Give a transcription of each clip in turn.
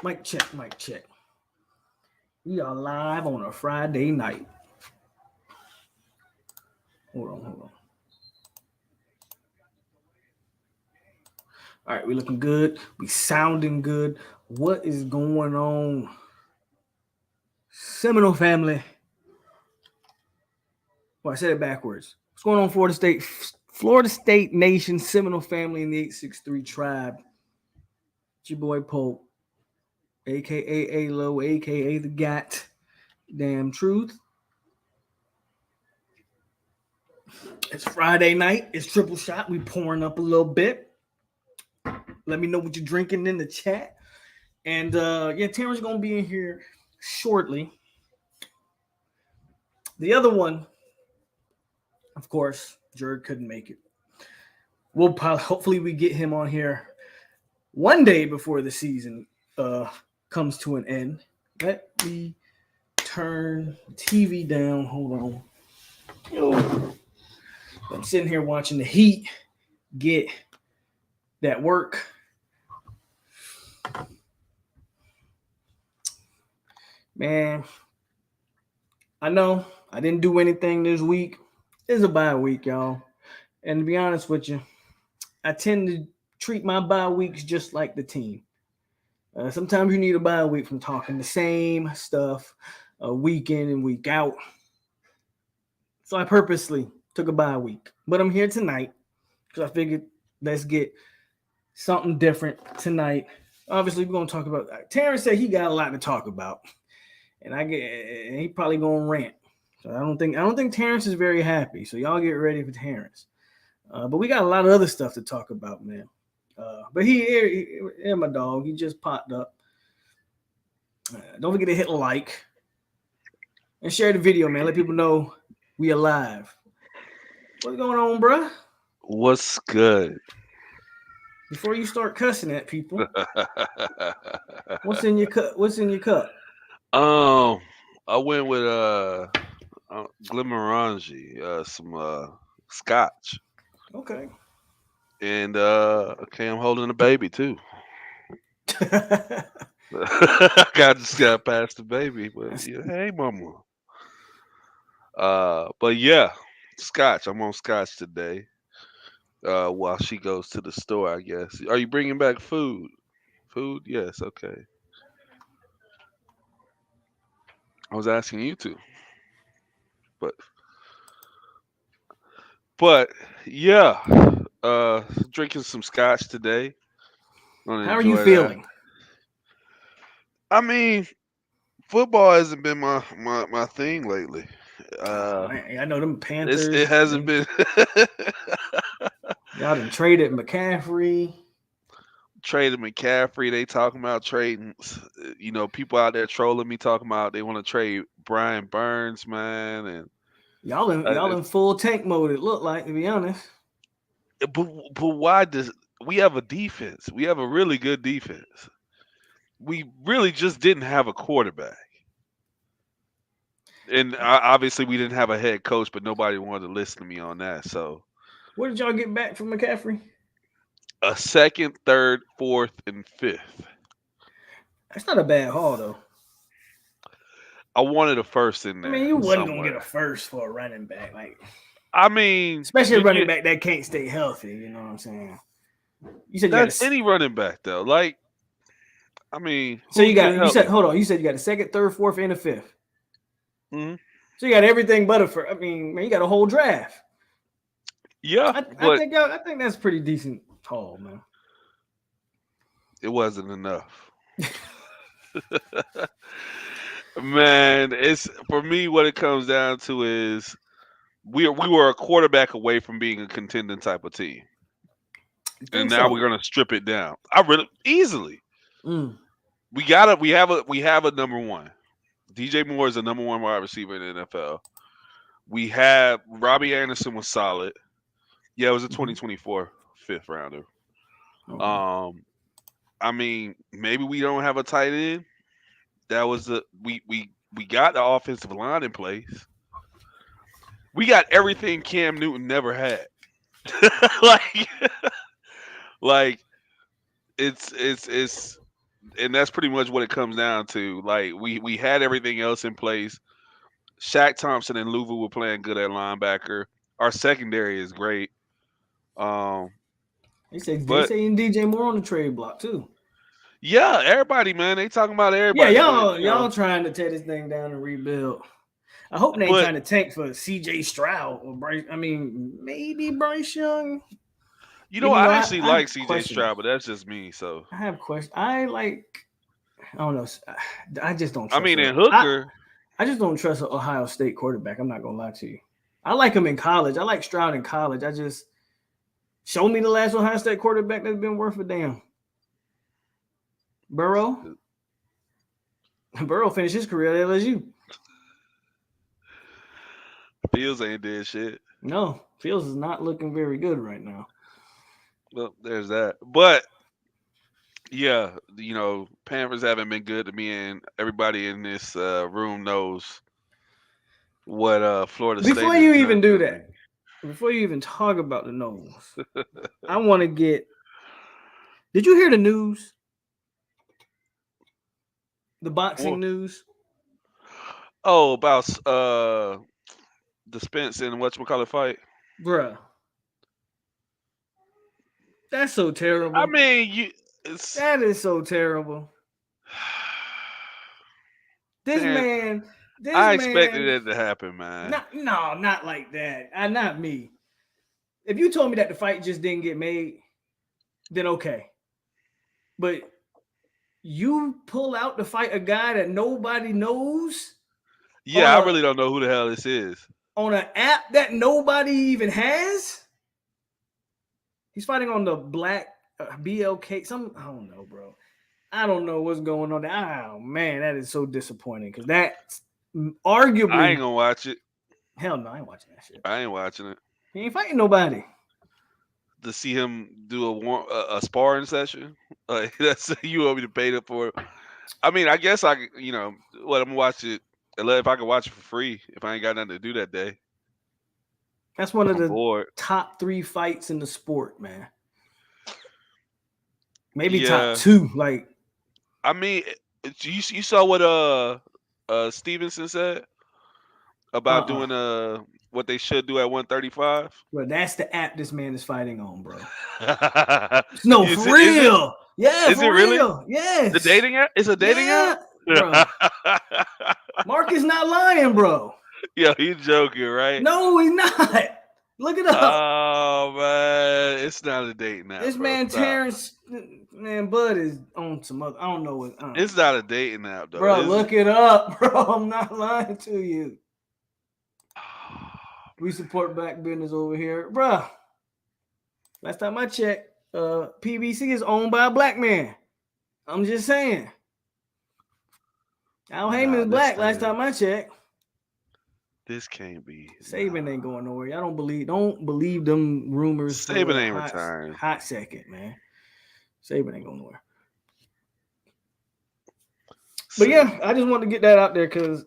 Mic check, mic check. We are live on a Friday night. Hold on. All right, we looking good. We sounding good. What is going on, Seminole family? Well, I said it backwards. What's going on, Florida State Nation, Seminole family in the 863 tribe? It's your boy POLK, a.k.a. Low, a.k.a. the Gat. Damn truth. It's Friday night. It's triple shot. We pouring up a little bit. Let me know what you're drinking in the chat. And Terrance gonna be in here shortly. The other one, of course, Juerg couldn't make it. We'll hopefully we get him on here one day before the season comes to an end. Let me turn the TV down. Hold on. Yo. I'm sitting here watching the Heat get that work. Man, I know I didn't do anything this week. It's a bye week, y'all. And to be honest with you, I tend to treat my bye weeks just like the team. Sometimes you need a bye week from talking the same stuff week in and week out. So I purposely took a bye week. But I'm here tonight because I figured let's get something different tonight. Obviously, we're going to talk about Terrance said he got a lot to talk about. And he probably going to rant. So I don't think Terrance is very happy. So y'all get ready for Terrance. But we got a lot of other stuff to talk about, man. But he my dog. He just popped up. Don't forget to hit like and share the video, man. Let people know we alive. What's going on, bruh? What's good? Before you start cussing at people, what's in your cup? What's in your cup? I went with Glenmorangie, some scotch, Okay. and okay, I'm holding a baby too. I just got past the baby, but yeah, hey, mama. But yeah, scotch. I'm on scotch today. While she goes to the store, I guess. Are you bringing back food? Food? Yes. Okay. I was asking you to, but but yeah, drinking some scotch today. Gonna How are you enjoy that. feeling? I mean, football hasn't been my thing lately. Oh, Uh, man, I know them it Panthers. hasn't been. Y'all done traded McCaffrey. Traded McCaffrey. They talking about trading. People out there trolling me talking about they want to trade Brian Burns, man, and Y'all in full tank mode. It looked like, to be honest. but why does we have a defense? We have a really good defense. We really just didn't have a quarterback. And obviously we didn't have a head coach, but nobody wanted to listen to me on that. So What did y'all get back from McCaffrey? a second, third, fourth, and fifth. That's not a bad haul, though. I wanted a first in I mean, there you wasn't gonna get a somewhere. first for a running back, like I mean, especially a you running get back that can't stay healthy. You know what I'm saying? You said you got that's a. any running back though. Like, I mean, So who's you gonna got you help said me? hold on. You said you got a second, third, fourth, and a fifth. Hmm. So you got everything but a first. I mean, man, you got a whole draft. Yeah, I but think that's pretty decent haul, man. it wasn't enough. Man, it's for me. What it comes down to is we were a quarterback away from being a contending type of team, You and think now so? we're gonna strip it down. I really easily. Mm. We have a number one. DJ Moore is the number one wide receiver in the NFL. We have Robbie Anderson was solid. Yeah, it was a Hmm. 2024 fifth rounder. Okay. Um, I mean, maybe we don't have a tight end. That was the we got the offensive line in place. We got everything Cam Newton never had. like like it's and that's pretty much what it comes down to. Like we had everything else in place. Shaq Thompson and Louvu were playing good at linebacker. Our secondary is great. Um, They but saying DJ Moore on the trade block too. yeah, everybody, man, they talking about Yeah, everybody, but y'all trying to tear this thing down and rebuild. I hope they ain't but trying to tank for C.J. Stroud or Bryce. I mean, maybe Bryce Young. Even though I I, actually I have like CJ questions. Stroud, but that's just me. So I have questions. I like. I don't know. I just don't I trust mean, her. in Hooker, I just don't trust an Ohio State quarterback. I'm not gonna lie to you. I like him in college. I like Stroud in college. I just show me the last Ohio State quarterback that's been worth a damn. Burrow. Burrow finished his career at LSU. Fields ain't did shit. No, Fields is not looking very good right now. Well, there's that. But yeah, Panthers haven't been good to me, and everybody in this room knows what Florida State Before has you done even do to me. that, before you even talk about the nose, I want to get. Did you hear the news? The boxing Well, news, oh, about the Spence and whatchamacallit fight. bruh. That's so I terrible. mean, it's That is so terrible. This man. man, this I expected man, it to happen, man. not like that. Not me. If you told me that the fight just didn't get made, then okay. But you pull out to fight a guy that nobody knows on Yeah, I a really don't know who the hell this is. on an app that nobody even has. He's fighting on the black BLK. I don't know, bro. I don't know what's going on. Oh man, that is so disappointing because that's I ain't arguably gonna watch it. hell no. I ain't watching that shit. I ain't watching it. He ain't fighting nobody. To see him do a sparring session, like that's you want me to pay them for. I mean, I guess what I'm gonna watch it. If I can watch it for free, if I ain't got nothing to do that day, That's one if of I'm the bored. top 3 fights in the sport, man. Maybe top Yeah, 2. Like, I mean, you saw what Stevenson said about uh-uh. doing what they should do at 135. Bro, that's the app this man is fighting on, bro. No, is for it is it real. Yeah, is it for really real. the Yes. dating app? It's a dating app. Yeah, bro. Mark is not lying, bro. Yo, you joking, right? No, he's not. Look it up. Oh man, it's not a dating app, This bro. man Stop. Terrance, man, Bud is on some other. I don't know what. It's not a dating app though, Bro, is it? look it up, bro. I'm not lying to you. We support black business over here, bro. Last time I checked, PBC is owned by a black man. I'm just saying. Al Heyman Nah, is black. Last time I checked. this can't be. Saban Nah. ain't going nowhere. Y'all don't believe them rumors Saban for a ain't retiring. hot second, man. Saban ain't going nowhere. But yeah, I just wanted to get that out there because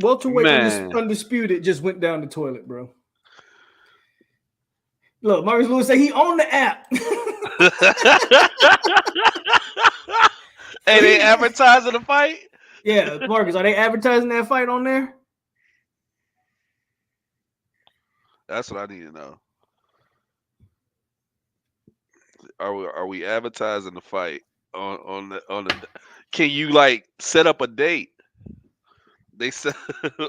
welterweight Man. undisputed just went down the toilet, bro. Look, Marcus Lewis say he owned the app. Hey, they advertising the fight? Yeah, Marcus, are they advertising that fight on there? That's what I need to know. Are we advertising the fight on the? Can you like set up a date? They set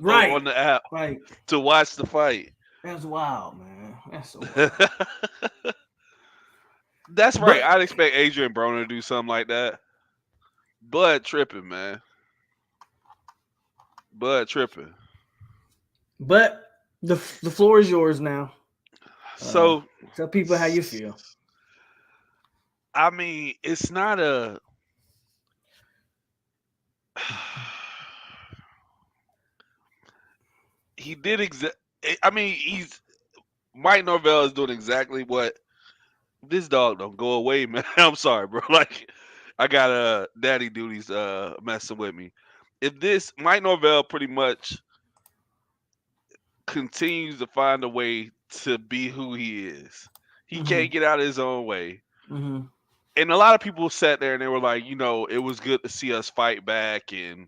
Right. on the app Like, to watch the fight. that's wild, man. That's so wild. That's right. But I'd expect Adrian Broner to do something like that. Bud tripping, man. Bud tripping. but the floor is yours now. So Tell people how you feel. I mean, it's not a. He did exact. I mean, Mike Norvell is doing exactly what this dog don't go away, man. I'm sorry, bro. Like, I got daddy duties messing with me. If this Mike Norvell pretty much continues to find a way to be who he is, he Mm-hmm. can't get out of his own way. Mm-hmm. and a lot of people sat there and they were like, it was good to see us fight back, and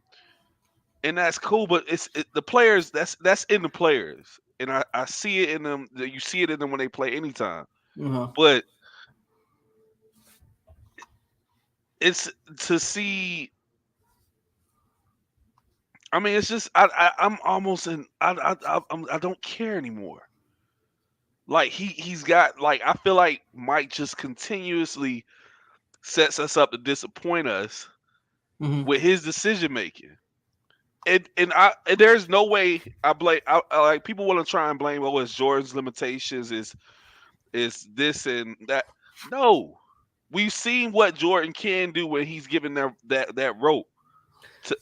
that's cool. But the players. That's in the players, and I see it in them. You see it in them when they play anytime. Uh-huh. But it's to see. I mean, it's just I'm almost in. I don't care anymore. Like he's got like I feel like Mike just continuously sets us up to disappoint us Mm-hmm. with his decision making. And there's no way I blame. I like people want to try and blame. Oh, it's Jordan's limitations. Is this and that? No, we've seen what Jordan can do when he's given that rope. To,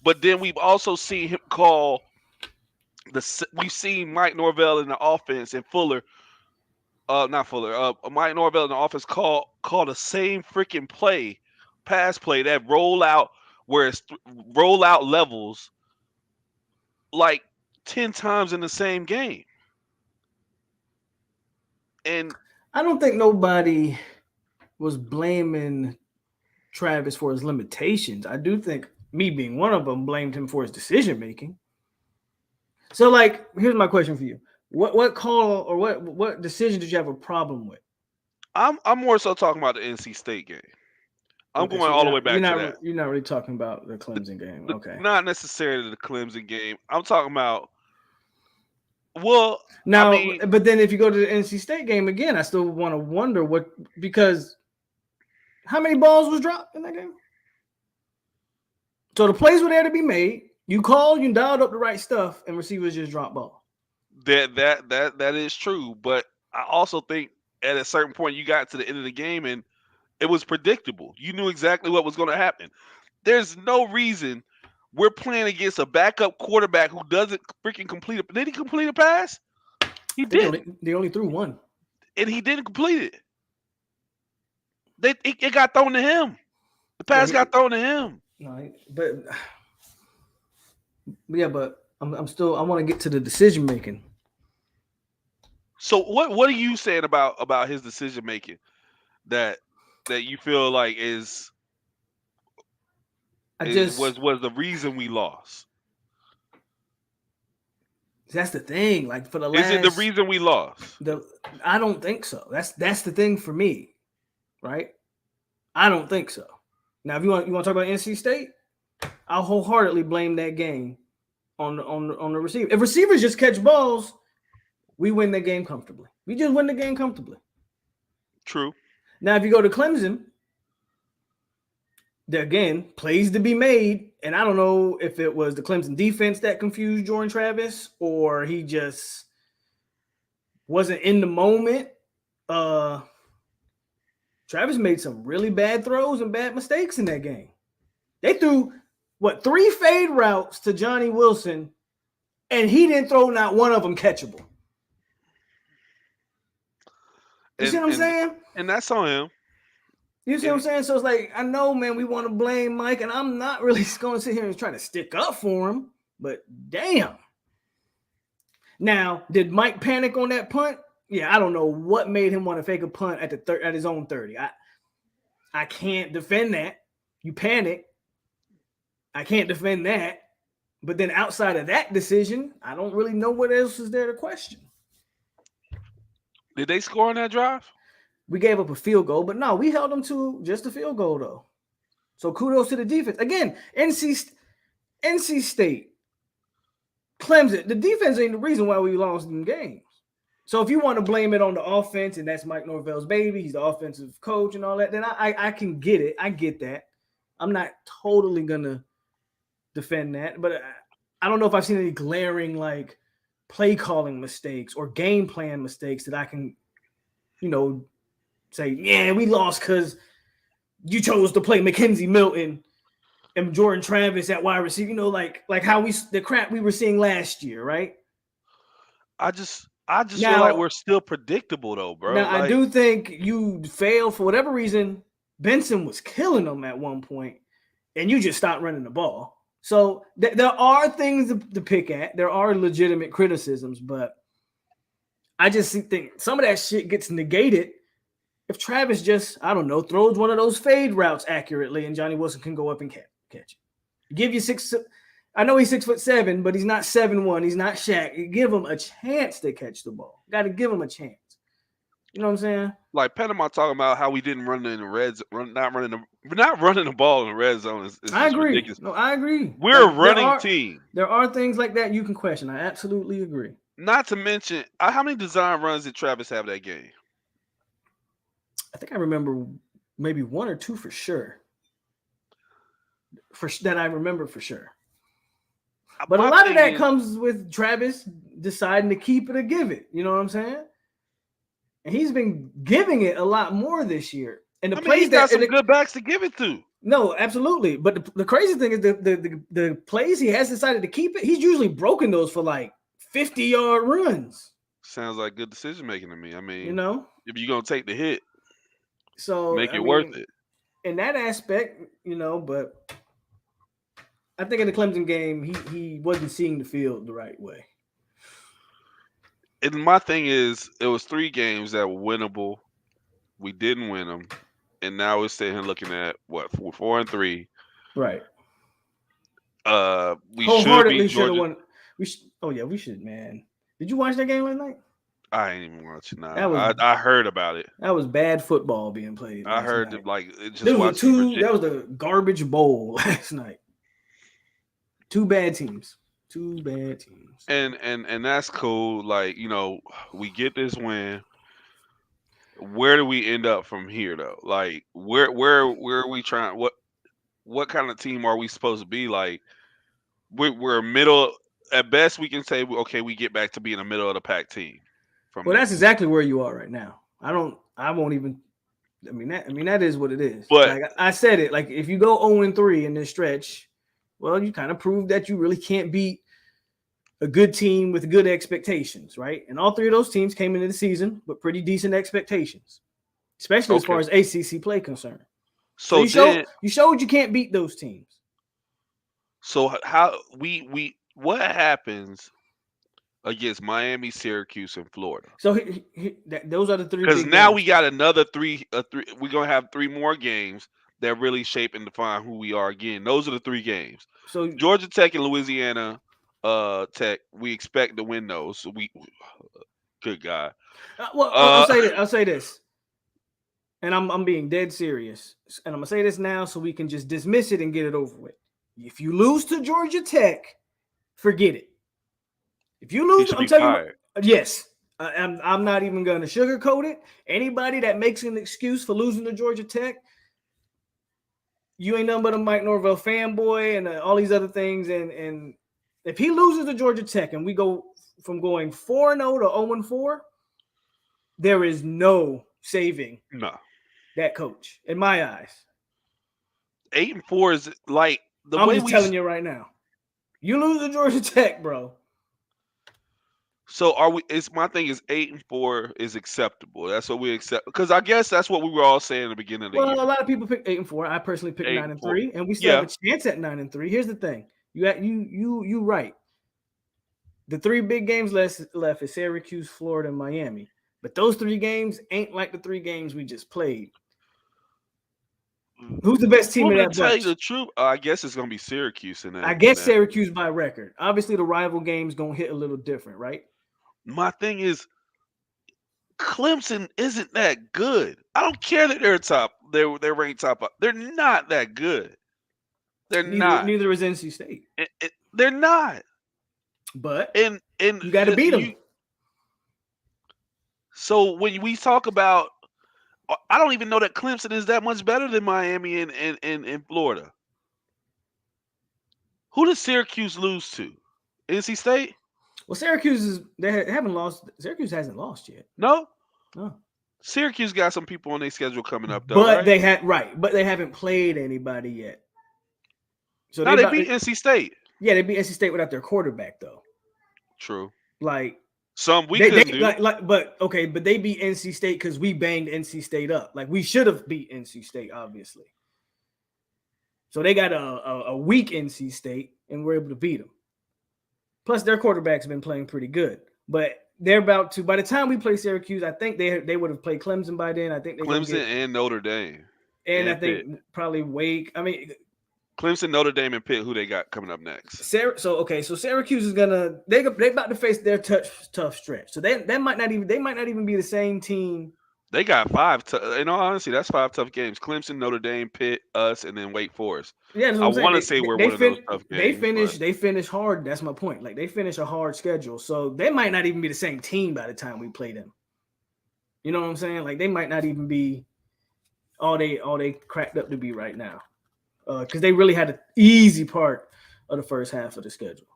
but then we've also seen him call we've seen Mike Norvell in the offense and Fuller, not Fuller, Mike Norvell in the offense call the same freaking pass play, that rollout where it's rollout levels like 10 times in the same game. And I don't think nobody was blaming Travis for his limitations. I do think me being one of them blamed him for his decision making. So, like, here's my question for you: what call or what decision did you have a problem with? I'm more so talking about the NC State game. I'm Okay, going so all the way back to that. you're not really talking about the Clemson game. Okay. Not necessarily the Clemson game. I'm talking about, well, I Now, mean, but then if you go to the NC State game again, I still want to wonder because how many balls was dropped in that game? So the plays were there to be made. You called, you dialed up the right stuff, and receivers just drop ball. that is true. But I also think at a certain point you got to the end of the game and it was predictable. You knew exactly what was going to happen. There's no reason we're playing against a backup quarterback who doesn't freaking complete it. Did he complete a pass? He I think didn't, they only threw one. and he didn't complete it. It got thrown to him. The Yeah, pass got thrown to him. no, but yeah, but I'm still. I want to get to the decision making. So what are you saying about his decision making that you feel like I just was the reason we lost? that's the thing. Like for the Is it the last reason we lost? I don't think so. That's the thing for me, right? I don't think so. Now, if you want to talk about NC State, I'll wholeheartedly blame that game on the receiver. If receivers just catch balls, we win the game comfortably. We just win the game comfortably. True. Now, if you go to Clemson, there again, plays to be made. And I don't know if it was the Clemson defense that confused Jordan Travis or he just wasn't in the moment. Travis made some really bad throws and bad mistakes in that game. They threw, 3 fade routes to Johnny Wilson, and he didn't throw not one of them catchable. You see what I'm saying? And that's on him. You see what I'm saying? So it's like, I know, man, we want to blame Mike, and I'm not really going to sit here and try to stick up for him, but damn. Now, did Mike panic on that punt? Yeah, I don't know what made him want to fake a punt at his own 30. I can't defend that. You panic. I can't defend that. But then outside of that decision, I don't really know what else is there to question. Did they score on that drive? We gave up a field goal, but no, we held them to just a field goal, though. So kudos to the defense. Again, NC State, Clemson, the defense ain't the reason why we lost in games. So if you want to blame it on the offense, and that's Mike Norvell's baby, he's the offensive coach and all that, then I can get it. I get that. I'm not totally going to defend that, but I don't know if I've seen any glaring like play calling mistakes or game plan mistakes that I can, say, yeah, we lost because you chose to play Mackenzie Milton and Jordan Travis at wide receiver, like how the crap we were seeing last year, right? I just feel like we're still predictable though, bro. Now, I do think you failed for whatever reason. Benson was killing them at one point, and you just stopped running the ball. So there are things to pick at. There are legitimate criticisms, but I just think some of that shit gets negated if Travis just, I don't know, throws one of those fade routes accurately and Johnny Wilson can go up and catch it. Give you 6. I know he's 6'7", but he's not 7'1". He's not Shaq. Give him a chance to catch the ball. Got to give him a chance. You know what I'm saying? Like Panama talking about how we didn't run in the red zone, not running the ball in the red zone is I just agree. ridiculous. No, I agree. We're a running team. There are things like that you can question. I absolutely agree. Not to mention, how many design runs did Travis have that game? I think I remember maybe 1 or 2 for sure. That I remember for sure. But a lot of that comes with Travis deciding to keep it or give it. You know what I'm saying? And he's been giving it a lot more this year. And he's got some good backs to give it to. No, absolutely. But the crazy thing is the plays he has decided to keep it, he's usually broken those for like 50-yard runs. Sounds like good decision making to me. I mean, you know, if you're gonna take the hit, so make it worth it. In that aspect, you know, but I think in the Clemson game, he wasn't seeing the field the right way. And my thing is, it was 3 games that were winnable. We didn't win them, and now we're sitting here looking at what 4-3. Right. We wholeheartedly should have won. We should, man. Did you watch that game last night? I ain't even watch it now. I heard about it. That was bad football being played. I heard it just that was the garbage bowl last night. 2 bad teams. 2 bad teams. And that's cool. Like, you know, we get this win. Where do we end up from here though? Like where are we trying? What kind of team are we supposed to be? Like we're middle at best. We can say okay, we get back to being a middle of the pack team. Well, that's exactly where you are right now. I won't even. I mean that is what it is. But like I said it. Like if you go 0-3 in this stretch, well, you kind of prove that you really can't beat a good team with good expectations, right? And all 3 of those teams came into the season with pretty decent expectations, especially as far as ACC play concerned. So you showed you can't beat those teams. So how what happens against Miami, Syracuse, and Florida? So those are the 3. Because now games. We got another 3. We're gonna have 3 more games that really shape and define who we are again. Those are the 3 games. So Georgia Tech and Louisiana Tech, we expect to win those. So good God. I'll say this, and I'm being dead serious, and I'm gonna say this now so we can just dismiss it and get it over with. If you lose to Georgia Tech, forget it. If you lose, I'm telling you, yes. I'm not even gonna sugarcoat it. Anybody that makes an excuse for losing to Georgia Tech, you ain't nothing but a Mike Norvell fanboy and all these other things. And if he loses to Georgia Tech and we go from going 4-0 to 0-4, there is no saving that coach in my eyes. 8-4 is like the I'm way just telling you right now. You lose to Georgia Tech, bro. So are we? It's my thing is 8-4 is acceptable. That's what we accept because I guess that's what we were all saying at the beginning of the year. Well, a lot of people pick 8-4. I personally picked 9-3, and we still have a chance at 9-3. Here's the thing: you right. The 3 big games left is Syracuse, Florida, and Miami. But those 3 games ain't like the 3 games we just played. Who's the best team in that bunch? To tell you the truth, I guess it's gonna be Syracuse in that. I guess Syracuse by record. Obviously, the rival game's gonna hit a little different, right? My thing is, Clemson isn't that good. I don't care that they're top. They're ranked top. They're not that good. They're not. Neither is NC State. They're not. But and you got to beat them. So when we talk about, I don't even know that Clemson is that much better than Miami and Florida. Who does Syracuse lose to? NC State? Well, Syracuse haven't lost. Syracuse hasn't lost yet. No. Syracuse got some people on their schedule coming up though. But but they haven't played anybody yet. So they beat NC State. Yeah, they beat NC State without their quarterback though. True. Like some we couldn't do. But they beat NC State because we banged NC State up. Like we should have beat NC State, obviously. So they got a weak NC State and we're able to beat them. Plus, their quarterback's been playing pretty good. But they're about to. By the time we play Syracuse, I think they would have played Clemson by then. I think they're gonna Clemson get, and Notre Dame and I and Pitt. think probably Wake. I mean, Clemson, Notre Dame, and Pitt. Who they got coming up next? So Syracuse is gonna they about to face their tough stretch. So they might not even be the same team. They got five. In all honesty, that's five tough games. Clemson, Notre Dame, Pitt, us, and then Wake Forest. Yeah, that's what I I'm saying. want to say we're one of those tough They games, but finish hard. That's my point. Like they finish a hard schedule, so they might not even be the same team by the time we play them. You know what I'm saying? Like they might not even be all they cracked up to be right now, because they really had an easy part of the first half of the schedule.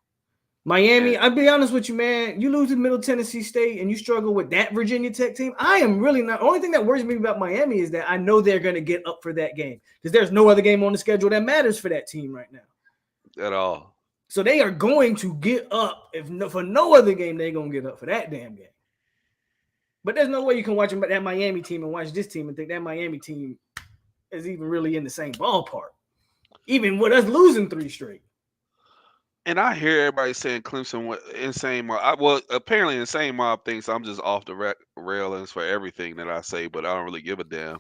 Miami, I'll be honest with you, man. You lose to Middle Tennessee State and you struggle with that Virginia Tech team. I am really not. Only thing that worries me about Miami is that I know they're going to get up for that game because there's no other game on the schedule that matters for that team right now. At all. So they are going to get up. For no other game, they're going to get up for that damn game. But there's no way you can watch that Miami team and watch this team and think that Miami team is even really in the same ballpark, even with us losing 3 straight. And I hear everybody saying Clemson insane mob. Well, apparently insane mob thinks I'm just off the railings for everything that I say, but I don't really give a damn.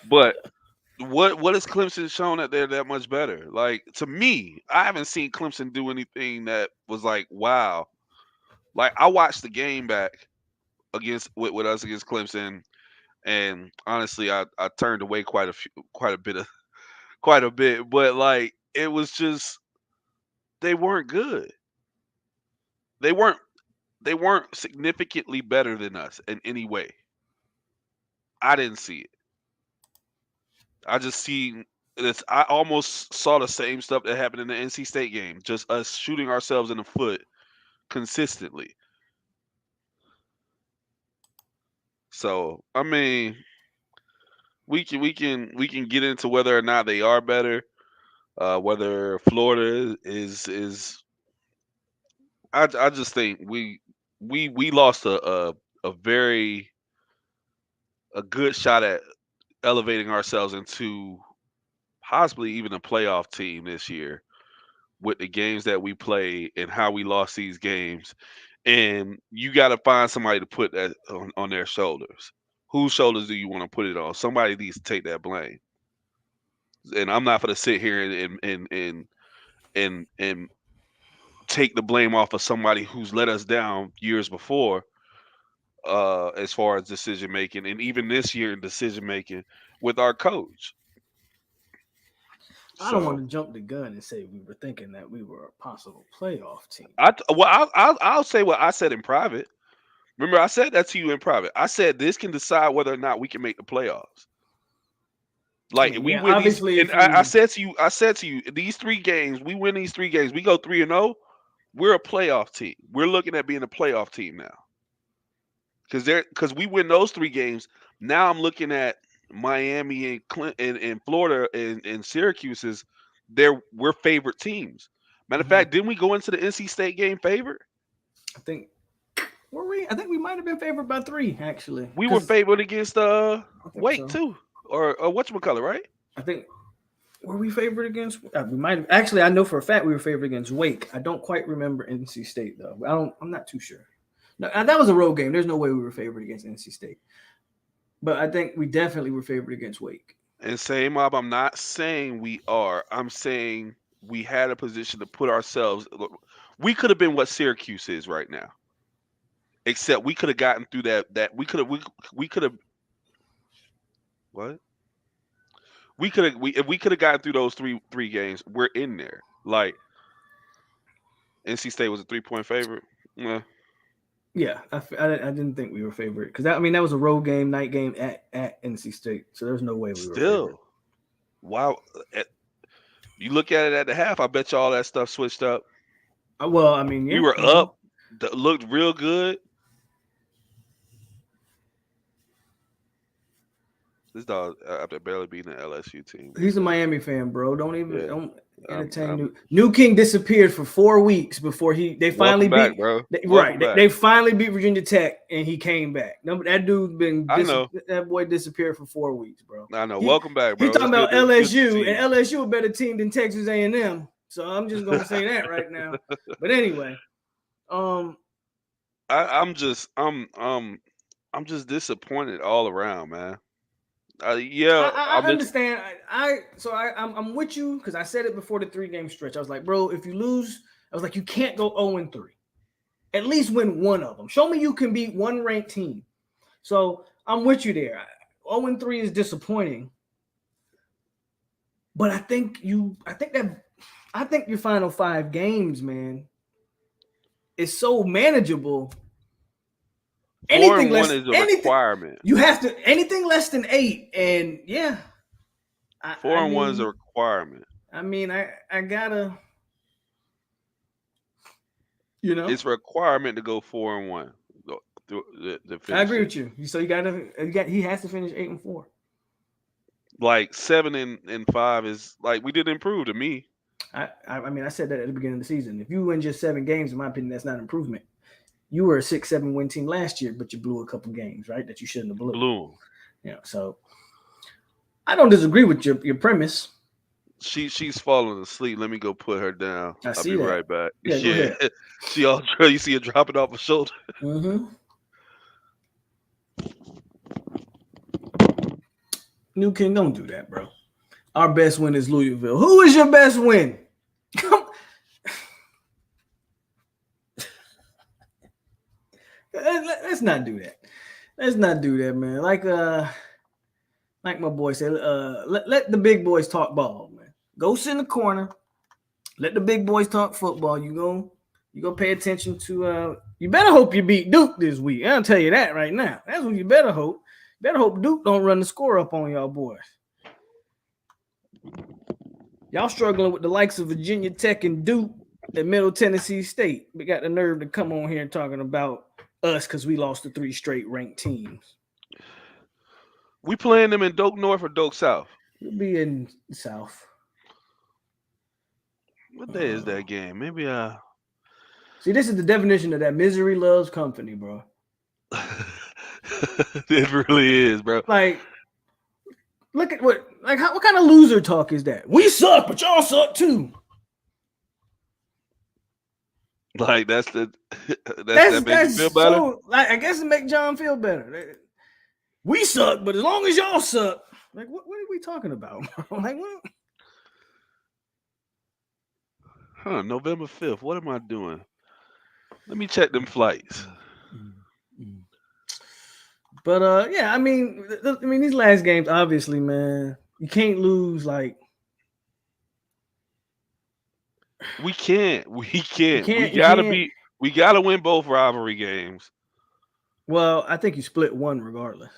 But what has Clemson shown that they're that much better? Like to me, I haven't seen Clemson do anything that was like wow. Like I watched the game back with us against Clemson, and honestly, I turned away quite a bit. But like it was just. They weren't good. They weren't significantly better than us in any way. I didn't see it. I just seen this. I almost saw the same stuff that happened in the NC State game. Just us shooting ourselves in the foot consistently. So I mean, we can get into whether or not they are better. Whether Florida is I just think we lost a very good shot at elevating ourselves into possibly even a playoff team this year with the games that we play and how we lost these games. And you got to find somebody to put that on their shoulders. Whose shoulders do you want to put it on? Somebody needs to take that blame. And I'm not going to sit here and take the blame off of somebody who's let us down years before, as far as decision making, and even this year in decision making with our coach. I don't want to jump the gun and say we were thinking that we were a possible playoff team. I'll say what I said in private. Remember, I said that to you in private. I said this can decide whether or not we can make the playoffs. Like we win these, and I said to you, these 3 games, we win these 3 games, we go 3-0. We're a playoff team. We're looking at being a playoff team now. Because we win those 3 games. Now I'm looking at Miami and Florida and Syracuse we're favorite teams. Matter of fact, didn't we go into the NC State game favored? I think we might have been favored by 3 actually. We were favored against Wake too, or whatchamacallit, right? I think. Were we favored against? We might have. Actually, I know for a fact we were favored against Wake. I don't quite remember NC State though. I'm not too sure. No, that was a road game. There's no way we were favored against NC State. But I think we definitely were favored against Wake. And same mob. I'm not saying we are. I'm saying we had a position to put ourselves. We could have been what Syracuse is right now. Except we could have gotten through that. We could have. What? If we could have gotten through those three games, we're in there. Like NC State was a 3-point favorite. Yeah, I didn't think we were favored because that was a road game, night game at NC State, so there's no way we were favored. Wow. You look at it at the half, I bet you all that stuff switched up. Well, I mean, yeah, we were up, looked real good. This dog after barely beating the LSU team. He's a Miami fan, bro. Don't entertain New King disappeared for 4 weeks before they finally beat. Bro. They finally beat Virginia Tech and he came back. No, that dude's been. That boy disappeared for 4 weeks, bro. I know. Welcome back, bro. He's talking about LSU, and LSU a better team than Texas A&M. So I'm just gonna say that right now. But anyway, I I'm just I'm just disappointed all around, man. Yeah, I understand. I'm with you because I said it before the 3 game stretch. I was like, bro, if you lose, I was like, you can't go 0-3. At least win one of them. Show me you can beat one ranked team. So I'm with you there. 0-3 is disappointing, but I think your final 5 games, man, is so manageable. 4-1 is a requirement. You have to anything less than 8, and yeah, 4-1 is a requirement. I mean, I gotta, you know, It's a requirement to go 4-1. I agree with you. So he has to finish 8-4. Like 7-5 is like we did improve to me. I mean, I said that at the beginning of the season. If you win just 7 games, in my opinion, that's not improvement. You were a 6-7 win team last year, but you blew a couple games, right? That you shouldn't have blew. Yeah, so I don't disagree with your premise. She's falling asleep. Let me go put her down. I'll be right back. Yeah, go ahead. She all you see her dropping off her shoulder. Mm-hmm. New King, don't do that, bro. Our best win is Louisville. Who is your best win? Let's not do that. Let's not do that, man. Like my boy said, let the big boys talk ball, man. Go sit in the corner. Let the big boys talk football. You go pay attention to you better hope you beat Duke this week. I'll tell you that right now. That's what you better hope. Better hope Duke don't run the score up on y'all boys. Y'all struggling with the likes of Virginia Tech and Duke at Middle Tennessee State. We got the nerve to come on here talking about us because we lost to 3 straight ranked teams. We playing them in Doak North or Doak South? We'll be in South. What day is that game? Maybe See, this is the definition of that misery loves company, bro. It really is, bro. Like, look at what kind of loser talk is that? We suck, but y'all suck too. Like that makes you feel better. So, I guess it make John feel better. We suck, but as long as y'all suck, like what are we talking about? Like what? November 5th. What am I doing? Let me check them flights. But yeah, I mean, these last games, obviously, man, you can't lose. Like, we can't. We gotta win both rivalry games. Well, I think you split one regardless.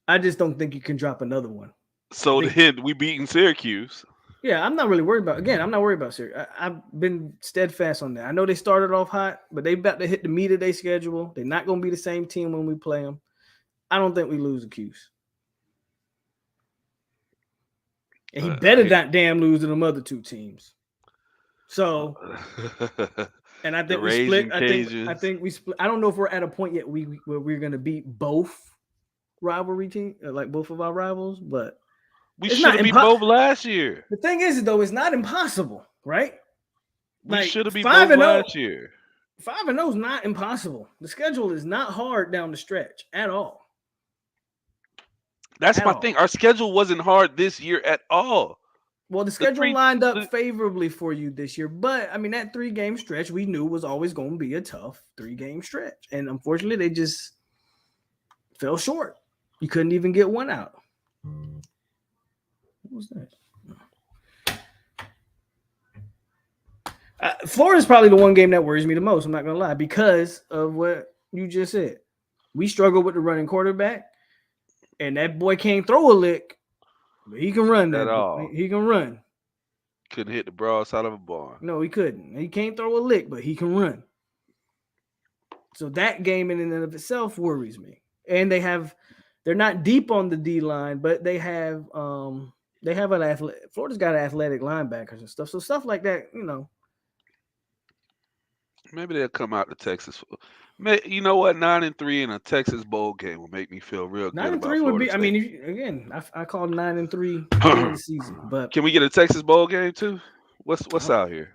I just don't think you can drop another one. So then we beating Syracuse. Yeah, I'm not really worried about. Again, I'm not worried about Syracuse. I've been steadfast on that. I know they started off hot, but they about to hit the meat of their schedule. They're not going to be the same team when we play them. I don't think we lose the Cuse. And he better not damn lose to them other 2 teams. So, and I think we split. I think we split. I don't know if we're at a point yet where we're going to beat both rivalry teams, like both of our rivals, but we should have beat both last year. The thing is, though, it's not impossible, right? We should have beat both last year. 5-0 is not impossible. The schedule is not hard down the stretch at all. That's my thing. Our schedule wasn't hard this year at all. Well, the schedule lined up favorably for you this year, but I mean that 3-game stretch we knew was always going to be a tough 3-game stretch, and unfortunately, they just fell short. You couldn't even get one out. What was that? Florida's probably the one game that worries me the most. I'm not gonna lie, because of what you just said. We struggle with the running quarterback. And that boy can't throw a lick, but he can run that. He can run. Couldn't hit the broadside of a barn. No, he couldn't. He can't throw a lick, but he can run. So that game in and of itself worries me. And they're not deep on the D line, but they have an athletic. Florida's got athletic linebackers and stuff. So stuff like that, Maybe they'll come out to Texas. You know what? 9-3 in a Texas bowl game will make me feel real good. 9-3 would be. I mean, I called 9-3 in the season. But can we get a Texas bowl game too? What's out here?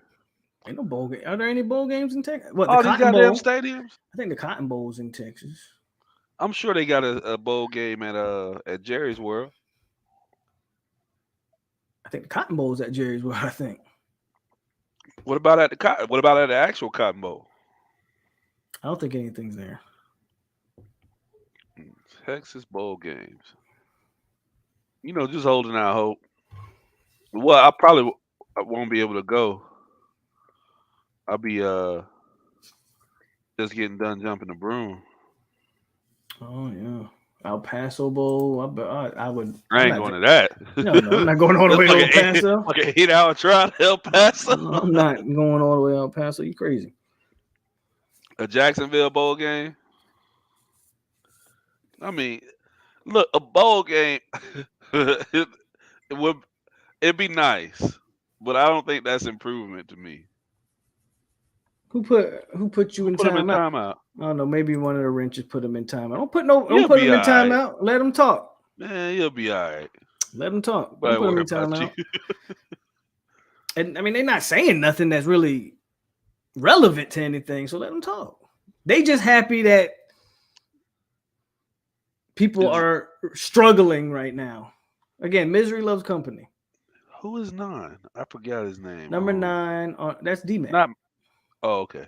Ain't no bowl game. Are there any bowl games in Texas? What, the All these Cotton goddamn Bowl? stadiums. I think the Cotton Bowl's in Texas. I'm sure they got a bowl game at Jerry's World. I think the Cotton Bowl's at Jerry's World, I think. What about at the Cotton? What about at the actual Cotton Bowl? I don't think anything's there. Texas bowl games. Just holding out hope. Well, I won't be able to go. I'll be just getting done jumping the broom. Oh yeah, El Paso Bowl. I would. I ain't going to that. No, I'm not going all the way to El Paso. Like an 8-hour drive to El Paso. No, I'm not going all the way to El Paso. You crazy? A Jacksonville bowl game. I mean, look, a bowl game. It'd be nice, but I don't think that's improvement to me. Who put you in timeout? I don't know. Maybe one of the wrenches put him in timeout. Don't put him in timeout. Let him talk. Man, he'll be all right. Let him talk. Don't put him in timeout. And I mean, they're not saying nothing that's really relevant to anything, so let them talk. They just happy that people are struggling right now. Again, misery loves company. Who is 9? I forgot his name. Number 9. That's D-Mac. Oh, okay.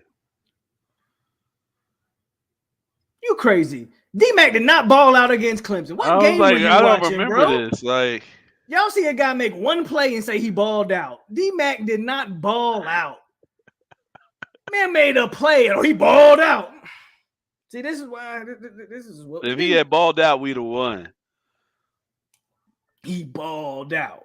You crazy. D-Mac did not ball out against Clemson. What game were you watching, don't remember bro? this. Like, y'all see a guy make one play and say he balled out. D-Mac did not ball out. Man made a play or he balled out. See, this is why this is what if he had balled out, we'd have won. He balled out.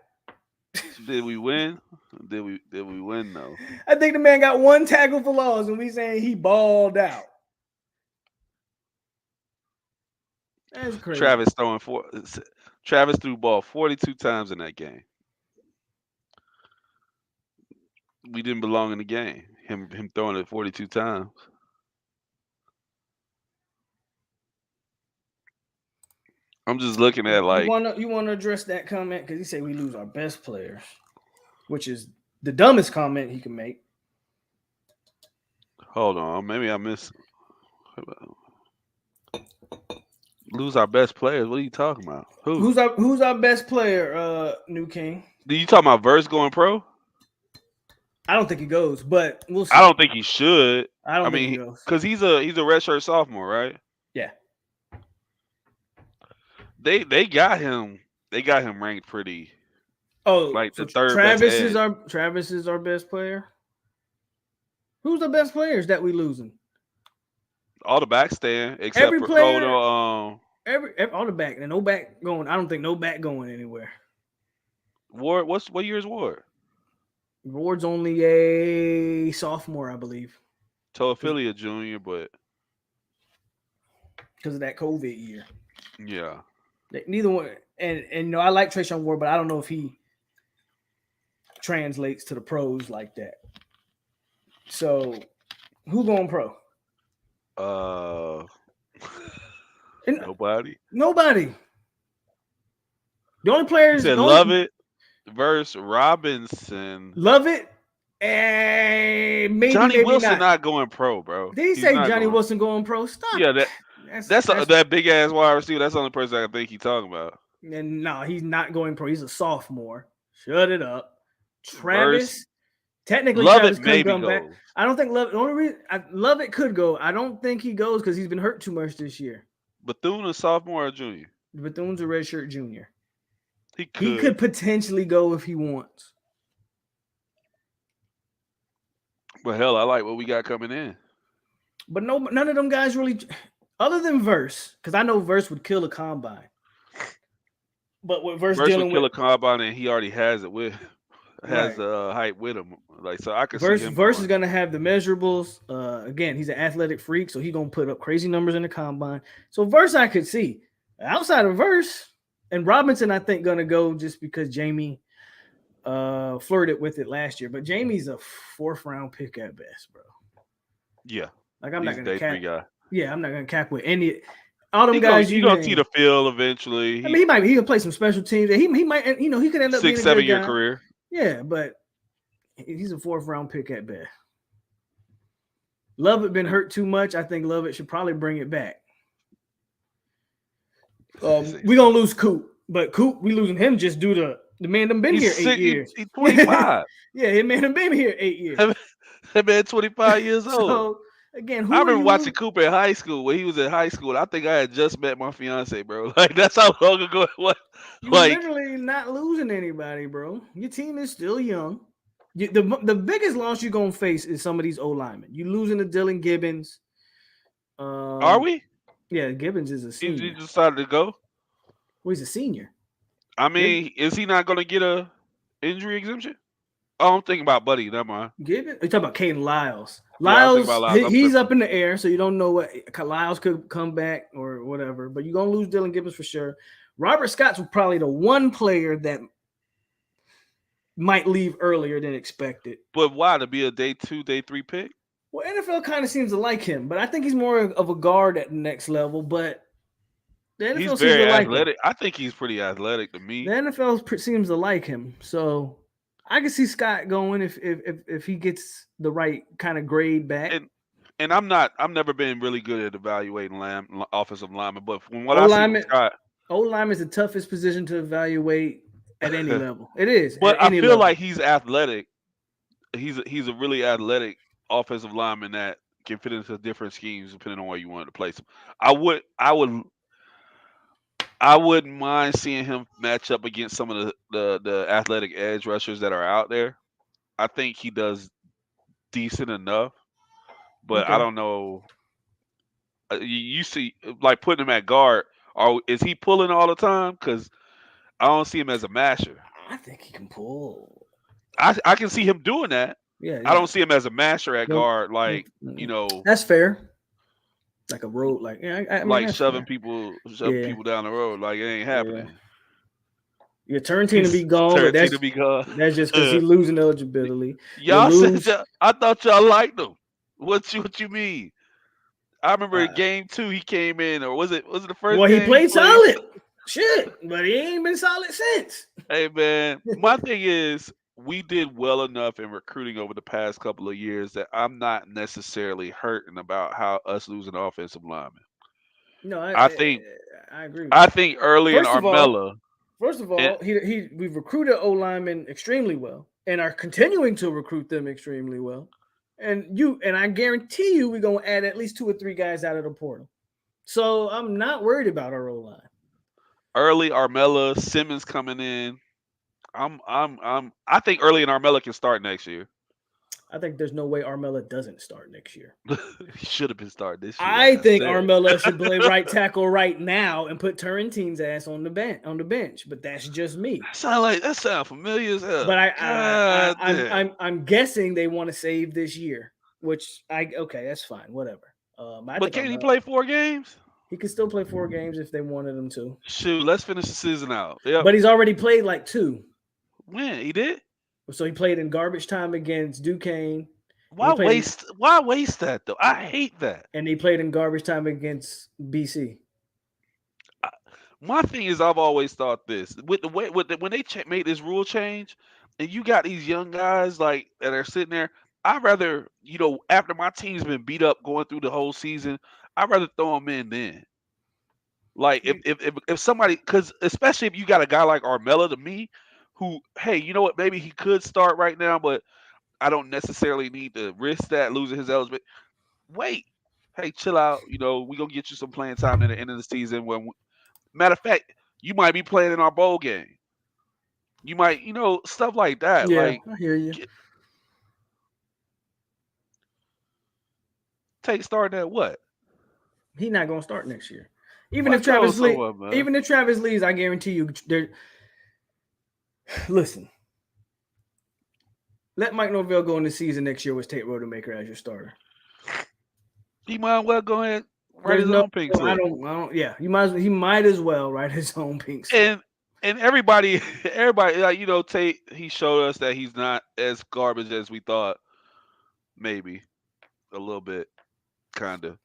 Did we win? Did we win though? I think the man got one tackle for loss, and we saying he balled out. That's crazy. Travis threw ball 42 times in that game. We didn't belong in the game. Him throwing it 42 times. I'm just looking at like you want to address that comment because he said we lose our best players, which is the dumbest comment he can make. Hold on, maybe I missed. Lose our best players. What are you talking about? Who's our best player? New King. Do you talking about Verse going pro? I don't think he goes, but we'll see. I don't think he should. I mean, he goes because he's a redshirt sophomore, right? Yeah. They got him. They got him ranked pretty. Oh, like so the third. Travis is our best player. Who's the best players that we losing? All the back stand except every for player. All the back and no back going. I don't think no back going anywhere. Ward, what year is Ward? Ward's only a sophomore, I believe. Philly a junior, but because of that COVID year. Yeah. Neither one, and I like Trayshawn Ward, but I don't know if he translates to the pros like that. So, who going pro? Nobody. The only players said Lovett versus Robinson. Lovett and maybe Johnny Wilson not going pro, bro. Did he say Johnny Wilson going pro? Stop. Yeah, that's that big ass wide receiver. That's the only person I think he's talking about. And no, he's not going pro. He's a sophomore. Shut it up. Travis. Technically, Travis could come back. I don't think Lovett. The only reason Lovett could go. I don't think he goes because he's been hurt too much this year. Bethune a sophomore or junior? Bethune's a redshirt junior. He could potentially go if he wants. But hell, I like what we got coming in. But none of them guys really, other than Verse, because I know Verse would kill a combine. But with Verse dealing would kill a combine, and he already has it with the height with him. Like so, I could see him. Verse is gonna have the measurables. Again, he's an athletic freak, so he's gonna put up crazy numbers in the combine. So Verse, I could see. Outside of Verse and Robinson, I think gonna go just because Jamie flirted with it last year. But Jamie's a 4th round pick at best, bro. Yeah, like I'm not gonna cap. Yeah, I'm not gonna cap with any. All them guys you gonna see the field eventually. He can play some special teams. He might, he could end up 6-7 year career. Yeah, but He's a 4th-round pick at best. Lovett been hurt too much. I think Lovett should probably bring it back. We gonna lose Coop, but Coop, we losing him just due to the man done been here 8 years. He's 25. Yeah, the man done been here 8 years. That man 25 years old. So again, I remember watching Cooper in high school. When he was in high school, I think I had just met my fiance, bro. Like that's how long ago it was. You're literally not losing anybody, bro. Your team is still young. The biggest loss you're gonna face is some of these old linemen. You losing to Dylan Gibbons. Are we? Yeah, Gibbons is a senior. He decided to go. Well, he's a senior. I mean, is he not gonna get a injury exemption? Oh, I'm thinking about Buddy. Never mind. Gibbons? You're talking about Caden Lyles. Lyles, he's up in the air, so you don't know what Lyles could come back or whatever. But you're gonna lose Dylan Gibbons for sure. Robert Scott's probably the one player that might leave earlier than expected. But why? To be a day 2, day 3 pick? Well, NFL kind of seems to like him, but I think he's more of a guard at the next level. But the NFL he's seems very to like athletic. him. I think he's pretty athletic to me. The NFL seems to like him, so I can see Scott going if he gets the right kind of grade back. And I've never been really good at evaluating offensive linemen, but from what I see from Scott, O-line is the toughest position to evaluate at any level. It is. But I feel like he's athletic. He's a really athletic offensive lineman that can fit into different schemes depending on where you want to place him. I wouldn't mind seeing him match up against some of the athletic edge rushers that are out there. I think he does decent enough, but I don't know. You see, like putting him at guard, or is he pulling all the time? Because I don't see him as a masher. I think he can pull. I can see him doing that. Yeah. I don't see him as a masher at guard, like That's fair. Like a road, like I mean, like shoving people down the road, like it ain't happening. Yeah. Your turn team to be gone, but that's just because he's losing eligibility. Y'all said I thought y'all liked him. What you mean? I remember in game 2 he came in, or was it the first? Well, game he played solid. Shit, but he ain't been solid since. Hey man, my thing is we did well enough in recruiting over the past couple of years that I'm not necessarily hurting about how us losing offensive linemen. No, I think I agree. I think early in Armella. First of all, we've recruited O linemen extremely well and are continuing to recruit them extremely well. And I guarantee you we're gonna add at least 2 or 3 guys out of the portal. So I'm not worried about our O line. Early Armella, Simmons coming in. I think early in Armella can start next year. I think there's no way Armella doesn't start next year. He should have been starting this year. I think Armella should play right tackle right now and put Terrance's ass on the bench. But that's just me. That sound familiar as hell. But I'm guessing they want to save this year, which that's fine, whatever. But can he play 4 games? He could still play 4 games if they wanted him to. Shoot, let's finish the season out. Yep. But he's already played like 2. When? He did? So he played in garbage time against Duquesne. Why waste that though? I hate that. And he played in garbage time against BC. My thing is, I've always thought this when they made this rule change, and you got these young guys like that are sitting there. I'd rather, after my team's been beat up going through the whole season, I'd rather throw them in then. Like if somebody, because especially if you got a guy like Armella, to me, who, hey, you know what? Maybe he could start right now, but I don't necessarily need to risk that losing his eligibility. Wait, hey, chill out. We gonna get you some playing time at the end of the season. Matter of fact, you might be playing in our bowl game. You might, stuff like that. Yeah, like, I hear you. Take starting at what? He's not gonna start next year. Even if Travis leaves, I guarantee you, listen. Let Mike Norvell go in the season next year with Tate Rodemaker as your starter. He might well go ahead write his own pink slip. Yeah, he might as well write his own pink slip. And everybody, like, Tate, he showed us that he's not as garbage as we thought. Maybe a little bit, kind of.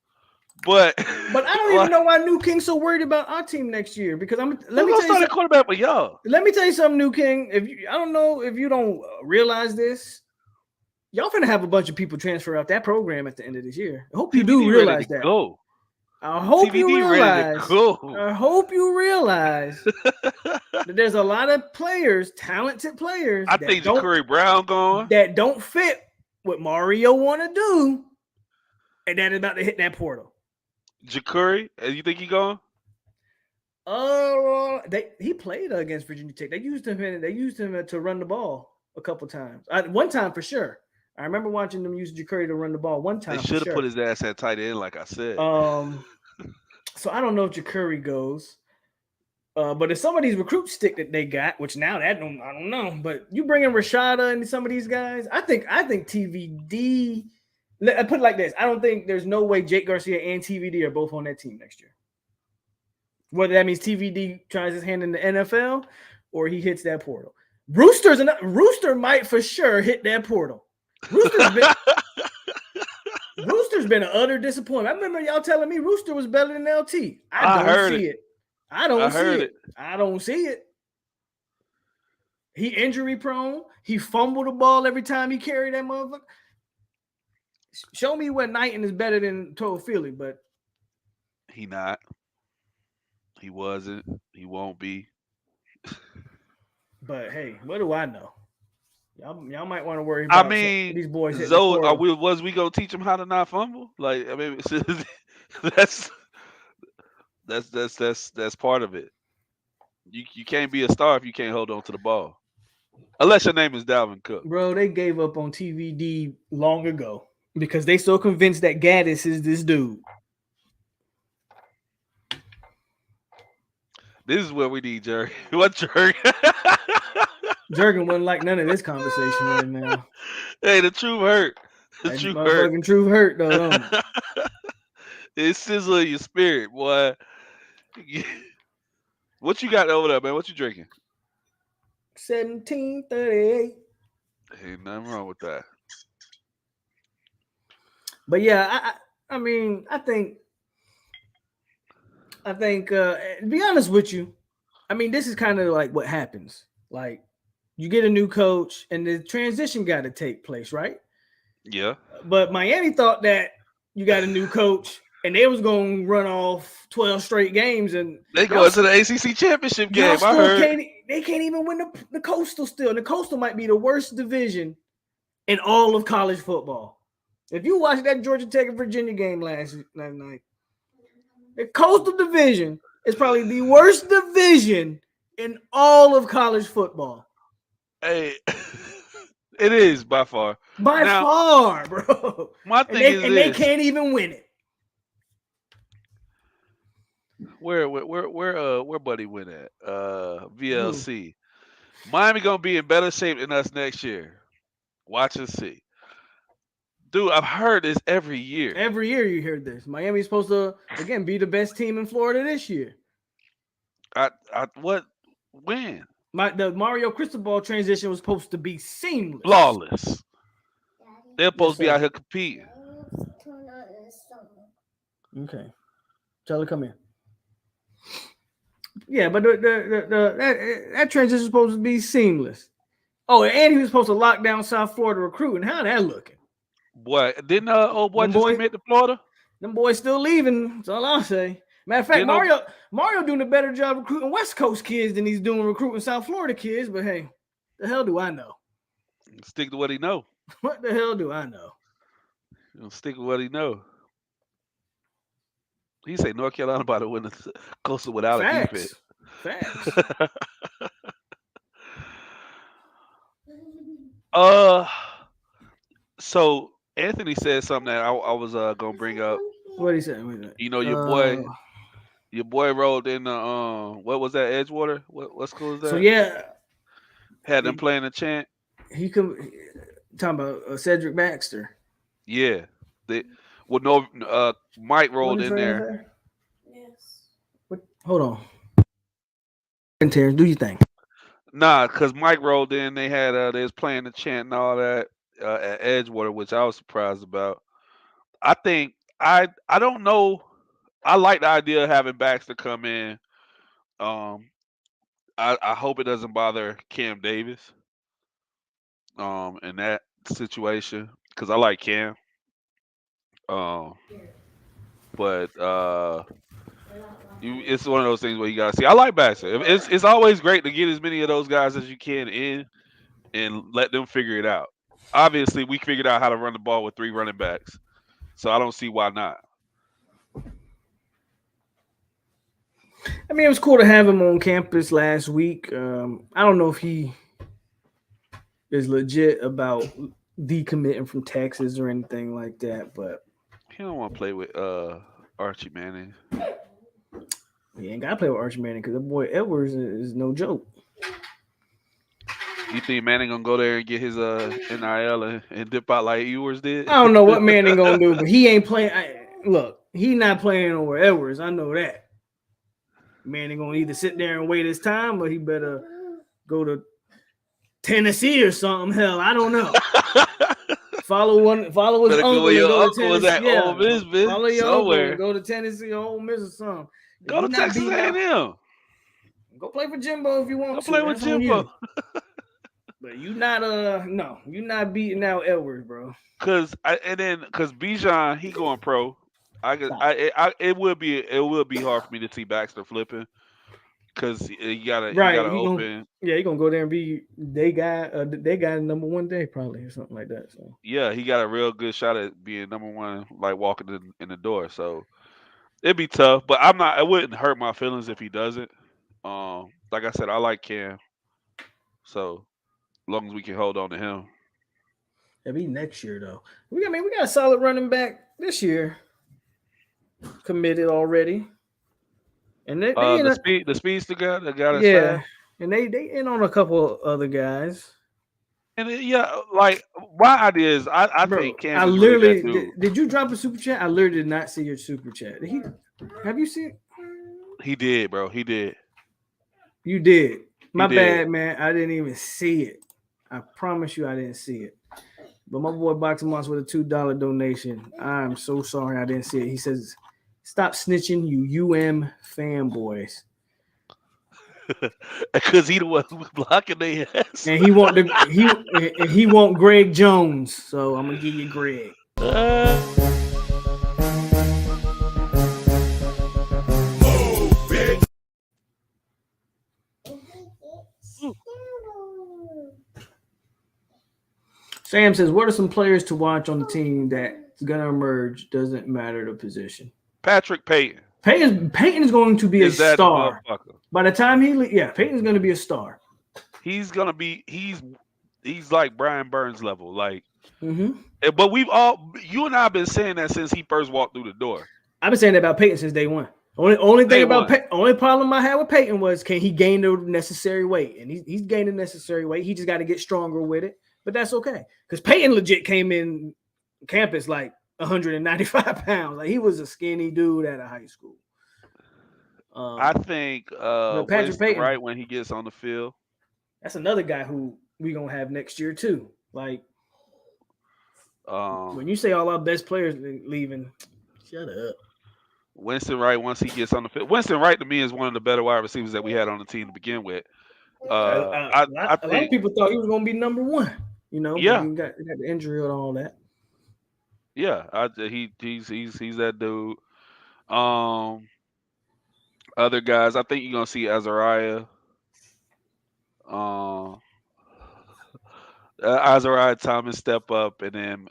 But I don't even know why New King's so worried about our team next year. Because let me tell you something. Quarterback with y'all. Let me tell you something, New King. I don't know if you don't realize this. y'all finna have a bunch of people transfer out that program at the end of this year. I hope you do TVD ready to realize that. go. I hope you TVD ready to realize. go. I hope you realize that there's a lot of players, talented players I think Ja'Cory Brown gone. that don't fit what Mario want to do, and that is about to hit that portal. Ja'Cory, you think he gone? He played against Virginia Tech. They used him. They used him to run the ball a couple times. One time for sure. I remember watching them use Ja'Cory to run the ball one time. They should have put his ass at tight end, like I said. So I don't know if Ja'Cory goes. But if some of these recruits stick that they got, which now I don't know. But you bring in Rashada and some of these guys, I think TVD. I put it like this: I don't think there's no way Jake Garcia and TVD are both on that team next year. Whether that means TVD tries his hand in the NFL or he hits that portal. Rooster might for sure hit that portal. Rooster's been an utter disappointment. I remember y'all telling me Rooster was better than LT. I don't see it. I don't see it. He injury prone. He fumbled the ball every time he carried that motherfucker. Show me what Knighton is better than Toafili, but he not. He wasn't. He won't be. But hey, what do I know? Y'all might want to worry about these boys hitting Zoe, the portal. was we gonna teach him how to not fumble? Like, I mean, that's part of it. You can't be a star if you can't hold on to the ball. Unless your name is Dalvin Cook. Bro, they gave up on TVD long ago because they so convinced that Gaddis is this dude. This is what we need, Juerg. What Juerg? Jurgen wouldn't like none of this conversation right now. Hey, the truth hurt. The truth hurt, though. Don't it? It sizzles your spirit, boy. What you got over there, man? What you drinking? 1738. Ain't nothing wrong with that. But yeah, I mean, I think to be honest with you, I mean, this is kind of like what happens. Like, you get a new coach and the transition got to take place, right? Yeah. But Miami thought that you got a new coach and they was going to run off 12 straight games. And they go into the ACC championship game. I heard. They can't even win the Coastal still. And the Coastal might be the worst division in all of college football. If you watched that Georgia Tech and Virginia game last night, the Coastal Division is probably the worst division in all of college football. Hey, it is by far. By far, bro. My thing is this. They can't even win it. Where Buddy went at? VLC. Miami gonna be in better shape than us next year. Watch and see. Dude, I've heard this every year. Every year you hear this. Miami's supposed to again be the best team in Florida this year. When? The Mario Cristobal transition was supposed to be seamless. Flawless. They're supposed to be out here competing. Okay. Tell her come in. Yeah, but that transition is supposed to be seamless. Oh, and he was supposed to lock down South Florida recruiting. How that looking? Boy, didn't old boy just commit to Florida? Them boys still leaving. That's all I'll say. Matter of fact, Mario doing a better job recruiting West Coast kids than he's doing recruiting South Florida kids. But hey, the hell do I know? Stick to what he know. What the hell do I know? Stick with what he know. He say North Carolina about to win the Coastal without a defense. Facts. So Anthony said something that I was gonna bring up. What did he say? You know, your boy rolled in the what was that, Edgewater? What school is that? So yeah, had them playing the chant. He talking about Cedric Baxter. Yeah, Mike rolled in there. Yes. Hold on. Terrance, do your thing. Nah, because Mike rolled in. They had they was playing the chant and all that at Edgewater, which I was surprised about. I think I don't know. I like the idea of having Baxter come in. I hope it doesn't bother Cam Davis. And situation because I like Cam. Um, but it's one of those things where you gotta see. I like Baxter. It's always great to get as many of those guys as you can in and let them figure it out. Obviously, we figured out how to run the ball with 3 running backs, so I don't see why not. I mean, it was cool to have him on campus last week. I don't know if he is legit about decommitting from Texas or anything like that, but He don't want to play with Archie Manning. he ain't got to play with Archie Manning because the boy Edwards is no joke. You think Manning gonna go there and get his NIL and dip out like Ewers did? I don't know what Manning gonna do, but he ain't playing. Look, he not playing over Edwards. I know that. Manning gonna either sit there and wait his time, or he better go to Tennessee or something. Hell, I don't know. Follow his Better go uncle where and your go to uncle was Tennessee. at Yeah, Ole Miss, bitch. follow your uncle Somewhere. and go to Tennessee or Ole Miss or something. If Go you to not Texas beating out, A&M. go play for Jimbo if you want Go to. play with That's on Jimbo. you. But you not no, you not beating out Edwards, bro. Cause Bijan he going pro. It will be hard for me to see Baxter flipping because he Right, gotta open. he gonna go there and be they got number 1 day probably or something like that. So Yeah, he got a real good shot at being number one, like walking in the door. So it'd be tough, but I'm not. It wouldn't hurt my feelings if he doesn't. Like I said, I like Cam, so as long as we can hold on to him. it'll be next year though. We got a solid running back this year committed already, and they in The speedster guy that got us yeah, fast. and they in on a couple other guys. And yeah, like my idea is, I Bro, think Cam I is really that literally dude. did you drop a super chat? I literally did not see your super chat. Have you seen? He did, bro. He did. You did. He My did. bad, man. I didn't even see it. I promise you, I didn't see it. But my boy Boxing Monster with a $2 donation. I'm so sorry I didn't see it. He says, "Stop snitching, you fanboys." Because he the one who was blocking their ass. And he want Greg Jones. So I'm gonna give you Greg. Sam says, "What are some players to watch on the team that's gonna emerge? Doesn't matter the position." Patrick Payton Peyton is going to be a is that star. motherfucker. By the time Peyton's going to be a star. He's gonna be. He's like Brian Burns level. Like, Mm-hmm. but you and I have been saying that since he first walked through the door. I've been saying that about Peyton since day one. Only thing Day about one. only problem I had with Peyton was can he gain the necessary weight, and he's gaining necessary weight. He just got to get stronger with it, but that's okay because Peyton legit came in campus like 195 pounds. Like he was a skinny dude out of high school. I think But Patrick Winston Peyton, Wright when he gets on the field. that's another guy who we gonna have next year too. Like when you say all our best players leaving, shut up. Winston Wright once he gets on the field. Winston Wright to me is one of the better wide receivers that we had on the team to begin with. A lot of think people thought he was gonna be number one, but yeah, he got the injury and all that. yeah. He's that dude. Um, Other guys, I think you're gonna see Azariah. Um, Azariah Thomas step up, and then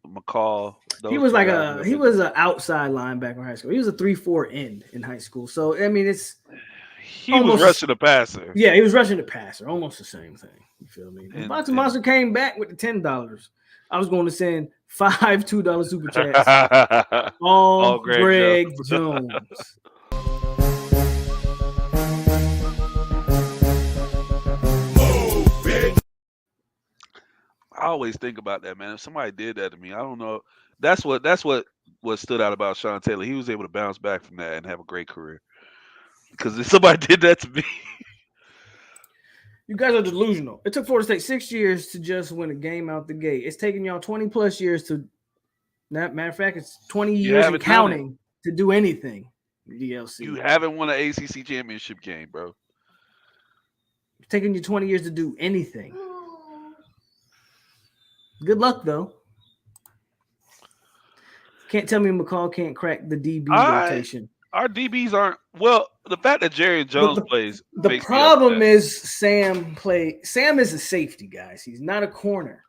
McCall. He Those was two like guys will he be was there. an outside linebacker in high school. He was a 3-4 end in high school. So I mean, it's He was almost rushing the passer. yeah, he was rushing the passer, almost the same thing. You feel me? When Boxing And Monster came back with the $10. I was going to send 5 $2 super chats. All all Greg Jones. Greg Jones. I always think about that, man. If somebody did that to me, I don't know. What stood out about Sean Taylor. He was able to bounce back from that and have a great career. Because if somebody did that to me, You guys are delusional. It took Florida State 6 years to just win a game out the gate. It's taking y'all 20 plus years to. Matter of fact, it's 20 you years and haven't done it. counting to do anything. DLC. You haven't won an ACC championship game, bro. It's taking you 20 years to do anything. Good luck though. Can't tell me McCall can't crack the DB I rotation. our DBs aren't well. The fact that Jerry But Jones plays the makes me problem upset. is Sam is a safety, guys. He's not a corner.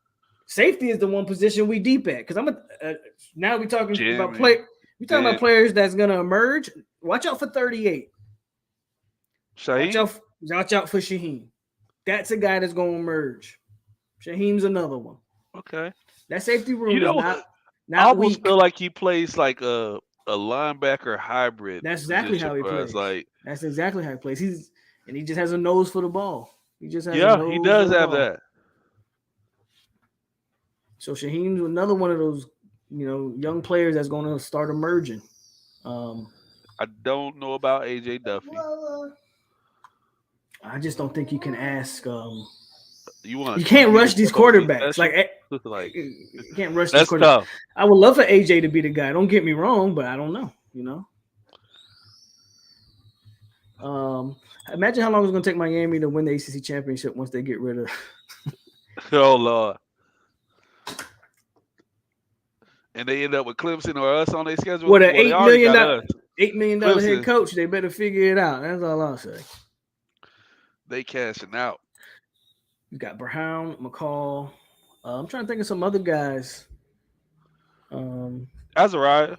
Safety is the one position we deep at. Because now we talking about Jimmy, did players that's gonna emerge. Watch out for 38. Watch Shaheed? out watch out for Shaheem. That's a guy that's gonna emerge. Shaheem's another one. Okay. That safety You room is know, I not almost weak. feel like he plays like a linebacker hybrid That's exactly position how he for us. plays. Like, That's exactly how he plays. He just has a nose for the ball. He just has a yeah, he nose for does the have ball. that. So Shaheem's another one of those, young players that's going to start emerging. I don't know about AJ Duffy. Well, I just don't think you can ask. You want You a two can't year rush these trophy quarterbacks. special? Like Like, you can't rush these that's quarterbacks. tough. I would love for AJ to be the guy. Don't get me wrong, but I don't know. Imagine how long it's going to take Miami to win the ACC championship once they get rid of. Oh Lord. And they end up with Clemson or us on their schedule. What an Well, they already got us. $8 million head Clemson, coach. They better figure it out. That's all I'll say. they cashing out. You got Brown, McCall. I'm trying to think of some other guys. Azariah,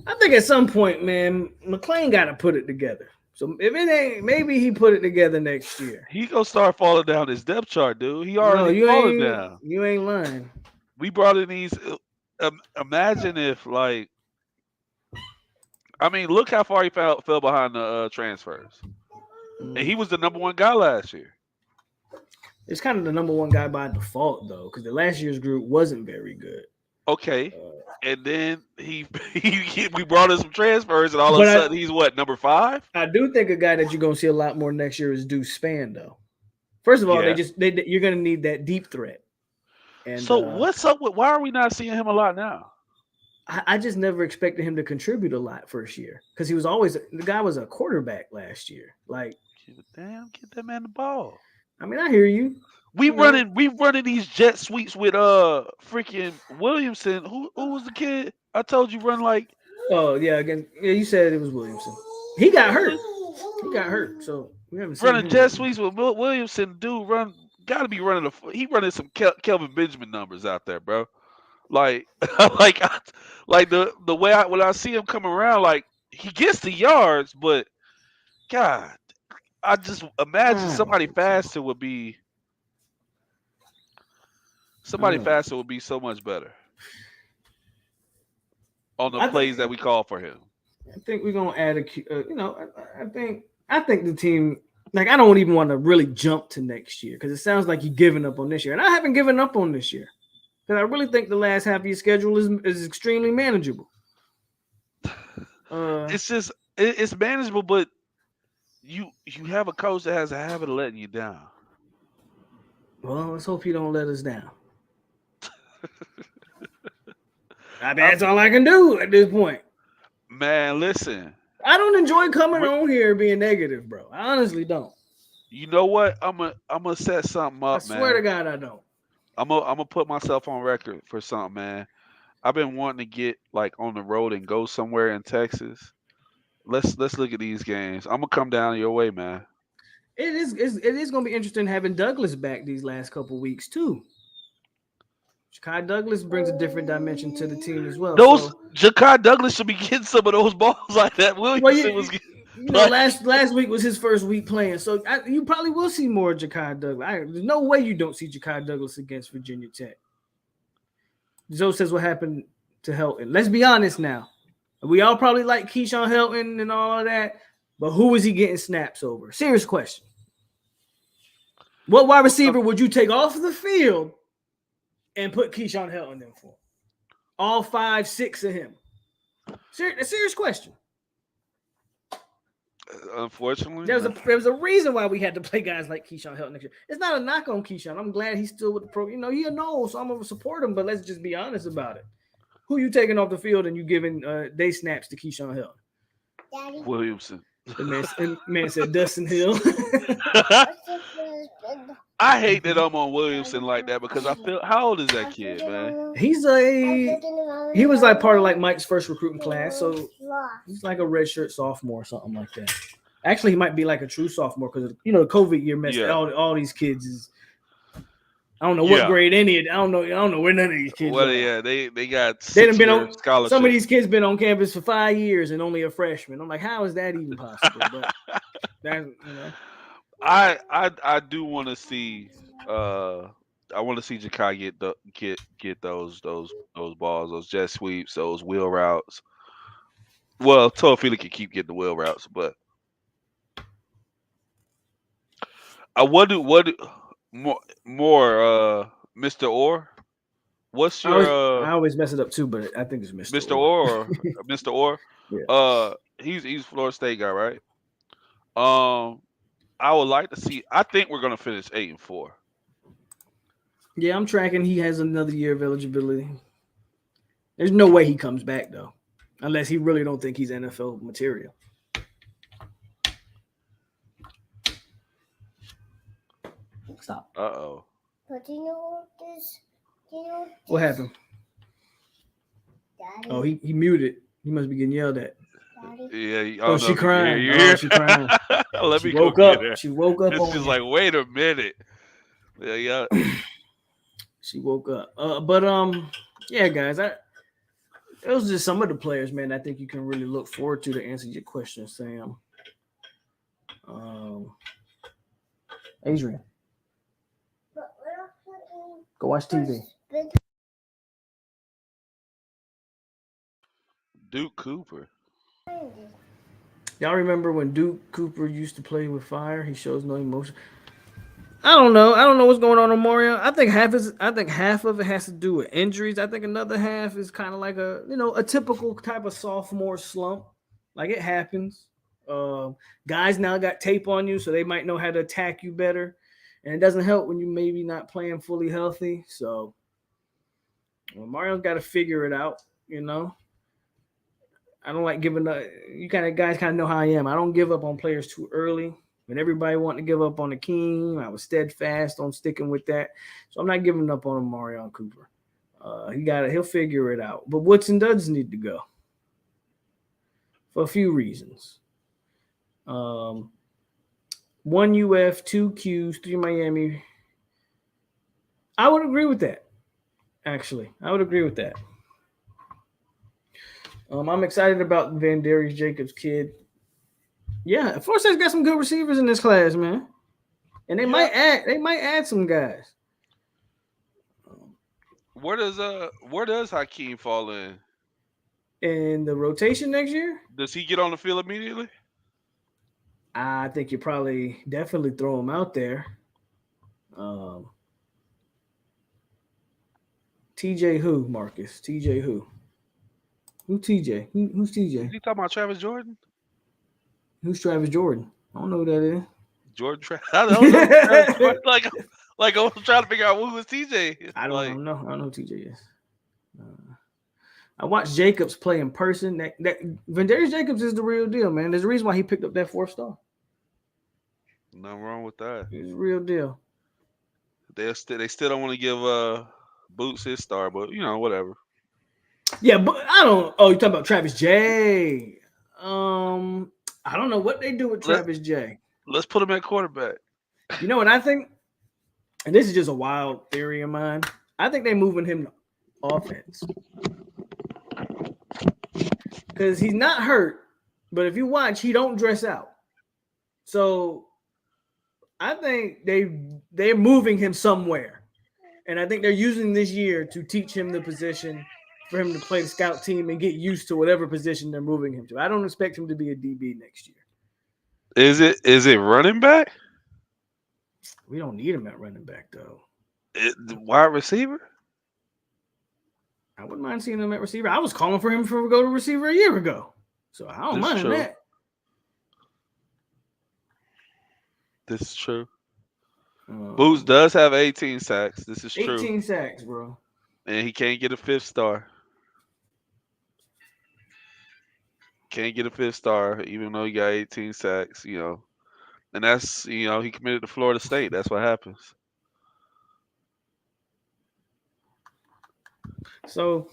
I think at some point, man, McLean got to put it together. So if it ain't, maybe he put it together next year. he gonna start falling down his depth chart, dude. He No, already falling down. you ain't lying. We brought in these. Imagine if, like, I mean, look how far he fell behind the transfers, and he was the number one guy last year. It's kind of the number one guy by default, though, because the last year's group wasn't very good. Okay, and then we brought in some transfers, and all of But a sudden he's what, number 5? I do think a guy that you're gonna see a lot more next year is Deuce Span, though. First of all, Yeah. you're gonna need that deep threat. And So what's up with? Why are we not seeing him a lot now? I just never expected him to contribute a lot first year because he was always the guy was a quarterback last year. Like, Damn, get that man the ball. I mean, I hear you. We running these jet sweeps with freaking Williamson. Who was the kid? I told you run like. Oh yeah, again, yeah. You said it was Williamson. He got hurt. So we haven't seen Running him jet yet. sweeps with Williamson, dude. Got to be running he running some Kelvin Benjamin numbers out there, bro. Like, like, like the way when I see him come around, like he gets the yards, but God, I just imagine I don't think somebody so. faster would be so much better on the I plays think that we call for him. I think we're gonna add I think the team. Like, I don't even want to really jump to next year because it sounds like you're giving up on this year, and I haven't given up on this year because I really think the last half of your schedule is extremely manageable. It's just it's manageable, but you have a coach that has a habit of letting you down. Well, let's hope he don't let us down. I mean, that's all I can do at this point. Man, listen. I don't enjoy coming on here being negative, bro. I honestly don't. You know what? I'm gonna set something up, man. I swear to God, I don't. I'm gonna put myself on record for something, man. I've been wanting to get like on the road and go somewhere in Texas. Let's look at these games. I'm gonna come down your way, man. It is going to be interesting having Douglas back these last couple weeks too. Kai Douglas brings a different dimension to the team as well. Those Jakai Douglas should be getting some of those balls like that. Williamson was getting. Last week was his first week playing, so you probably will see more Jakai Douglas. There's no way you don't see Jakai Douglas against Virginia Tech. Joe says what happened to Helton. Let's be honest now. We all probably like Keyshawn Helton and all of that, but who is he getting snaps over? Serious question. What wide receiver would you take off the field and put Keyshawn Helton in for? All 5, 6 of him. A serious question. Unfortunately, there was a reason why we had to play guys like Keyshawn Helton next year. It's not a knock on Keyshawn. I'm glad he's still with the pro. He a no, so I'm gonna support him. But let's just be honest about it. Who you taking off the field and you giving day snaps to Keyshawn Helton? Williamson. The man said Dustin Hill. I hate that I'm on Williamson like that because I feel. How old is that kid, man? He was like part of like Mike's first recruiting class, so he's like a redshirt sophomore or something like that. Actually, he might be like a true sophomore because the COVID year messed Yeah, all these kids is. I don't know what yeah. grade any of. I don't know where none of these kids Well, are. yeah, they got They done been 6 year on. Some of scholarships. these kids been on campus for 5 years and only a freshman. I'm like, how is that even possible? But that. I do want to see. Uh, I want to see Jakai get those balls, those jet sweeps, those wheel routes. Well, Toafili can keep getting the wheel routes, but I wonder what Mr. Orr. What's I always your I always mess it up too, but I think it's Mr. Mr. Orr. Orr or Mr. Orr? Yeah. He's Florida State guy, right? Um, I would like to see. I think we're gonna finish 8-4. Yeah, I'm tracking. He has another year of eligibility. There's no way he comes back though, unless he really don't think he's NFL material. Stop. Uh-oh. But do you know this? Do you know What this, happened? Daddy? Oh, he muted. He must be getting yelled at. Daddy? Yeah, I Oh, don't know she if you can hear. crying. You Oh, hear? she crying. Let She me go woke get up. her. She woke up It's on just you. like, wait a minute. Yeah, yeah. She woke up. But yeah, guys, those are just some of the players, man. I think you can really look forward to answer your question, Sam. Um, Adrian, But we're not playing go watch TV. big Duke Cooper. friends. Y'all remember when Duke Cooper used to play with fire? He shows no emotion. I don't know. I don't know what's going on Mario. I think half of it has to do with injuries. I think another half is kind of like a typical type of sophomore slump. Like it happens. Guys now got tape on you, so they might know how to attack you better. And it doesn't help when you maybe not playing fully healthy. So Mario's got to figure it out. You know, I don't like giving up. You kind of guys kind of know how I am. I don't give up on players too early. When everybody wanted to give up on the king, I was steadfast on sticking with that. So I'm not giving up on Mario Cooper. He'll figure it out. But Woodson does need to go for a few reasons. Um, one UF, two Qs, three Miami. I would agree with that. Actually, I would agree with that. I'm excited about Van Darius Jacobs' kid. Yeah, Florida State's got some good receivers in this class, man, and they Yeah. might add some guys. Where does Hakeem fall in? In the rotation next year, Does he get on the field immediately? I think you probably definitely throw him out there. Um, TJ who, Marcus? TJ who? Who TJ? Who's Is TJ? he talking about Travis Jordan? Who's Travis Jordan? I don't know who that I don't know. Travis is. Jordan. Like I was trying to figure out who was TJ. It's I like, don't know. I don't know who TJ is. I watched Jacobs play in person. That Vandarius Jacobs is the real deal, man. There's a reason why he picked up that 4 star. nothing wrong with that. He's the real deal. They still don't want to give Boots his star, but whatever. Yeah, but I don't. Oh, you talking about Travis J? I don't know what they do with Let Travis J. let's put him at quarterback. You know what I think? And this is just a wild theory of mine. I think they're moving him to offense because he's not hurt. But if you watch, he don't dress out. So I think they're moving him somewhere, and I think they're using this year to teach him the position for him to play the scout team and get used to whatever position they're moving him to. I don't expect him to be a DB next year. Is it running back? We don't need him at running back though. Wide receiver? I wouldn't mind seeing him at receiver. I was calling for him to go to receiver a year ago, so I don't This is mind true. that. This is true. Boots does have 18 sacks. This is true. 18 sacks, bro. And he can't get a 5th star. Can't get a 5th star, even though he got 18 sacks. And that's he committed to Florida State. That's what happens. So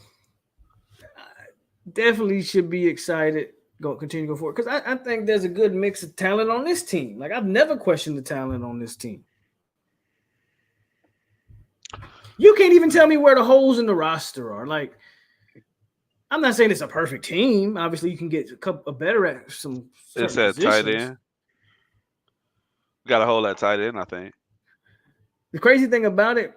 definitely should be excited. Continue to go forward because I think there's a good mix of talent on this team. Like I've never questioned the talent on this team. You can't even tell me where the holes in the roster are. Like I'm not saying it's a perfect team. Obviously, you can get a better at some. It's at tight end. Got to hold that tight end, I think. The crazy thing about it,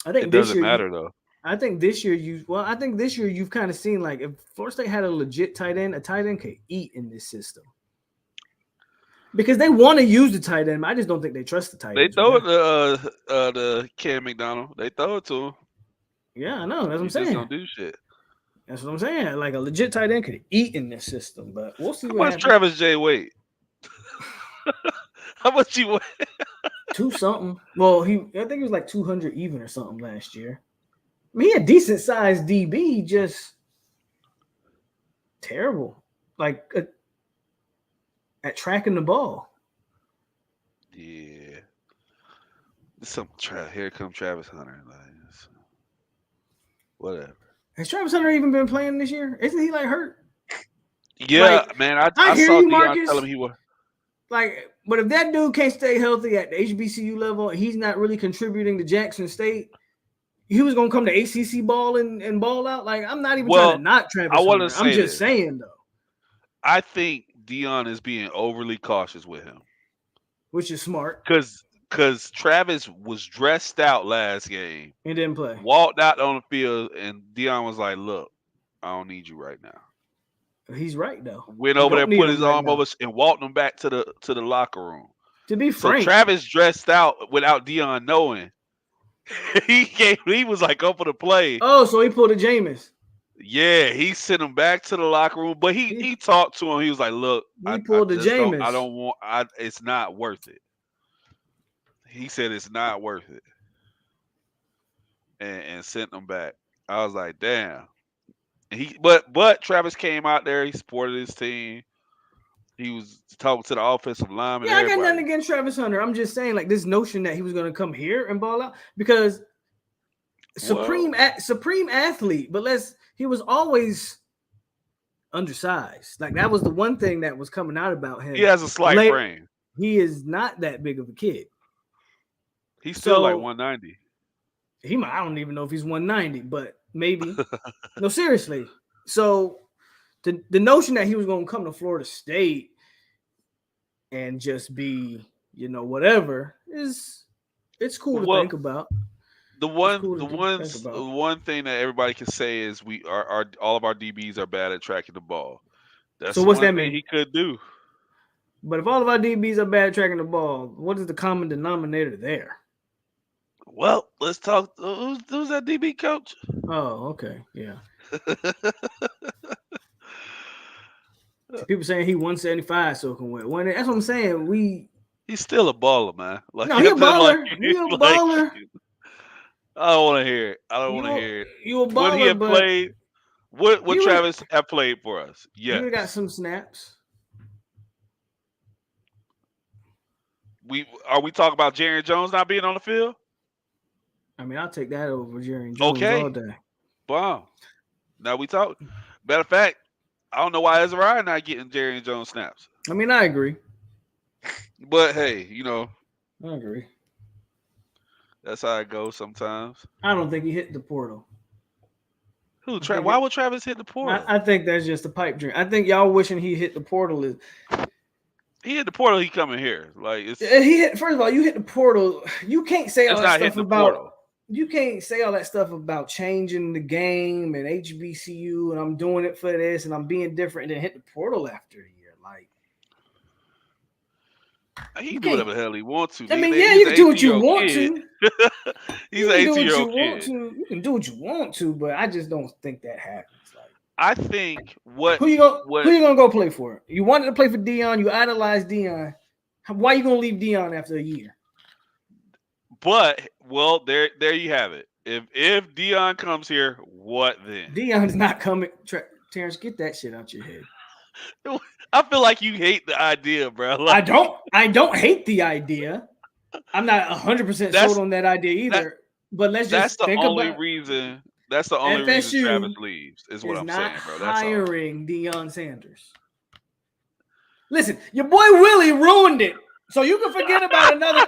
I think it this doesn't year matter though. I think this year you've kind of seen like if Florida State had a legit tight end, a tight end could eat in this system. Because they want to use the tight end. I just don't think they trust the tight end. They throw it to Cam McDonald. They throw it to him. Yeah, I know. That's what I'm saying. Just don't do shit. That's what I'm saying. Like a legit tight end could eat in this system, but we'll see. How much Travis J weight? How much he weigh? 2 something. Well, I think he was like 200 even or something last year. I mean, he had decent sized DB, just terrible. Like at tracking the ball. Yeah. Here come Travis Hunter. Whatever. Has Travis Hunter even been playing this year? Isn't he like hurt? Yeah, man. I saw Deion tell him he was. Like, but if that dude can't stay healthy at the HBCU level, he's not really contributing to Jackson State. He was gonna come to ACC ball and ball out. Like, I'm not even trying to knock Travis Hunter. I'm just saying though. I think Deion is being overly cautious with him, which is smart. Because Travis was dressed out last game and didn't play. Walked out on the field, and Deion was like, "Look, I don't need you right now." He's right though. Went over there, put his arm over, and walked him back to the locker room. To be frank, so Travis dressed out without Deion knowing. He was like up for the play. Oh, so he pulled a Jameis. Yeah, he sent him back to the locker room, but he talked to him. He was like, "Look, he pulled the Jameis. I don't want. It's not worth it." He said it's not worth it, and sent him back. I was like, "Damn." But Travis came out there. He supported his team. He was talking to the offensive lineman. Yeah, I got nothing against Travis Hunter. I'm just saying, like this notion that he was going to come here and ball out because supreme athlete, but he was always undersized. Like that was the one thing that was coming out about him. He has a slight frame. He is not that big of a kid. He's still like 190. I don't even know if he's 190, but maybe. No, seriously. So the notion that he was going to come to Florida State and just be, whatever it's cool to think about. The one thing that everybody can say is all of our DBs are bad at tracking the ball. That's so what's that mean? He could do. But if all of our DBs are bad at tracking the ball, what is the common denominator there? Well, let's talk. Who's that DB coach? Oh, okay, yeah. People saying he 175 so can win. That's what I'm saying. He's still a baller, man. Like, no, he's a baller. He's a baller. I don't want to hear it. I don't want to hear it. You a baller, what he had played. What Travis have played for us? Yeah, he got some snaps. Are we talking about Jerry Jones not being on the field? I mean, I'll take that over Jerry Jones all day. Wow. Now we talk. Matter of fact, I don't know why Ezra not getting Jerry Jones snaps. I mean, I agree. But hey, I agree. That's how it goes sometimes. I don't think he hit the portal. Who? Why would Travis hit the portal? I think that's just a pipe dream. I think y'all wishing he hit the portal is. He hit the portal. He coming here. Like he hit. First of all, you hit the portal. You can't say all that stuff about. Portal. You can't say all that stuff about changing the game and HBCU and I'm doing it for this and I'm being different and then hit the portal after a year. Like he can do whatever the hell he wants to. I mean, you can do what you want to. He's an 18-year-old kid. You can do what you want to, but I just don't think that happens. Like I think who you gonna go play for? You wanted to play for Deion. You idolized Deion. Why are you gonna leave Deion after a year? But there you have it. If Deion comes here, what then? Deion's not coming. Terrance, get that shit out your head. I feel like you hate the idea, bro. I Like don't hate the idea. I'm not 100% sold that's on that idea that either. But let's that's just the think only about reason. That's the only reason Travis FSU leaves. Is what is I'm not saying, bro. That's all. hiring Deion Sanders. Listen, your boy Willie ruined it. So you can forget about another.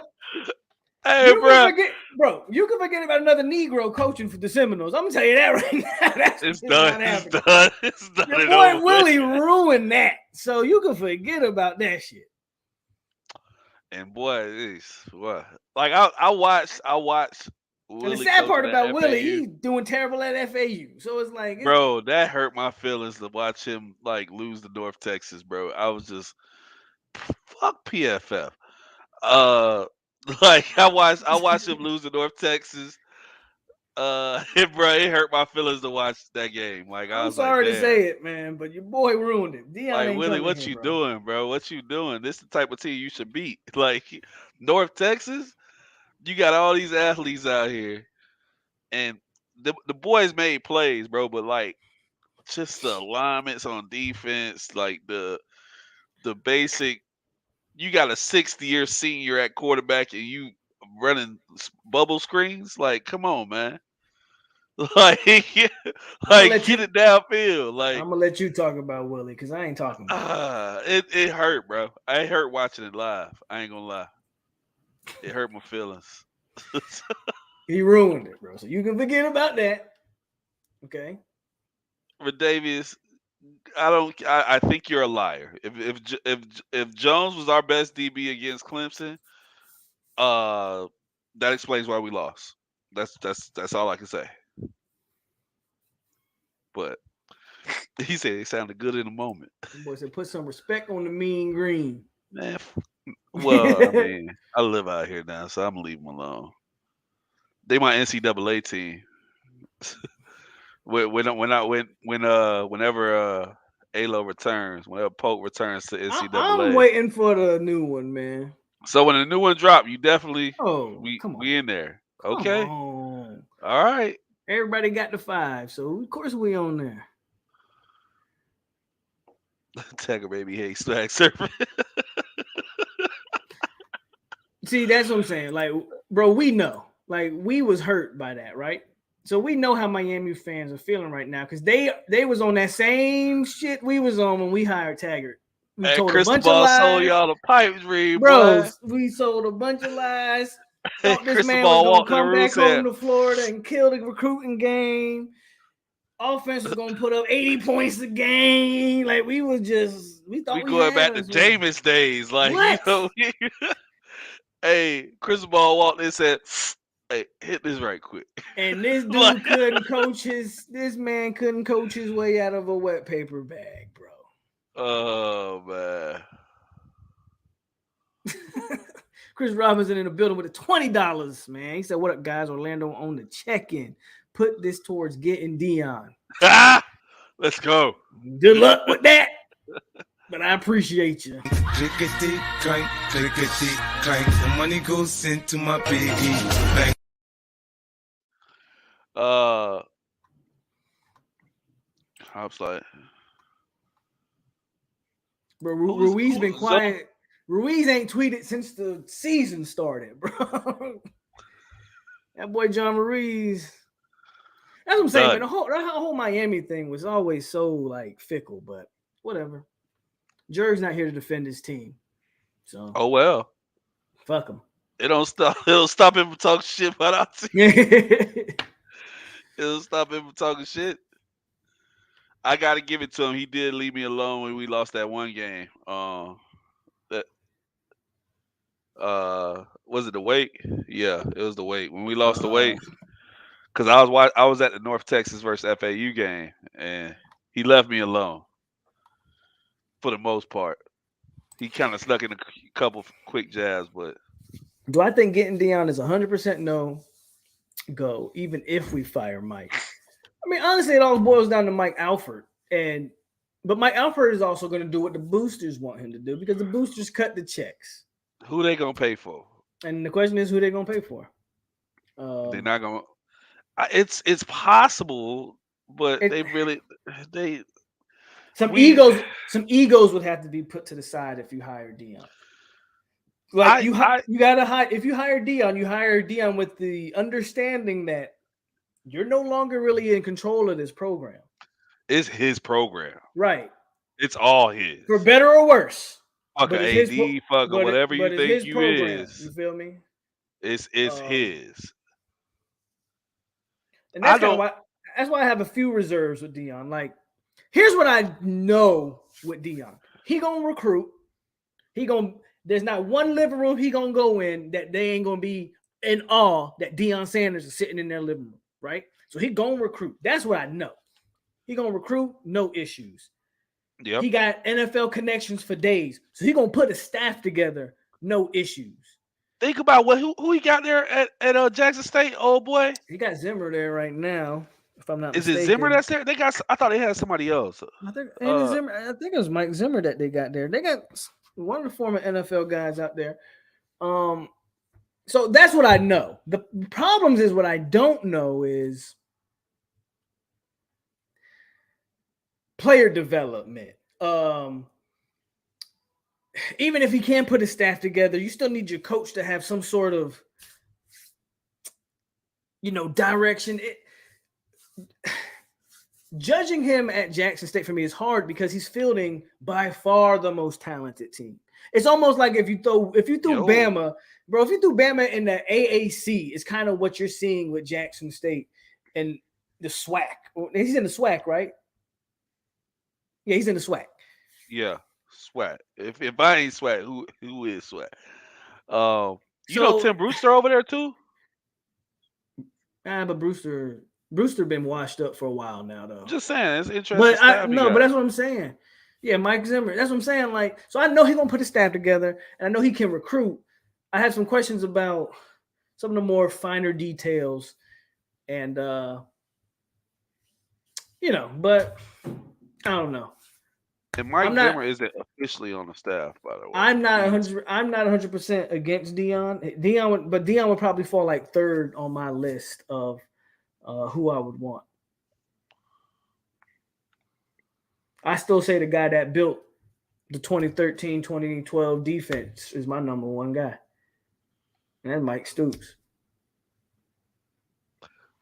Hey, You can bro, forget, bro. You can forget about another Negro coaching for the Seminoles. I'm gonna tell you that right now. That's it's just done. not It's happening. done. It's done Your and boy over with. Willie ruined that. So you can forget about that shit. And boy, it's what like I watched And the Willie sad part coaching at about Willie, FAU. he's doing terrible at FAU. So it's like, Bro, that hurt my feelings to watch him like lose to North Texas, bro. I was just fuck PFF. Uh, like I watched him lose to North Texas. Bro, it hurt my feelings to watch that game. Like I I'm was like, sorry to damn. say it, man, but your boy ruined it. Deion Like ain't Willie, coming what here, you bro. doing, bro? What you doing? This the type of team you should beat. Like North Texas, you got all these athletes out here, and the boys made plays, bro. But like just the alignments on defense, like the basic. You got a 60-year senior at quarterback, and you running bubble screens. Like, come on, man. Like, I'm gonna like let get you. it downfield. Like, I'm gonna let you talk about Willie because I ain't talking about him. it hurt, bro. I hurt watching it live. I ain't gonna lie. It hurt my feelings. He ruined it, bro. So you can forget about that. Okay. Davies, I don't. I think you're a liar. If Jones was our best DB against Clemson, uh, that explains why we lost. That's all I can say. But he said it sounded good in the moment. The boy said, put some respect on the mean green. Man, well, I mean, I live out here now, so I'm gonna leave them alone. They my NCAA team. Whenever Alo returns, whenever Polk returns to I'm NCAA. waiting for the new one, man. So when the new one drop, you definitely Oh, we come on. we in there. Come Okay. on. All right. Everybody got the 5, so of course we on there. Tagger baby, hey, swag surfing. See, that's what I'm saying. Like, bro, we know. Like, we was hurt by that, right? So we know how Miami fans are feeling right now because they was on that same shit we was on when we hired Taggart. We Hey, told a bunch of Cristobal sold lies. y'all the pipe dream, Bro, boy. we sold a bunch of lies. Hey, Thought this man was Cristobal gonna walked in the come room and back home said, to Florida and kill the recruiting game. Offense was gonna put up 80 points a game. Like we we thought we going had back to us, man. Jameis days. Like, What? hey, Cristobal walked in and said, hey, hit this right quick. And this Like, dude this man couldn't coach his way out of a wet paper bag, bro. oh, man. Chris Robinson in the building with the $20, man. He said, what up, guys? Orlando on the check-in. Put this towards getting Dion. Let's go. Good luck with that. But I appreciate you. Clickety clank, clickety clank. The money goes into my piggy bank. I was like, Bro, who's Ruiz been Zone? quiet. Ruiz ain't tweeted since the season started, bro. That boy John Ruiz. That's what I'm saying, man. Done. The whole Miami thing was always so like fickle, but whatever. Juerg's not here to defend his team, so Oh well. fuck him. It'll stop him from talking shit about our team. Yeah. It'll stop him from talking shit. I gotta give it to him. He did leave me alone when we lost that one game. That was it the Wake? Yeah, it was the Wake. When we lost the Wake, because I was at the North Texas versus FAU game, and he left me alone for the most part. He kind of snuck in a couple quick jabs, but Do I think getting Dion is 100% no go, even if we fire Mike? I mean, honestly, it all boils down to Mike Alford. But Mike Alford is also going to do what the boosters want him to do because the boosters cut the checks. who they gonna pay for? And the question is who they're going to pay for. They're not gonna. It's possible, but It- they Some egos would have to be put to the side if you hire Dion. Like you gotta hire. If you hire Dion, you hire Dion with the understanding that you're no longer really in control of this program. It's his program. Right. It's all his. For better or worse. Fuck But a it's AD, his fuck or whatever you it's think his you program. is. You feel me? It's his. And that's why I have a few reserves with Dion. Like, here's what I know with Dion. He gonna recruit. There's not one living room he gonna go in that they ain't gonna be in awe that Deion Sanders is sitting in their living room, right? So he gonna recruit. That's what I know. He gonna recruit, no issues. Yep. He got NFL connections for days. So he gonna put a staff together, no issues. Think about who he got there at Jackson State, old boy. He got Zimmer there right now, if I'm not Is mistaken. it Zimmer that's there? I thought they had somebody else. I think it was Mike Zimmer that they got there. They got one of the former NFL guys out there. So that's what I know. The problems is what I don't know is player development. Even if he can put his staff together, you still need your coach to have some sort of, direction. Judging him at Jackson State for me is hard because he's fielding by far the most talented team. It's almost like if you threw Bama, bro, if you threw Bama in the AAC, it's kind of what you're seeing with Jackson State and the SWAC. He's in the SWAC, right? Yeah, he's in the SWAC. Yeah, SWAC. If I ain't SWAC, who is SWAC? You know Tim Brewster over there too? But Brewster been washed up for a while now, though. Just saying, it's interesting. But that's what I'm saying. Yeah, Mike Zimmer. That's what I'm saying. Like, so I know he's gonna put his staff together, and I know he can recruit. I have some questions about some of the more finer details, and but I don't know. And Mike Zimmer isn't officially on the staff, by the way. I'm not 100% against Dion. But Dion would probably fall like third on my list of who I would want. I still say the guy that built the 2013-2012 defense is my number one guy. And that's Mike Stoops.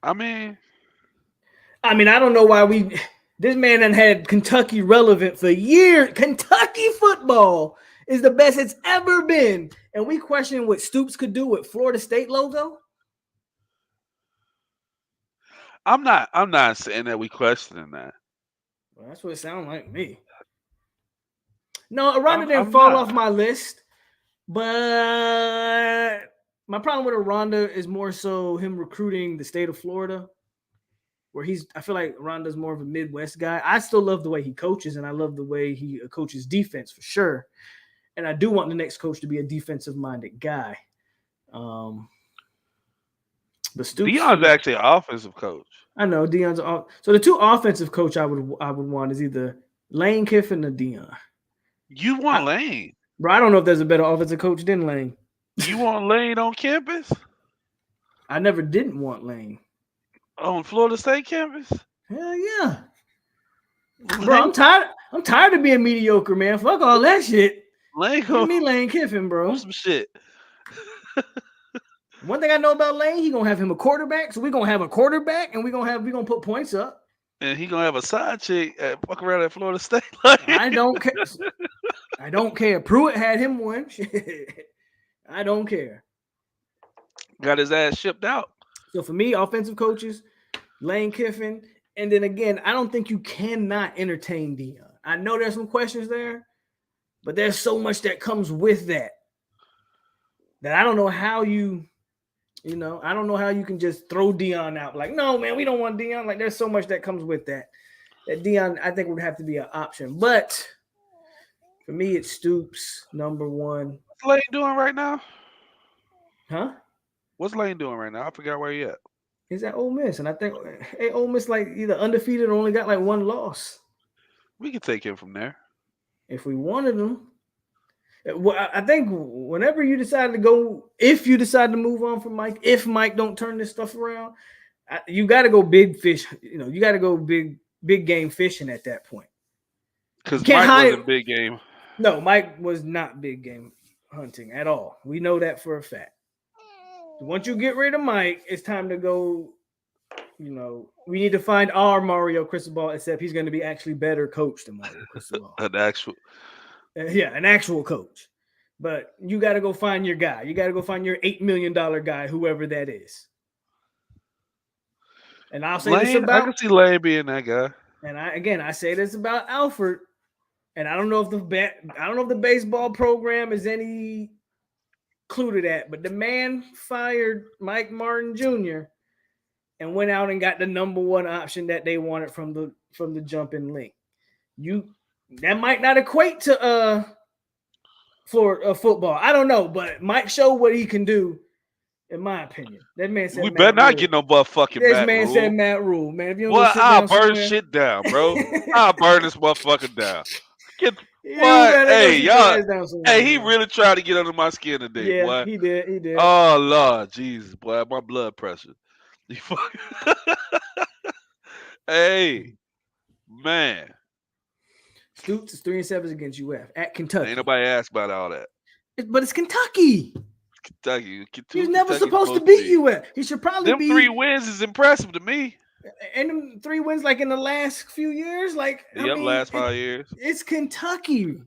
I mean, I don't know why this man done had Kentucky relevant for years. Kentucky football is the best it's ever been. And we question what Stoops could do with Florida State logo. I'm not saying that we questioning that. Well, that's what it sounds like to me. No, Aranda didn't fall off my list, but my problem with Aranda is more so him recruiting the state of Florida, where I feel like Aranda's more of a Midwest guy. I still love the way he coaches, and I love the way he coaches defense for sure. And I do want the next coach to be a defensive-minded guy. But Stoops, Dion's actually an offensive coach. I know Dion's so the two offensive coach I would want is either Lane Kiffin or Dion. You want Lane, bro? I don't know if there's a better offensive coach than Lane. You want Lane on campus? I never didn't want Lane on Florida State campus. Hell yeah, bro. I'm tired of being mediocre, man. Fuck all that shit. Give me Lane Kiffin, bro. Some shit. One thing I know about Lane, he gonna have him a quarterback. So we're gonna have a quarterback, and we're gonna put points up. And he gonna have a side chick fuck around at Florida State. I don't care. I don't care. Pruitt had him one. I don't care. Got his ass shipped out. So for me, offensive coaches, Lane Kiffin, and then again, I don't think you cannot entertain Dion. I know there's some questions there, but there's so much that comes with that I don't know how I don't know how you can just throw Dion out. Like, no, man, we don't want Dion. Like, there's so much that comes with that Dion, I think, would have to be an option. But for me, it's Stoops, number one. What's Lane doing right now? Huh? What's Lane doing right now? I forgot where he at. He's at Ole Miss. And I think Ole Miss, like, either undefeated or only got, like, one loss. We could take him from there. If we wanted him. Well, I think whenever you decide to go, if you decide to move on from Mike, if Mike don't turn this stuff around, you got to go big fish. You got to go big game fishing at that point. Because Can't Mike hire. wasn't big game. No, Mike was not big game hunting at all. We know that for a fact. Once you get rid of Mike, it's time to go. We need to find our Mario Cristobal, except he's going to be actually better coached than Mario Cristobal. An actual. Yeah, an actual coach. But you got to go find your guy. You got to go find your $8 million guy, whoever that is. And I'll say this Lane, I about. can see Lane being that guy. And I say this about Alfred. And I don't know if the baseball program is any clue to that, but the man fired Mike Martin Jr. and went out and got the number one option that they wanted from the jumping link. That might not equate to Florida football. I don't know, but Mike showed what he can do. In my opinion, that man said We better not get no motherfucking This Matt man Rule. said Matt Rule, man. If you don't Well, go sit I'll down burn somewhere, shit down, bro. I'll burn this motherfucker down. Get you what? better go Hey, sit your y'all. ass down somewhere, Hey, he man. really tried to get under my skin today, Yeah, boy. he did. He did. Oh Lord, Jesus, boy, my blood pressure. You fuck- Hey, man, Stoops is 3-7 against UF at Kentucky. ain't nobody asked about all that. But it's Kentucky. Kentucky, He's never supposed to beat UF. He should probably Them be 3 wins is impressive to me. And them 3 wins like in the last few years. Like Last 5 years. It's Kentucky.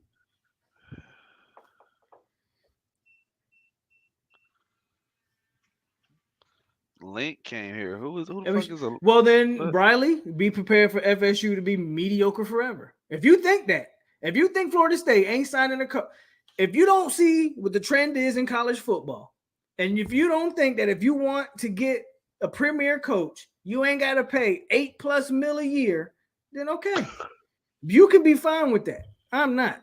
Link came here. Who the fuck is a? Well, then Briley, be prepared for FSU to be mediocre forever. If you think Florida State ain't signing a coach, if you don't see what the trend is in college football, and if you don't think that if you want to get a premier coach, you ain't got to pay $8+ million a year, then okay, you can be fine with that. I'm not.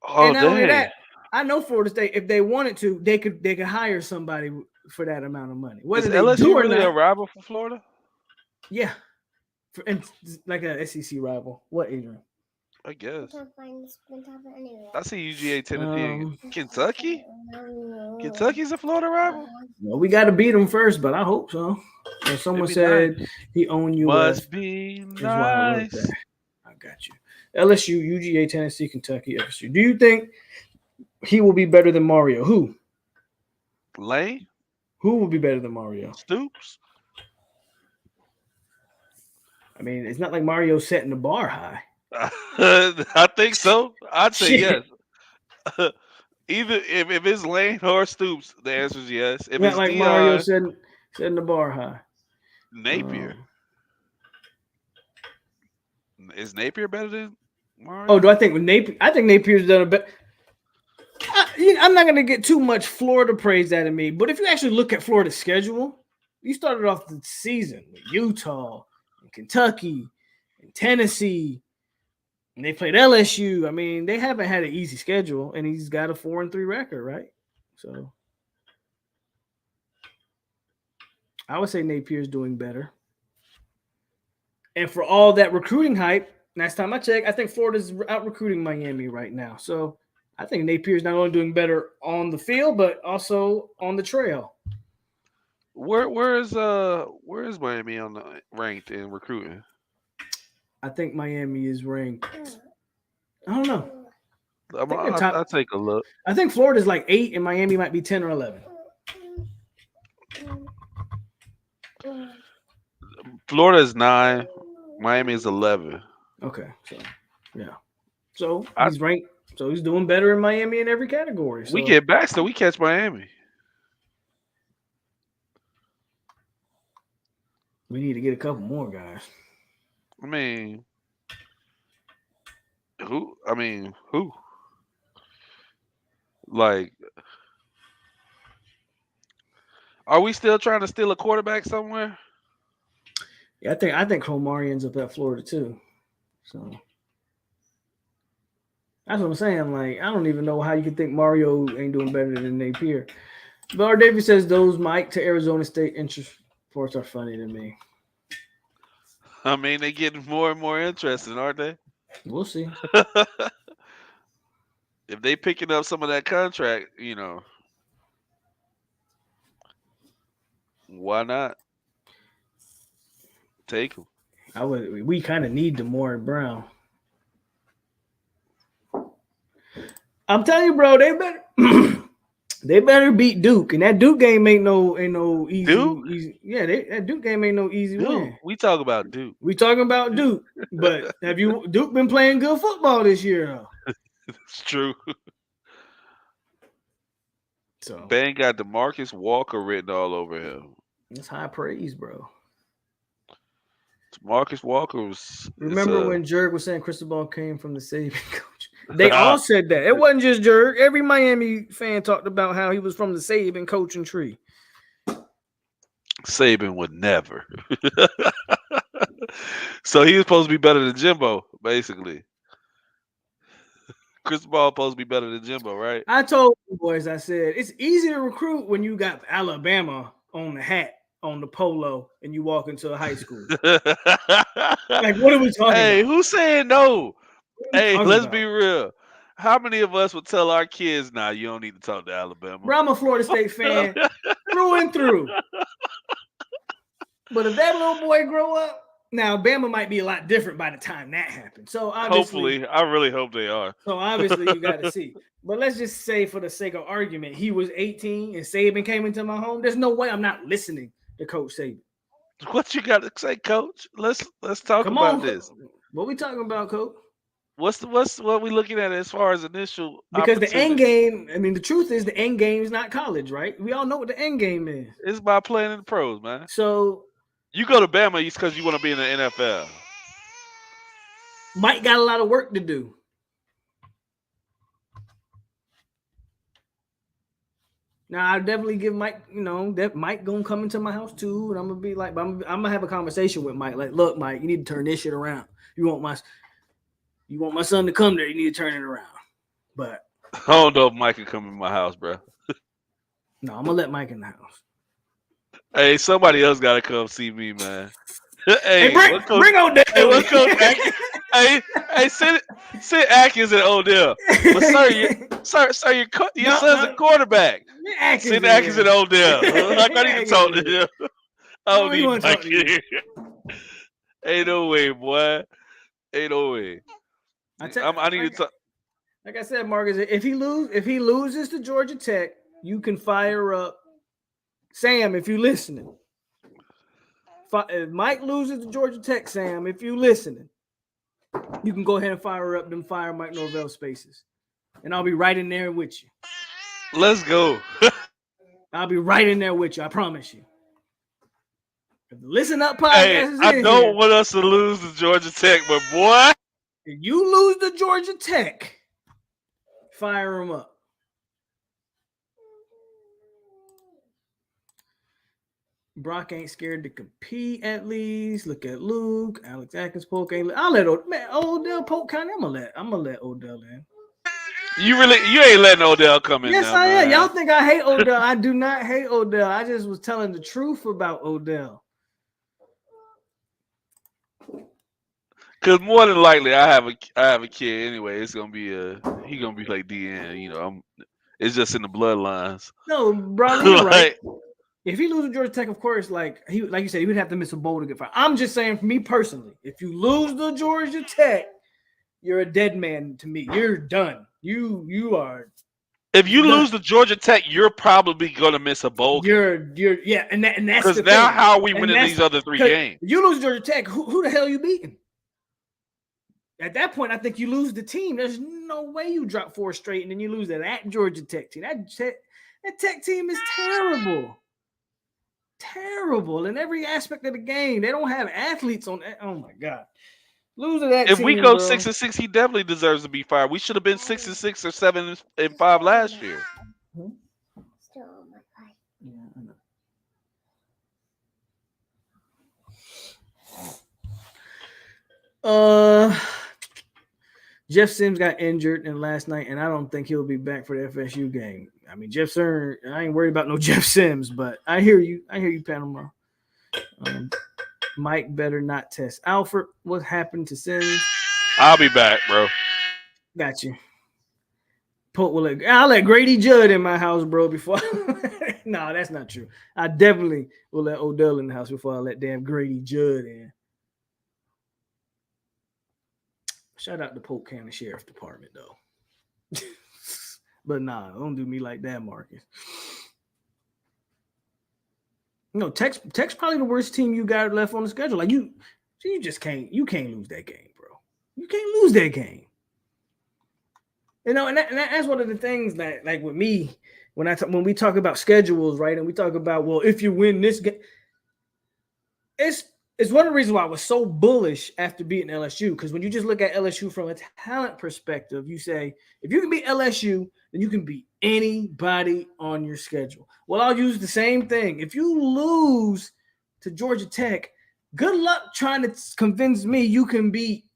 Oh, and not only dang. that, I know Florida State, if they wanted to, they could hire somebody for that amount of money. Whether Is they LSU do or really not, a rival for Florida? yeah, and like an SEC rival. What, Adrian? I guess. Anyway. I see UGA, Tennessee, and Kentucky. Kentucky's a Florida rival. Well, we got to beat them first, but I hope so. And someone said nice. he owned UF. Must be nice. I got you. LSU, UGA, Tennessee, Kentucky, FSU. Do you think he will be better than Mario? Who? Lane? Who will be better than Mario? Stoops? I mean, it's not like Mario's setting the bar high. I think so. I'd say Shit. yes. Either if it's Lane or Stoops, the answer is yes. If Not it's like Dion, Mario setting the bar high. Napier. Is Napier better than Mario? Oh, do I think with Napier? I think Napier's done a better. I'm not going to get too much Florida praise out of me, but if you actually look at Florida's schedule, you started off the season with Utah, and Kentucky, and Tennessee, and they played LSU. I mean, they haven't had an easy schedule, and he's got a 4-3 record, right? So I would say Napier's doing better. And for all that recruiting hype, last time I checked, I think Florida's out recruiting Miami right now. So I think Napier's not only doing better on the field, but also on the trail. Where is Miami on the ranked in recruiting? I think Miami is ranked. I don't know. I'll take a look. I think Florida's like 8 and Miami might be 10 or 11. Florida is 9. Miami is 11. Okay. So, yeah. So he's ranked. So he's doing better in Miami in every category. So. We get back, so we catch Miami. We need to get a couple more guys. I mean, who? Like, are we still trying to steal a quarterback somewhere? Yeah, I think Omari ends up at Florida too. So that's what I'm saying. Like, I don't even know how you can think Mario ain't doing better than Napier. But our David says those Mike to Arizona State interest reports are funny to me. I mean, they're getting more and more interesting, aren't they? We'll see. If they picking up some of that contract, why not take them? We kind of need Demore Brown. I'm telling you, bro, they better they better beat Duke, and that Duke game ain't no easy. Duke? Yeah, that Duke game ain't no easy Duke. win. We talk about Duke. We talking about Duke, but have Duke been playing good football this year? Though? It's true. So Bang got DeMarcus Walker written all over him. that's high praise, bro. Marcus Walker was. Remember when Juerg was saying Cristobal came from the Saban coach? They all said that. It wasn't just Juerg. Every Miami fan talked about how he was from the Saban coaching tree. Saban would never. So he was supposed to be better than Jimbo, basically. Cristobal supposed to be better than Jimbo, right? I told you boys, I said, it's easy to recruit when you got Alabama on the hat, on the polo, and you walk into a high school. Like, what are we talking about? Hey, who's saying no? Hey, let's about? be real. How many of us would tell our kids, nah, you don't need to talk to Alabama? Bro, I'm a Florida State fan through and through. But if that little boy grow up, now Bama might be a lot different by the time that happens. So obviously, hopefully, I really hope they are. So obviously you got to see. But let's just say for the sake of argument, he was 18 and Saban came into my home. There's no way I'm not listening to Coach Saban. What you got to say, Coach? Let's talk about this. What we talking about, Coach? What we looking at as far as initial? Because the end game, I mean, the truth is the end game is not college, right? We all know what the end game is. It's by playing in the pros, man. So you go to Bama because you want to be in the NFL. Mike got a lot of work to do. Now I definitely give Mike, that Mike gonna come into my house too, and I'm gonna be like, I'm gonna have a conversation with Mike. Like, look, Mike, you need to turn this shit around. You want my son to come there, you need to turn it around. But I don't know if Mike can come in my house, bro. No, I'm gonna let Mike in the house. Hey, somebody else gotta come see me, man. Hey, bring Odell. Hey, what Coach Atkins? hey, sit Atkins and Odell. But sir, your son's a quarterback. Sit Atkins and Odell. Like I need to talk to him. I don't need Mike in here. Ain't no way, boy. Ain't no way. I need to talk. Like I said, Marcus, if he loses to Georgia Tech, you can fire up Sam if you're listening. If Mike loses to Georgia Tech, Sam, if you're listening, you can go ahead and fire Mike Norvell spaces. And I'll be right in there with you. Let's go. I'll be right in there with you. I promise you. If the Listen Up podcast is I don't want us to lose to Georgia Tech, but boy. If you lose to Georgia Tech, fire him up. Brock ain't scared to compete at least. Look at Luke. Alex Atkins, POLK ain't. I'll let Odell Polk County. I'm gonna let Odell in. You ain't letting Odell come in. Yes, now, I am. man. Y'all think I hate Odell? I do not hate Odell. I just was telling the truth about Odell. Cause more than likely, I have a kid anyway. It's gonna be he gonna be like DN. It's just in the bloodlines. No, bro, you're right. If he loses Georgia Tech, of course, like you said, he would have to miss a bowl to get fired. I'm just saying, for me personally, if you lose to Georgia Tech, you're a dead man to me. You're done. You are. If you lose to Georgia Tech, you're probably gonna miss a bowl. Yeah, and that's because now thing. How are we winning these other 3 games? If you lose Georgia Tech, who the hell are you beating? At that point, I think you lose the team. There's no way you drop 4 straight and then you lose that Georgia Tech team. That Tech team is terrible. Terrible in every aspect of the game. They don't have athletes on. Oh my god, lose to that. If team, we go bro. 6-6, he definitely deserves to be fired. We should have been 6-6 or 7-5 last year. Still on my pie. Yeah, I know. Jeff Sims got injured last night, and I don't think he'll be back for the FSU game. I mean, Jeff Sims, I ain't worried about no Jeff Sims, but I hear you. Panama. Mike better not test Alfred. What happened to Sims? I'll be back, bro. Got you. I'll let Grady Judd in my house, bro, before. No, that's not true. I definitely will let Odell in the house before I let damn Grady Judd in. Shout out to Polk County Sheriff Department, though. But nah, don't do me like that, Marcus. No, Tech's probably the worst team you got left on the schedule. Like you just can't lose that game, bro. You can't lose that game. You know, and that's one of the things that, like with me, when we talk about schedules, right, and we talk about, well, if you win this game, it's one of the reasons why I was so bullish after beating LSU. Because when you just look at LSU from a talent perspective, you say, if you can beat LSU, then you can beat anybody on your schedule. Well, I'll use the same thing. If you lose to Georgia Tech, good luck trying to convince me you can beat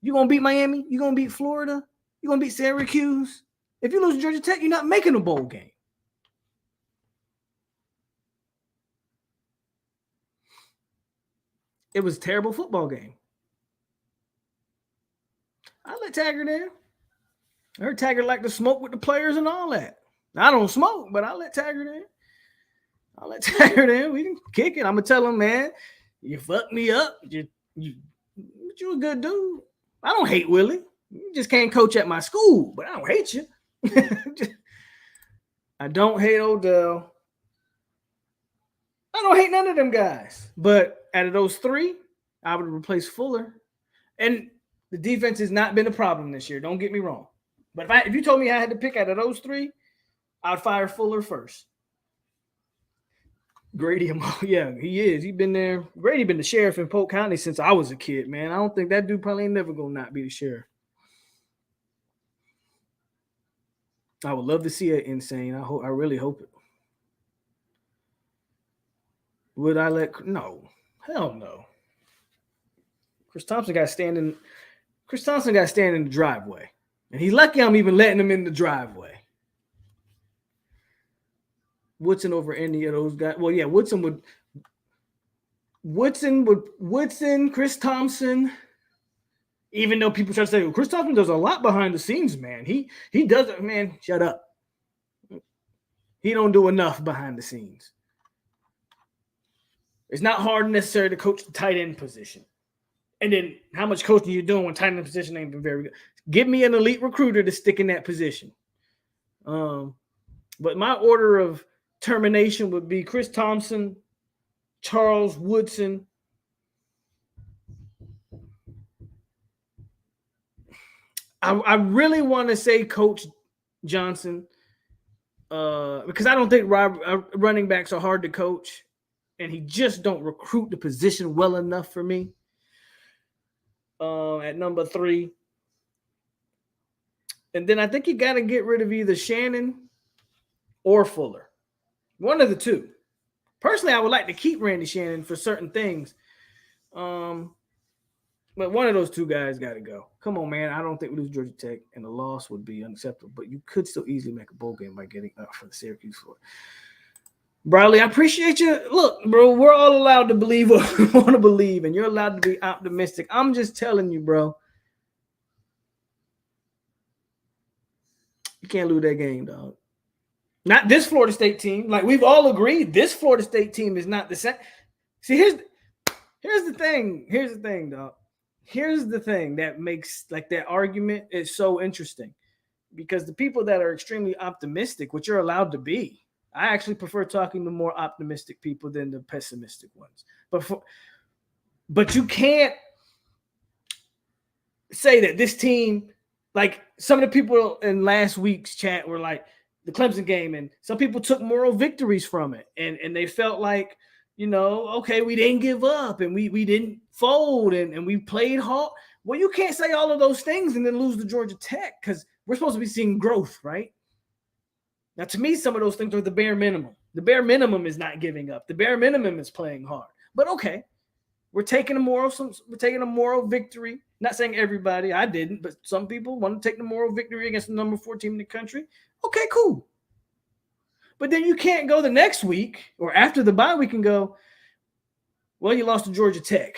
you're going to beat Miami? You're going to beat Florida? You're going to beat Syracuse? If you lose to Georgia Tech, you're not making a bowl game. It was a terrible football game. I let Taggart in. I heard Taggart like to smoke with the players and all that. I don't smoke, but I let Taggart in. We can kick it. I'm gonna tell him, man, you fucked me up. You a good dude. I don't hate Willie. You just can't coach at my school, but I don't hate you. I don't hate Odell. I don't hate none of them guys. But out of those three, I would replace Fuller. And the defense has not been a problem this year. Don't get me wrong. But if you told me I had to pick out of those three, I'd fire Fuller first. Grady, yeah, he is. He's been there. Grady been the sheriff in Polk County since I was a kid, man. I don't think that dude probably ain't never gonna not be the sheriff. I would love to see it insane. I really hope it. Would I let? No, hell no. Chris Thompson got to stand in the driveway, and he's lucky I'm even letting him in the driveway. Woodson over any of those guys. Well, yeah, Woodson, Chris Thompson. Even though people try to say, well, Chris Thompson does a lot behind the scenes, man. He doesn't, man. Shut up. He don't do enough behind the scenes. It's not hard necessarily to coach the tight end position. And then how much coaching you doing when tight end position ain't been very good? Give me an elite recruiter to stick in that position. But my order of termination would be Chris Thompson, Charles Woodson. I really want to say Coach Johnson because I don't think running backs are hard to coach, and he just don't recruit the position well enough for me. At number 3. And then I think you got to get rid of either Shannon or Fuller. One of the two. Personally, I would like to keep Randy Shannon for certain things. But one of those two guys got to go. Come on, man. I don't think we lose Georgia Tech, and the loss would be unacceptable. But you could still easily make a bowl game by getting up for the Syracuse floor. Bradley, I appreciate you. Look, bro, we're all allowed to believe what we want to believe, and you're allowed to be optimistic. I'm just telling you, bro. You can't lose that game, dog. Not this Florida State team. Like, we've all agreed, this Florida State team is not the same. See, here's the thing. Here's the thing, dog. Here's the thing that makes, like, that argument is so interesting. Because the people that are extremely optimistic, which you're allowed to be, I actually prefer talking to more optimistic people than the pessimistic ones. But you can't say that this team, like some of the people in last week's chat were like the Clemson game, and some people took moral victories from it, and they felt like, you know, okay, we didn't give up and we didn't fold and we played hard. Well, you can't say all of those things and then lose to Georgia Tech because we're supposed to be seeing growth, right? Now, to me, some of those things are the bare minimum. The bare minimum is not giving up. The bare minimum is playing hard. But okay, we're taking a moral victory. Not saying everybody, I didn't, but some people want to take the moral victory against the number 4 team in the country. Okay, cool. But then you can't go the next week or after the bye week and go, well, you lost to Georgia Tech.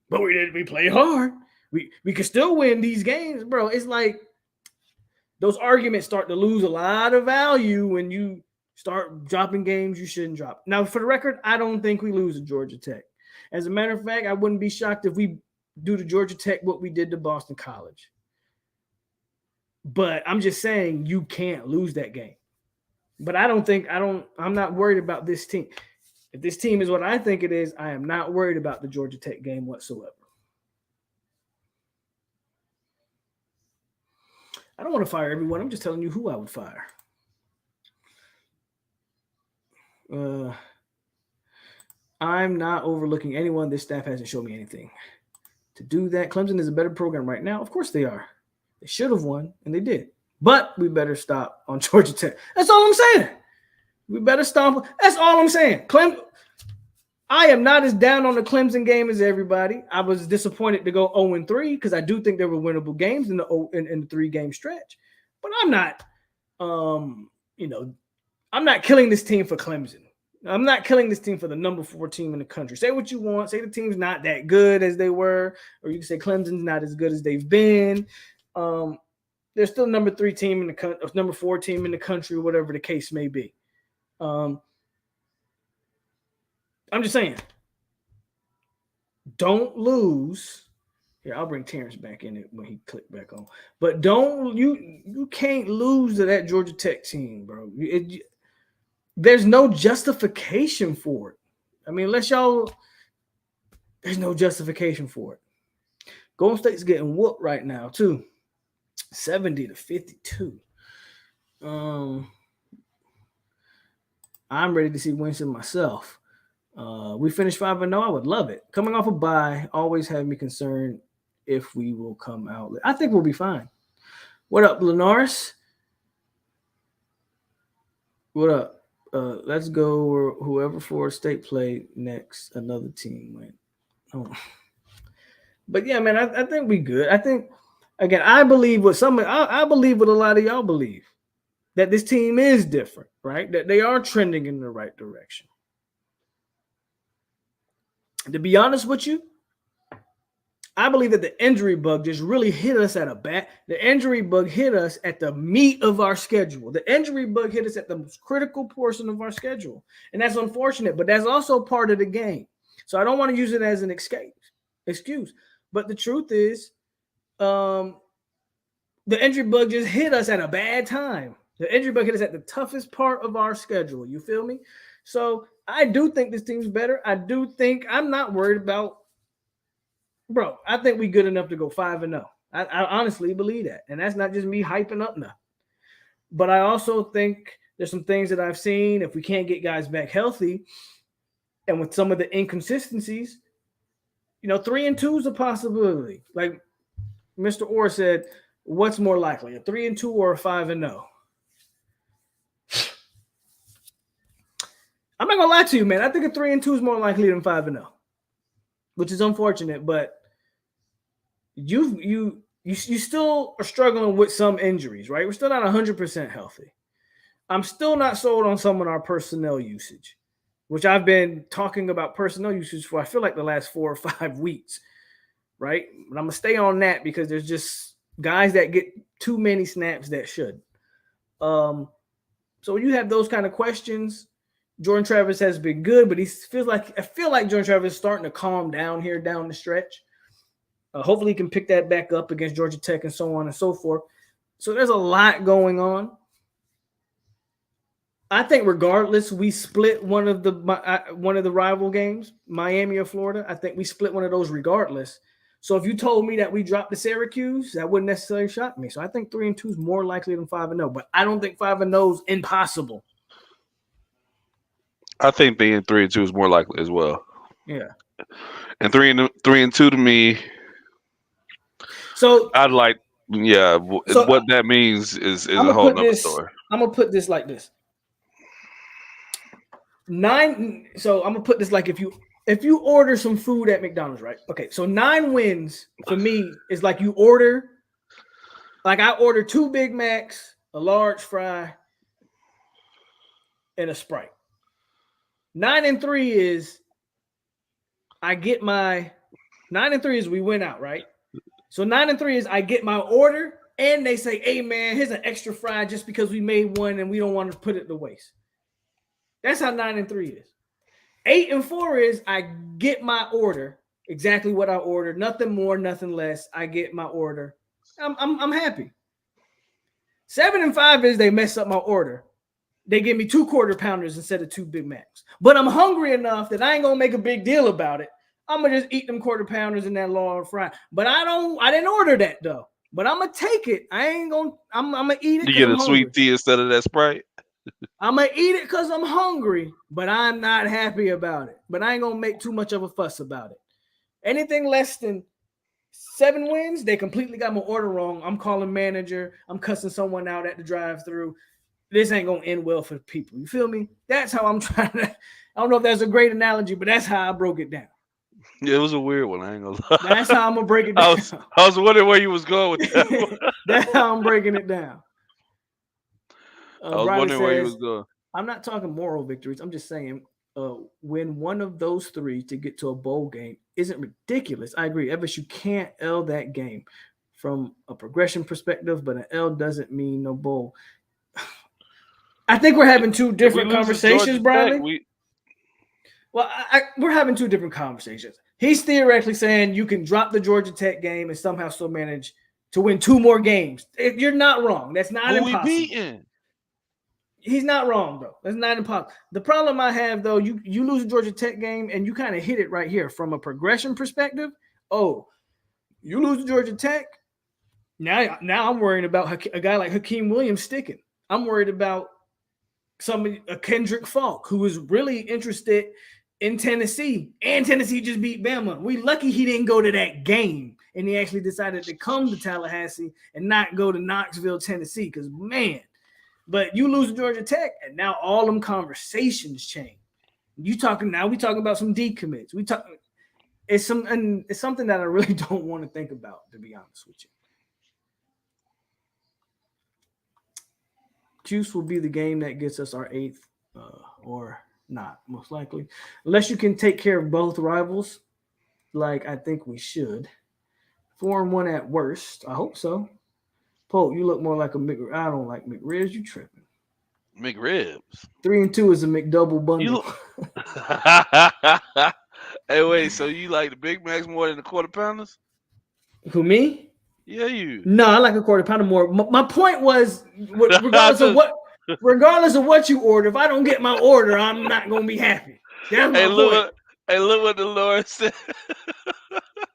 But we played hard. We could still win these games, bro. It's like those arguments start to lose a lot of value when you start dropping games you shouldn't drop. Now, for the record, I don't think we lose to Georgia Tech. As a matter of fact, I wouldn't be shocked if we do to Georgia Tech what we did to Boston College. But I'm just saying you can't lose that game. But I'm not worried about this team. If this team is what I think it is, I am not worried about the Georgia Tech game whatsoever. I don't want to fire everyone. I'm just telling you who I would fire. I'm not overlooking anyone. This staff hasn't shown me anything to do that. Clemson is a better program right now. Of course they are. They should have won, and they did. But we better stop on Georgia Tech. That's all I'm saying. We better stop. That's all I'm saying. I am not as down on the Clemson game as everybody. I was disappointed to go 0-3 because I do think there were winnable games in the 3-game stretch. But I'm not, I'm not killing this team for Clemson. I'm not killing this team for the number 4 team in the country. Say what you want. Say the team's not that good as they were, or you can say Clemson's not as good as they've been. They're still number 3 team in the country, number 4 team in the country, whatever the case may be. I'm just saying, don't lose. Here, I'll bring Terrance back in it when he clicked back on. But you can't lose to that Georgia Tech team, bro. There's no justification for it. I mean, there's no justification for it. Golden State's getting whooped right now, too. 70-52. I'm ready to see Winston myself. We finished 5-0. I would love it. Coming off a bye always had me concerned if we will come out. I think we'll be fine. What up, Linares? What up? Let's go. Whoever Florida State played next, another team went. Oh. But yeah, man, I think we good. I think again, I believe what I believe what a lot of y'all believe, that this team is different, right? That they are trending in the right direction. To be honest with you, I believe that the injury bug just really hit us the injury bug hit us at the meat of our schedule. The injury bug hit us at the most critical portion of our schedule. And that's unfortunate, but that's also part of the game. So I don't want to use it as an excuse. But the truth is, the injury bug just hit us at a bad time. The injury bug hit us at the toughest part of our schedule. You feel me? So I do think this team's better. I do think I'm not worried about, bro. I think we good enough to go 5-0. I honestly believe that. And that's not just me hyping up now. But I also think there's some things that I've seen. If we can't get guys back healthy, and with some of the inconsistencies, 3-2 is a possibility. Like Mr. Orr said, what's more likely, a 3-2 or a 5-0? I'm not gonna lie to you, man. I think a 3-2 is more likely than 5-0, which is unfortunate. But you still are struggling with some injuries, right? We're still not 100% healthy. I'm still not sold on some of our personnel usage, which I've been talking about personnel usage for I feel like the last 4 or 5 weeks, right? But I'm gonna stay on that because there's just guys that get too many snaps that should. So when you have those kind of questions. Jordan Travis has been good, but I feel like Jordan Travis is starting to calm down here down the stretch. Hopefully he can pick that back up against Georgia Tech and so on and so forth. So there's a lot going on. I think regardless, we split one of the rival games, Miami or Florida. I think we split one of those regardless. So if you told me that we dropped to Syracuse, that wouldn't necessarily shock me. So I think 3-2 is more likely than 5-0, but I don't think 5-0 is impossible. I think being 3-2 is more likely as well. Yeah. And 3-2 to me. So I'd like, yeah. So what that means is a whole nother story. I'm gonna put this like this. So I'm gonna put this like if you order some food at McDonald's, right? Okay, so 9 wins for me is like you order, like I order 2 Big Macs, a large fry, and a Sprite. 9-3 is I get my 9-3 is we win out, right? So 9-3 is I get my order and they say, hey man, here's an extra fry just because we made one and we don't want to put it to waste. That's how 9-3 is. 8-4 is I get my order, exactly what I ordered, nothing more, nothing less. I get my order. I'm happy. 7-5 is they mess up my order. They give me 2 quarter pounders instead of 2 Big Macs. But I'm hungry enough that I ain't gonna make a big deal about it. I'm gonna just eat them quarter pounders and that long fry. But I didn't order that though. But I'm gonna take it. I'm gonna eat it. You get a I'm sweet hungry. tea instead of that Sprite. I'm gonna eat it because I'm hungry, but I'm not happy about it. But I ain't gonna make too much of a fuss about it. Anything less than 7 wins, they completely got my order wrong. I'm calling manager. I'm cussing someone out at the drive-through. This ain't gonna end well for people. You feel me? That's how I'm trying to. I don't know if that's a great analogy, but that's how I broke it down. Yeah, it was a weird one. I ain't gonna lie. That's how I'm gonna break it down. I was wondering where you was going with that one. That's how I'm breaking it down. I was Briley wondering where you says, was going. I'm not talking moral victories. I'm just saying, win one of those 3 to get to a bowl game isn't ridiculous. I agree. FSU can't L that game from a progression perspective, but an L doesn't mean no bowl. I think we're having 2 different conversations, Briley. Well, we're having 2 different conversations. He's theoretically saying you can drop the Georgia Tech game and somehow still manage to win 2 more games. You're not wrong. That's not impossible. We beating? He's not wrong, though. That's not impossible. The problem I have, though, you lose a Georgia Tech game, and you kind of hit it right here from a progression perspective. Oh, you lose to Georgia Tech. Now I'm worrying about a guy like Hakeem Williams sticking. I'm worried about a Kendrick Falk, who was really interested in Tennessee, and Tennessee just beat Bama. We lucky he didn't go to that game, and he actually decided to come to Tallahassee and not go to Knoxville, Tennessee, because, man. But you lose to Georgia Tech, and now all them conversations change. We talking about some decommits. It's something that I really don't want to think about, to be honest with you. Juice will be the game that gets us our 8th, or not, most likely. Unless you can take care of both rivals, like I think we should. 4-1 at worst. I hope so. Polk, you look more like a McRib. I don't like McRibs. You tripping. McRibs. 3-2 is a McDouble bundle. Hey, wait. So you like the Big Macs more than the quarter pounders? Who, me? Yeah, you. No, I like a quarter pounder more. My point was, regardless of what you order, if I don't get my order, I'm not gonna be happy. That's my point. Look what the Lord said.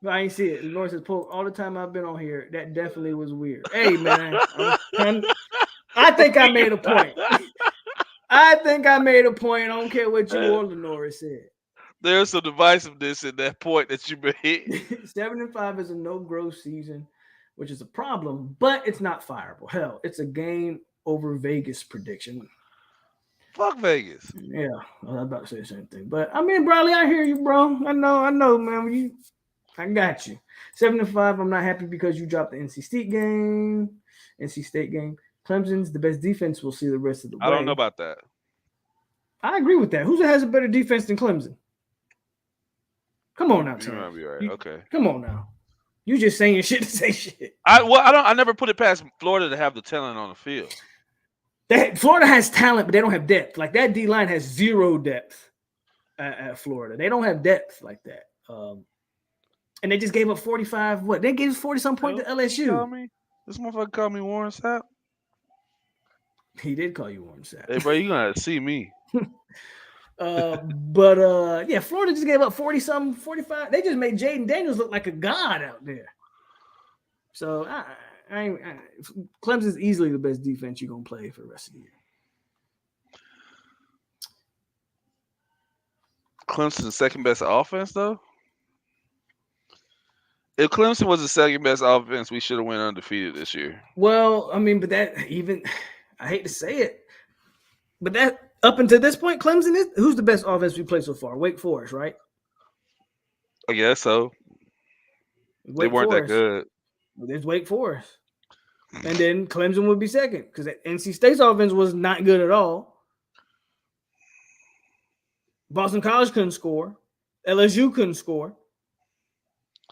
I ain't see it. The Lord says, "Polk, all the time I've been on here, that definitely was weird." Hey, man, I think I made a point. I don't care what you or Lenora said. There's some divisiveness in that point that you made. 7-5 is a no-growth season, which is a problem, but it's not fireable. Hell, it's a game over Vegas prediction. Fuck Vegas. Yeah, I was about to say the same thing. But I mean, Bradley, I hear you, bro. I know, man. I got you. 7-5. I'm not happy because you dropped the NC State game. Clemson's the best defense. We'll see the rest of the way. I don't know about that. I agree with that. Who has a better defense than Clemson? Come on now, You might be right. Okay. Come on now. You just saying shit to say shit. I never put it past Florida to have the talent on the field. Florida has talent, but they don't have depth. Like that D line has 0 depth at Florida. They don't have depth like that. And they just gave up 45. What? They gave 40-some point to LSU. This motherfucker called me Warren Sapp. He did call you Warren Sapp. Hey, bro, you gonna have to see me. Yeah, Florida just gave up 40-some, 45. They just made Jaden Daniels look like a god out there. So Clemson's easily the best defense you're gonna play for the rest of the year. Clemson's second best offense, though. If Clemson was the second best offense, we should have went undefeated this year. Well, I mean, but that even I hate to say it, but that up until this point, Clemson is who's the best offense we played so far? Wake Forest, right? I guess so. They weren't that good. There's Wake Forest. And then Clemson would be second because NC State's offense was not good at all. Boston College couldn't score. LSU couldn't score.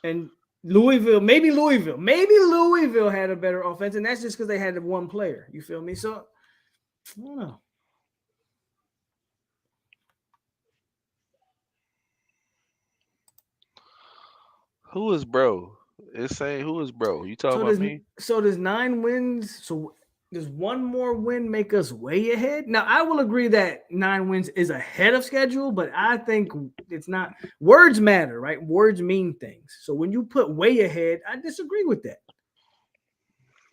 And maybe Louisville had a better offense, and that's just because they had one player. You feel me? So, I don't know. Who is bro? It's saying who is bro? You talking about me? So there's 9 wins. So does one more win make us way ahead? Now, I will agree that 9 wins is ahead of schedule, but I think it's not. Words matter, right? Words mean things. So when you put way ahead, I disagree with that.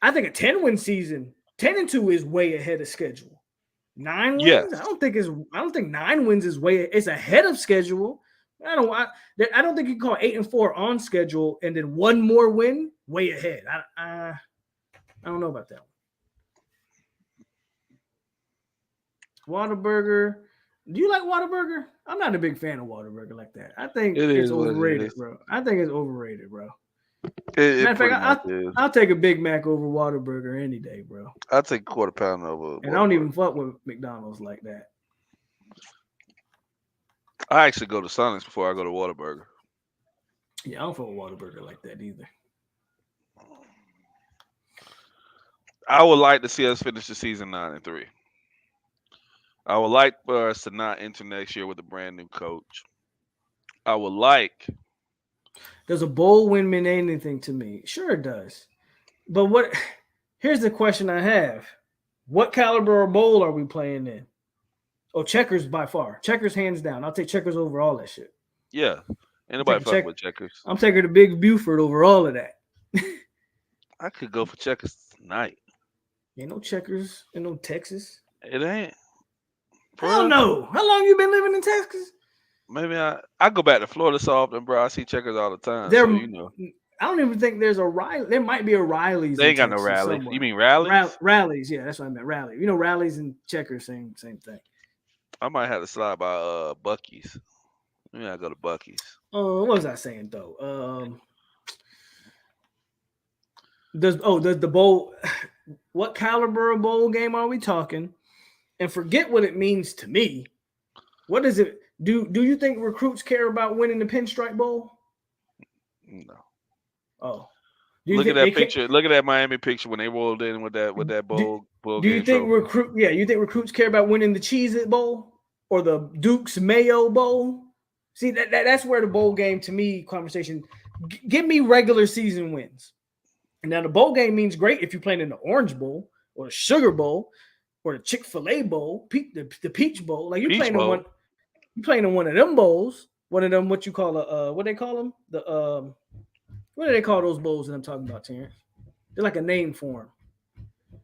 I think a 10-win season, 10-2 is way ahead of schedule. 9 wins? Yes. I don't think 9 wins is it's ahead of schedule. I don't think you can call 8-4 on schedule and then one more win way ahead. I don't know about that one. Whataburger. Do you like Whataburger? I'm not a big fan of Whataburger like that. I think it's overrated, bro. I think it's overrated, bro. Matter of fact, I'll take a Big Mac over Whataburger any day, bro. I'll take a quarter pound over. And I don't even fuck with McDonald's like that. I actually go to Sonic's before I go to Whataburger. Yeah, I don't fuck with Whataburger like that either. I would like to see us finish the season 9-3. I would like for us to not enter next year with a brand new coach. I would like. Does a bowl win mean anything to me? Sure it does. But here's the question I have. What caliber of bowl are we playing in? Oh, Checkers by far. Checkers hands down. I'll take Checkers over all that shit. Yeah. Ain't nobody fucking with Checkers. I'm taking the Big Buford over all of that. I could go for Checkers tonight. Ain't no Checkers in no Texas. It ain't. Hell no. How long you been living in Texas? Maybe I go back to Florida so often, bro. I see Checkers all the time. So, you know. I don't even think there's a Riley. There might be a Riley's. They ain't got no Rally. Somewhere. You mean Rallies? Rallies, yeah, that's what I meant. Rally. You know, Rallies and Checkers, same thing. I might have to slide by Buc-ee's. Yeah, I go to Buc-ee's. What was I saying though? Does the bowl? What caliber of bowl game are we talking? And forget what it means to me. What does it do? Do you think recruits care about winning the Pinstripe Bowl? No. Oh, look at that picture. Look at that Miami picture when they rolled in with that bowl. Do you think you think recruits care about winning the Cheez-It Bowl or the Duke's Mayo Bowl? See, that's where the bowl game to me conversation. Give me regular season wins. And now the bowl game means great if you're playing in the Orange Bowl or the Sugar Bowl or the Chick-fil-A Bowl, the Peach Bowl. Like you're playing in one. You're playing in one of them bowls. One of them, what you call what they call them? What do they call those bowls that I'm talking about, Terrance? They're like a name for them.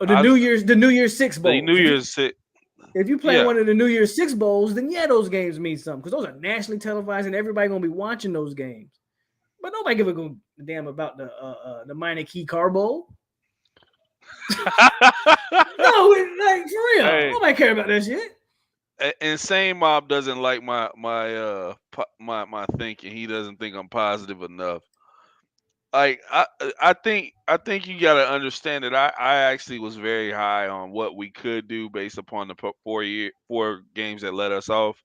Or the New Year's Six Bowl. The New Year's Six. If you play one of the New Year's Six Bowls, then yeah, those games mean something because those are nationally televised and everybody gonna be watching those games. But nobody give a damn about the Minor Key Car Bowl. No, like for real, nobody care about that shit. Insane Mob doesn't like my thinking. He doesn't think I'm positive enough. Like I think you gotta understand that I actually was very high on what we could do based upon the 4 games that let us off,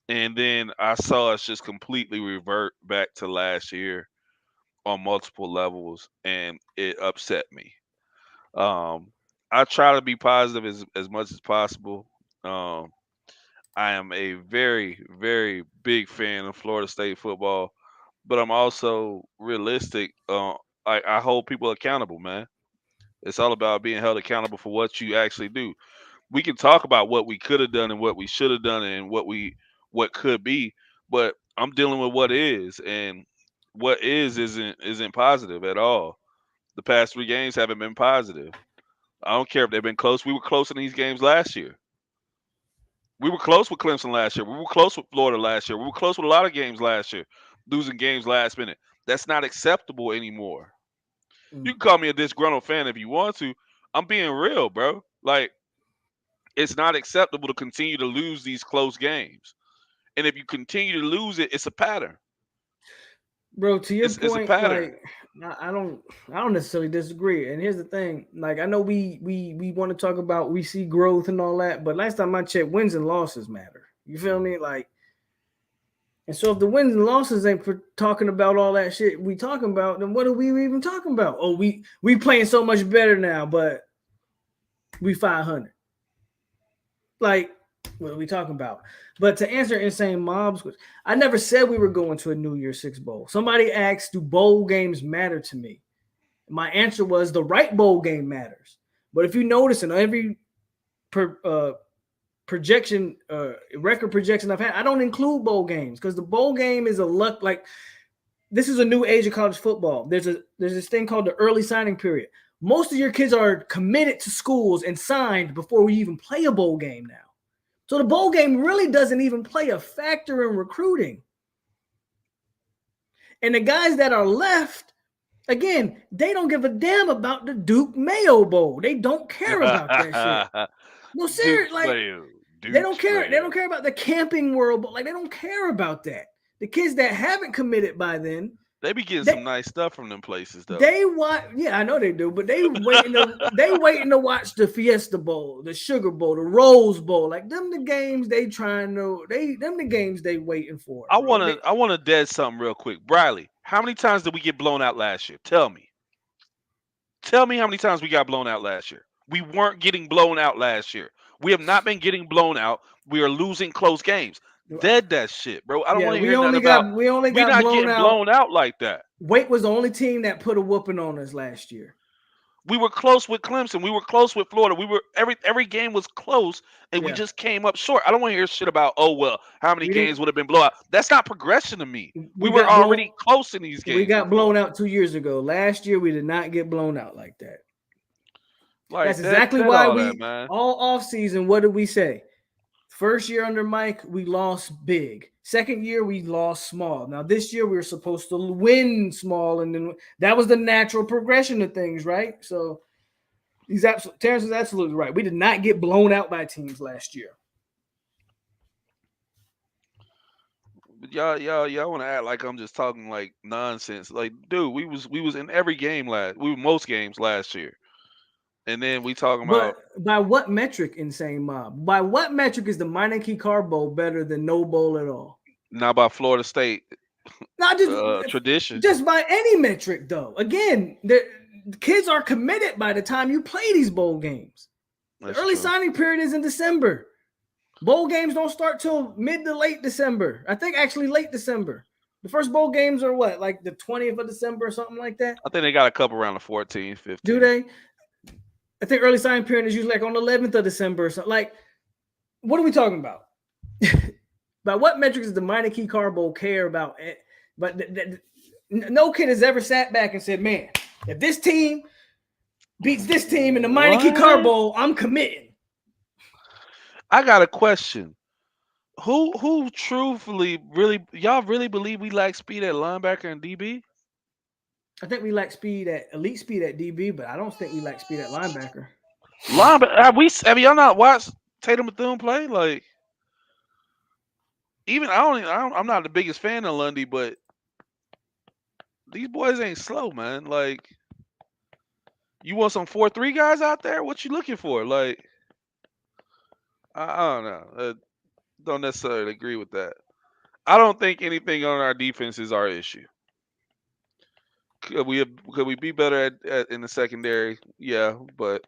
and then I saw us just completely revert back to last year on multiple levels, and it upset me. I try to be positive as much as possible. I am a very, very big fan of Florida State football, but I'm also realistic. I hold people accountable, man. It's all about being held accountable for what you actually do. We can talk about what we could have done and what we should have done and what could be, but I'm dealing with what is, and what isn't positive at all. The past 3 games haven't been positive. I don't care if they've been close. We were close in these games last year. We were close with Clemson last year. We were close with Florida last year. We were close with a lot of games last year, losing games last minute. That's not acceptable anymore. You can call me a disgruntled fan if you want to. I'm being real, bro. Like, it's not acceptable to continue to lose these close games. And if you continue to lose it, it's a pattern. Bro, to your point, like I don't necessarily disagree. And here's the thing: like I know we want to talk about we see growth and all that, but last time I checked, wins and losses matter. You feel me? Like, and so if the wins and losses ain't for talking about all that shit we talking about, then what are we even talking about? Oh, we playing so much better now, but we 500. Like, what are we talking about? But to answer Insane Mob's, I never said we were going to a New Year's Six Bowl. Somebody asked, do bowl games matter to me? My answer was the right bowl game matters. But if you notice in every projection, record projection I've had, I don't include bowl games because the bowl game is a luck. Like this is a new age of college football. There's this thing called the early signing period. Most of your kids are committed to schools and signed before we even play a bowl game now. So the bowl game really doesn't even play a factor in recruiting. And the guys that are left, again, they don't give a damn about the Duke Mayo Bowl. They don't care about that shit. No, seriously, like they don't care. They don't care about the Camping World Bowl. Like they don't care about that. The kids that haven't committed by then, they be getting some nice stuff from them places though. They watch, yeah, I know they do, but they waiting to watch the Fiesta Bowl, the Sugar Bowl, the Rose Bowl. Like them the games they trying to the games they waiting for. I wanna dead something real quick. Briley, how many times did we get blown out last year? Tell me how many times we got blown out last year. We weren't getting blown out last year. We have not been getting blown out. We are losing close games. Dead that shit, bro. I don't want to hear nothing about. We only got not blown getting out. blown out like that. Wake was the only team that put a whooping on us last year. We were close with Clemson. We were close with Florida. We were every game was close, and we just came up short. I don't want to hear shit about how many games would have been blowout. That's not progression to me. We were already close in these games. We got blown out 2 years ago. Last year we did not get blown out like that. That's exactly why all off season. What did we say? First year under Mike, we lost big. Second year, we lost small. Now, this year, we were supposed to win small, and then that was the natural progression of things, right? So, Terrance is absolutely right. We did not get blown out by teams last year. But y'all want to act like I'm just talking like nonsense. Like, dude, we was in every game we were most games last year. And then we talking about by what metric, Insane Mob? By what metric is the Meineke Card Bowl better than no bowl at all? Not by Florida State. Not just tradition. Just by any metric, though. Again, the kids are committed by the time you play these bowl games. The early signing period is in December. Bowl games don't start till mid to late December. I think actually late December. The first bowl games are what, like the 20th of December or something like that? I think they got a couple around the 14th, 15th. Do they? I think early signing period is usually like on the 11th of December or something. Like, what are we talking about? By what metrics does the Meineke Card Bowl care about? But no kid has ever sat back and said, man, if this team beats this team in the Meineke Card Bowl, I'm committing. I got a question. Who truthfully y'all really believe we lack speed at linebacker and DB? I think we lack elite speed at DB, but I don't think we lack speed at linebacker. Have y'all not watched Tatum Bethune play? Like, even I'm not the biggest fan of Lundy, but these boys ain't slow, man. Like, you want some 4-3 guys out there? What you looking for? Like, I don't know. Don't necessarily agree with that. I don't think anything on our defense is our issue. Could we be better at in the secondary? Yeah, but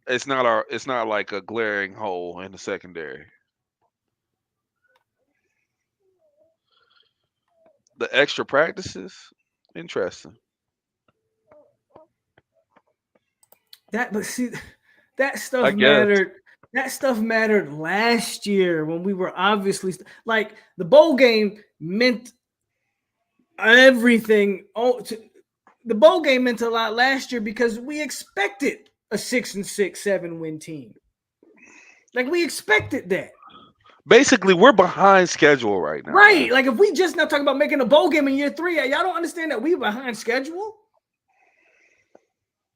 it's not like a glaring hole in the secondary. The extra practices, interesting. That stuff mattered. That stuff mattered last year when we were obviously like the bowl game meant everything. The bowl game meant a lot last year because we expected a 6-6, 7-win team. Like we expected that. Basically, we're behind schedule right now. Right. Man. Like if we just now talking about making a bowl game in year 3, y'all don't understand that we were behind schedule.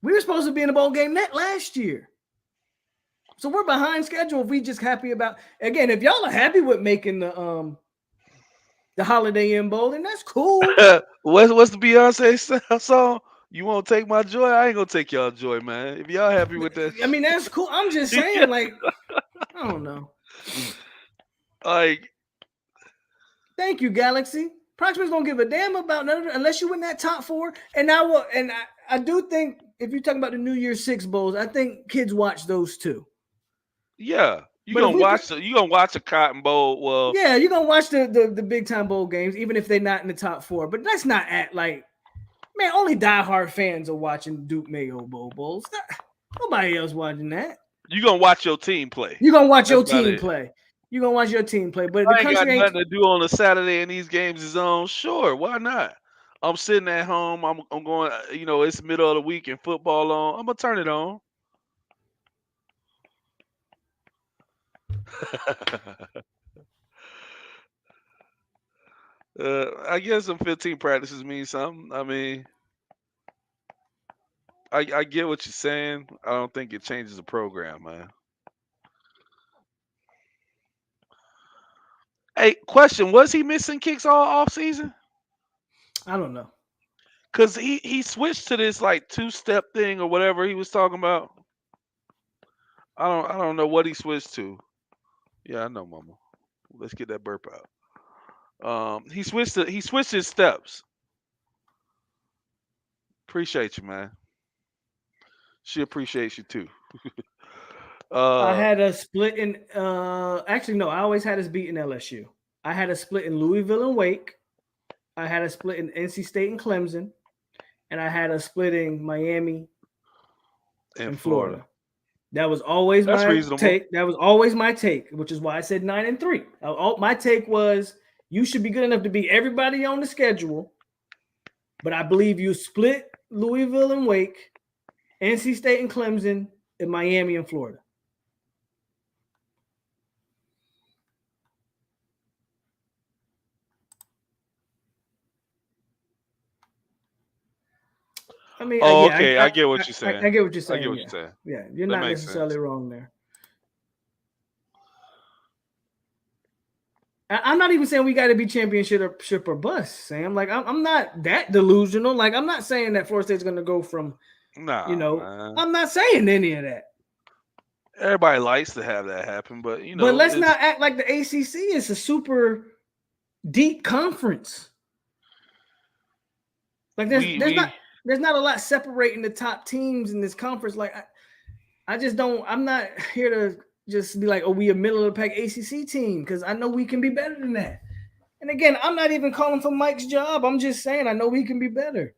We were supposed to be in a bowl game last year. So we're behind schedule if we just happy about, again, if y'all are happy with making the Holiday Inn Bowl, then that's cool. What's the Beyonce song? You won't take my joy? I ain't gonna take y'all joy, man. If y'all happy with that. I mean, that's cool. I'm just saying, like, I don't know. Like, thank you, Galaxy. Proximans don't give a damn about none of it unless you win that top 4. And I do think if you're talking about the New Year's 6 bowls, I think kids watch those too. Yeah, you're gonna watch a Cotton Bowl. Well, yeah, you're gonna watch the big time bowl games, even if they're not in the top 4. But that's not at like Man, only diehard fans are watching Duke Mayo Bowls. Nobody else watching that. You gonna watch your team play. You're gonna watch That's your about team it. play. You're gonna watch your team play. But if the I ain't got country ain't nothing to do on a Saturday and these games is on. Sure, why not? I'm sitting at home. I'm going. It's the middle of the week and football on. I'm gonna turn it on. I guess some 15 practices mean something. I mean, I get what you're saying. I don't think it changes the program, man. Hey, question: was he missing kicks all off season? I don't know. Cause he switched to this like 2-step thing or whatever he was talking about. I don't know what he switched to. Yeah, I know, Mama. Let's get that burp out. He switched his steps. Appreciate you, man. She appreciates you too. I had a split in actually no, I always had us beating LSU. I had a split in Louisville and Wake. I had a split in NC State and Clemson. And I had a split in Miami and Florida. That was always That's my reasonable. take. That was always my take, which is why I said 9-3. My take was you should be good enough to beat everybody on the schedule, but I believe you split Louisville and Wake, NC State and Clemson, and Miami and Florida. I mean, okay. I get what you're saying. I get what you're saying. I get what you're saying. Yeah, you're That not makes necessarily sense. wrong there. I'm not even saying we got to be championship or bust, Sam. Like I'm not that delusional. Like I'm not saying that Florida State's going to go from, Nah, man. I'm not saying any of that. Everybody likes to have that happen, but But let's not act like the ACC is a super deep conference. Like there's not a lot separating the top teams in this conference. Like I just don't. I'm not here to just be like, oh, we a middle of the pack ACC team, because I know we can be better than that. And again, I'm not even calling for Mike's job. I'm just saying I know we can be better.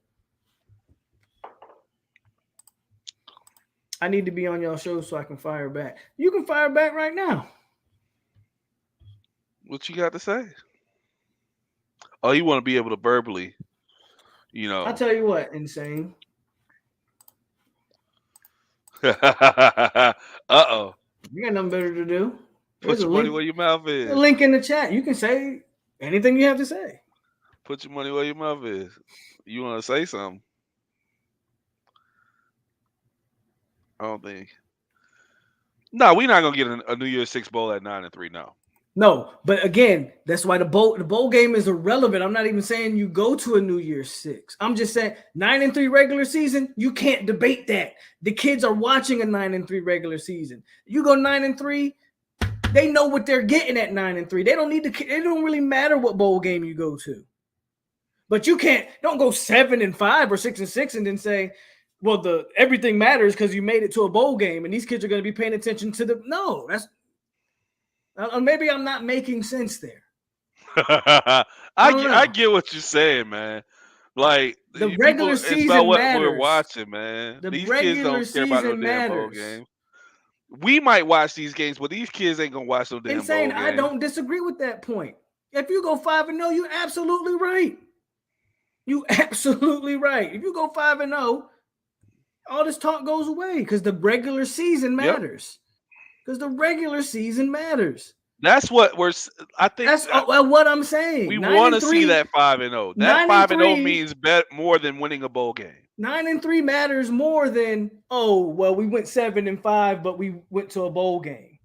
I need to be on y'all show so I can fire back. You can fire back right now. What you got to say? Oh, you want to be able to verbally, I'll tell you what, Insane. Uh-oh. You got nothing better to do. Put your money where your mouth is. A link in the chat. You can say anything you have to say. Put your money where your mouth is. You want to say something? I don't think. No, we're not gonna get a New Year's Six bowl at 9-3. No, but again, that's why the bowl game is irrelevant. I'm not even saying you go to a New Year's Six. I'm just saying 9-3 regular season. You can't debate that. The kids are watching a 9-3 regular season. You go 9-3, they know what they're getting at 9-3. They don't need to. It don't really matter what bowl game you go to. But you don't go 7-5 or 6-6 and then say, well, everything matters because you made it to a bowl game and these kids are going to be paying attention to the. No, that's. Maybe I'm not making sense there. I get what you're saying, man. Like the regular season it's about what matters. We're watching, man. These kids don't care about no damn bowl matters. game. We might watch these games, but these kids ain't gonna watch no damn bowl game. I don't disagree with that point. If you go 5-0, you're absolutely right. You absolutely right. If you go 5-0, all this talk goes away because the regular season matters. Because the regular season matters. That's what I think. That's what I'm saying. We want to see that 5-0. That 5-0 means more than winning a bowl game. 9-3 matters more than we went 7-5, but we went to a bowl game.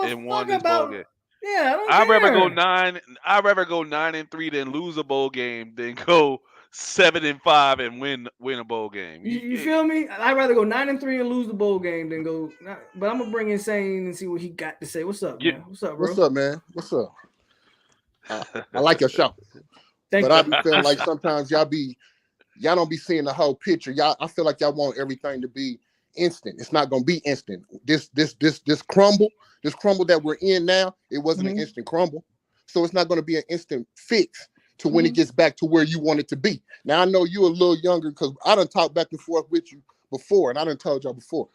And won this bowl game. Yeah, I don't I'd care. rather go 9. I'd rather go 9-3 than lose a bowl game than go 7-5 and win a bowl game. You feel me? I'd rather go 9-3 and lose the bowl game than go. But I'm gonna bring Insane and see what he got to say. What's up, man? What's up, bro? What's up, man? What's up? I like your show, but I be feeling like sometimes y'all don't be seeing the whole picture. I feel like y'all want everything to be instant. It's not gonna be instant. This crumble that we're in now, it wasn't an instant crumble, so it's not gonna be an instant fix. to when it gets back to where you want it to be. Now, I know you're a little younger because I done talked back and forth with you before, and I done told y'all before.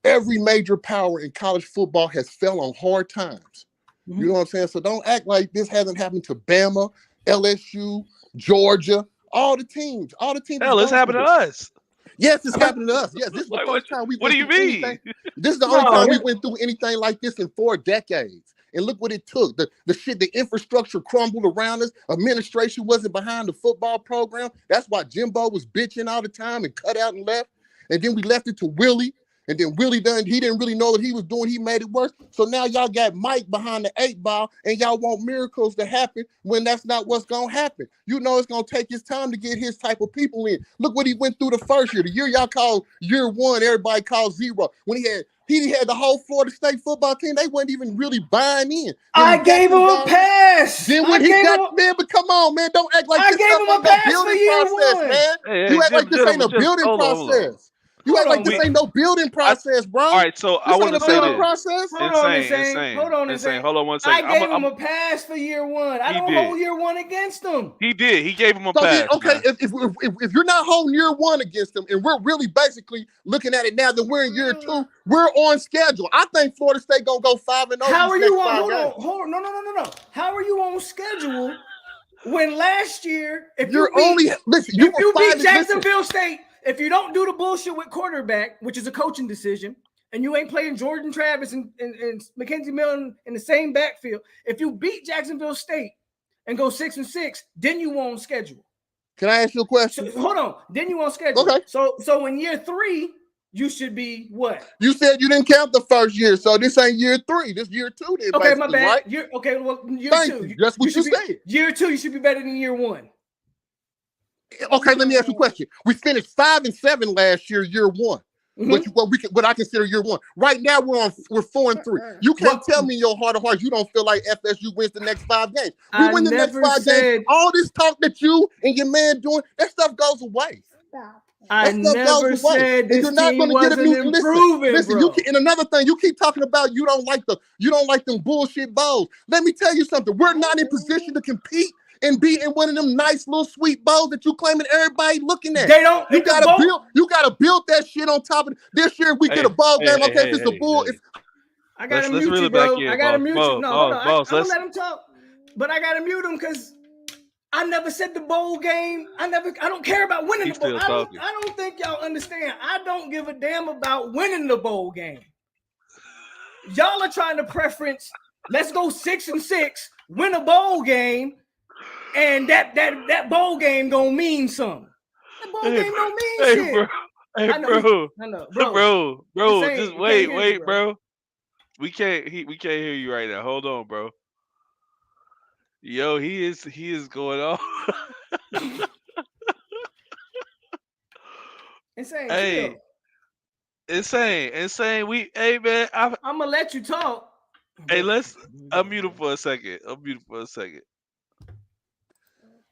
Every major power in college football has fell on hard times. You know what I'm saying? So don't act like this hasn't happened to Bama, LSU, Georgia, all the teams. Hell, it's happened to us. Yes, it's happening to us. Yes, this is the Like, first time we what do you went through mean? anything. This is the only time we went through anything like this in 4 decades. And look what it took. The infrastructure crumbled around us. Administration wasn't behind the football program. That's why Jimbo was bitching all the time and cut out and left. And then we left it to Willie. And then Willie he didn't really know what he was doing. He made it worse. So now y'all got Mike behind the 8 ball, and y'all want miracles to happen when that's not what's going to happen. You know it's going to take his time to get his type of people in. Look what he went through the first year. The year y'all called year 1, everybody called 0. When he had the whole Florida State football team, they weren't even really buying in. I gave him a pass. Then when he got, man, but come on, man, don't act like this ain't no building process, man. You act like this ain't a building process. You act like this ain't no building process, bro. All right, so I want to say this. Process? Hold on, insane. Hold on one second. I gave him a pass for year 1. I don't hold year 1 against him. He did. He gave him a pass. Okay, if you're not holding year 1 against him, and we're really basically looking at it now that we're in year 2, we're on schedule. I think Florida State gonna go 5-0. How are you on? Hold on. No. How are you on schedule when last year, if you beat Jacksonville State? If you don't do the bullshit with quarterback, which is a coaching decision, and you ain't playing Jordan Travis and Mackenzie Milton in the same backfield, if you beat Jacksonville State and go 6-6, then you on schedule. Can I ask you a question? So, hold on. Then you on schedule. Okay. So in year 3, you should be what? You said you didn't count the first year, so this ain't year 3. This year 2. Then okay, my bad. Right? Year 2. That's what you said. Year 2, you should be better than year 1. Okay, let me ask you a question. We finished 5-7 last year, year 1. What I consider year 1. Right now we're 4-3. You can't tell me in your heart of hearts you don't feel like FSU wins the next 5 games. We win the next 5 games. All this talk that you and your man doing, that stuff goes away. I never said this team wasn't improving. Listen, and another thing, you keep talking about you don't like them bullshit bowls. Let me tell you something. We're not in position to compete and be in one of them nice little sweet bowls that you claiming everybody looking at. They don't. You gotta build that shit on top of it. This year we get a ball game. Okay, if it's a bull. I gotta mute you, bro. I gotta mute you. No, hold on. I'm gonna let him talk, but I gotta mute him because I never said the bowl game. I don't care about winning the bowl. I don't think y'all understand. I don't give a damn about winning the bowl game. Y'all are trying to preference. Let's go 6-6, win a bowl game. And that bowl game gonna mean something. The bowl game don't mean shit. Bro. Just wait, bro. We can't hear you right now. Hold on, bro. Yo, he is going on. Insane. Hey, insane. Hey man, I'm gonna let you talk. Hey, let's unmute him for a second.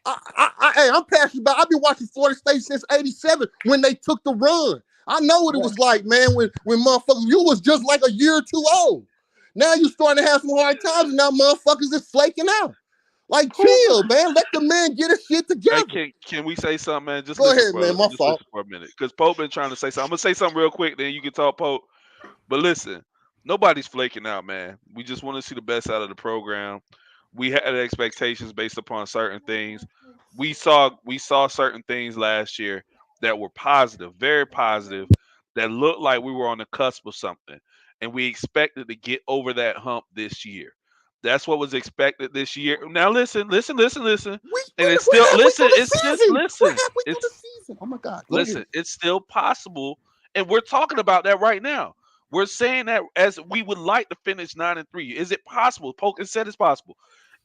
I'm passionate about. I've been watching Florida State since '87 when they took the run. I know what it was like, man. When motherfuckers, you was just like a year or 2 old. Now you starting to have some hard times, and now motherfuckers is flaking out. Like, chill, man. Let the man get his shit together. Hey, can we say something, man? Just go ahead, man. My fault. For a minute, because Pope been trying to say something. I'm gonna say something real quick, then you can talk, Pope. But listen, nobody's flaking out, man. We just want to see the best out of the program. We had expectations based upon certain things. We saw certain things last year that were positive, very positive, that looked like we were on the cusp of something. And we expected to get over that hump this year. That's what was expected this year. Now listen. And it's still listen. Oh my God. Listen, it's still possible. And we're talking about that right now. We're saying that as we would like to finish 9-3. Is it possible? Polk said it's possible.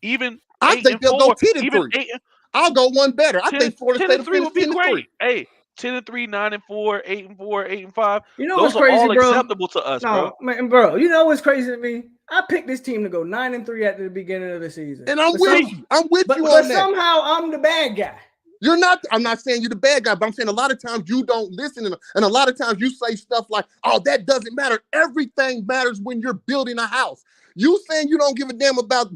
I think they'll go 10-3. I'll go one better. I think Florida State 10-3 would be great. Hey, 10-3, 9-4, 8-4, 8-5. You know those what's crazy, are all bro? acceptable to us, bro. Man, bro. You know what's crazy to me? I picked this team to go 9-3 at the beginning of the season, and I'm with you. I'm with you on but that. Somehow I'm the bad guy. You're not. I'm not saying you're the bad guy, but I'm saying a lot of times you don't listen, and a lot of times you say stuff like, "Oh, that doesn't matter." Everything matters when you're building a house. You saying you don't give a damn about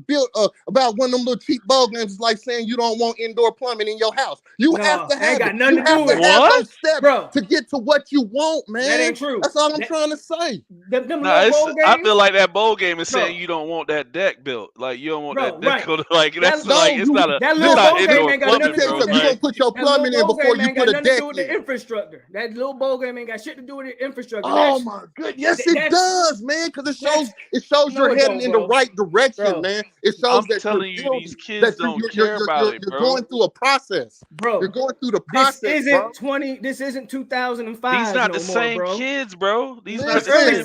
about one of them little cheap bowl games is like saying you don't want indoor plumbing in your house. You have to have it. You have to have those steps, bro, to get to what you want, man. That ain't true. That's all I'm trying to say. I feel like that bowl game is saying you don't want that deck built. Like you don't want that deck built. Like that's like it's not a that little bowl game ain't got nothing to do with it. You gonna put your plumbing in before you put a deck in. The infrastructure. That little bowl game ain't got shit to do with the infrastructure. Oh my goodness, yes it does, man. Because it shows you're heading in the right direction, man. It shows that telling you these kids don't care about it, bro. You're going through a process, bro. You're going through the process. This isn't 2005. These not the same kids, bro. These not the same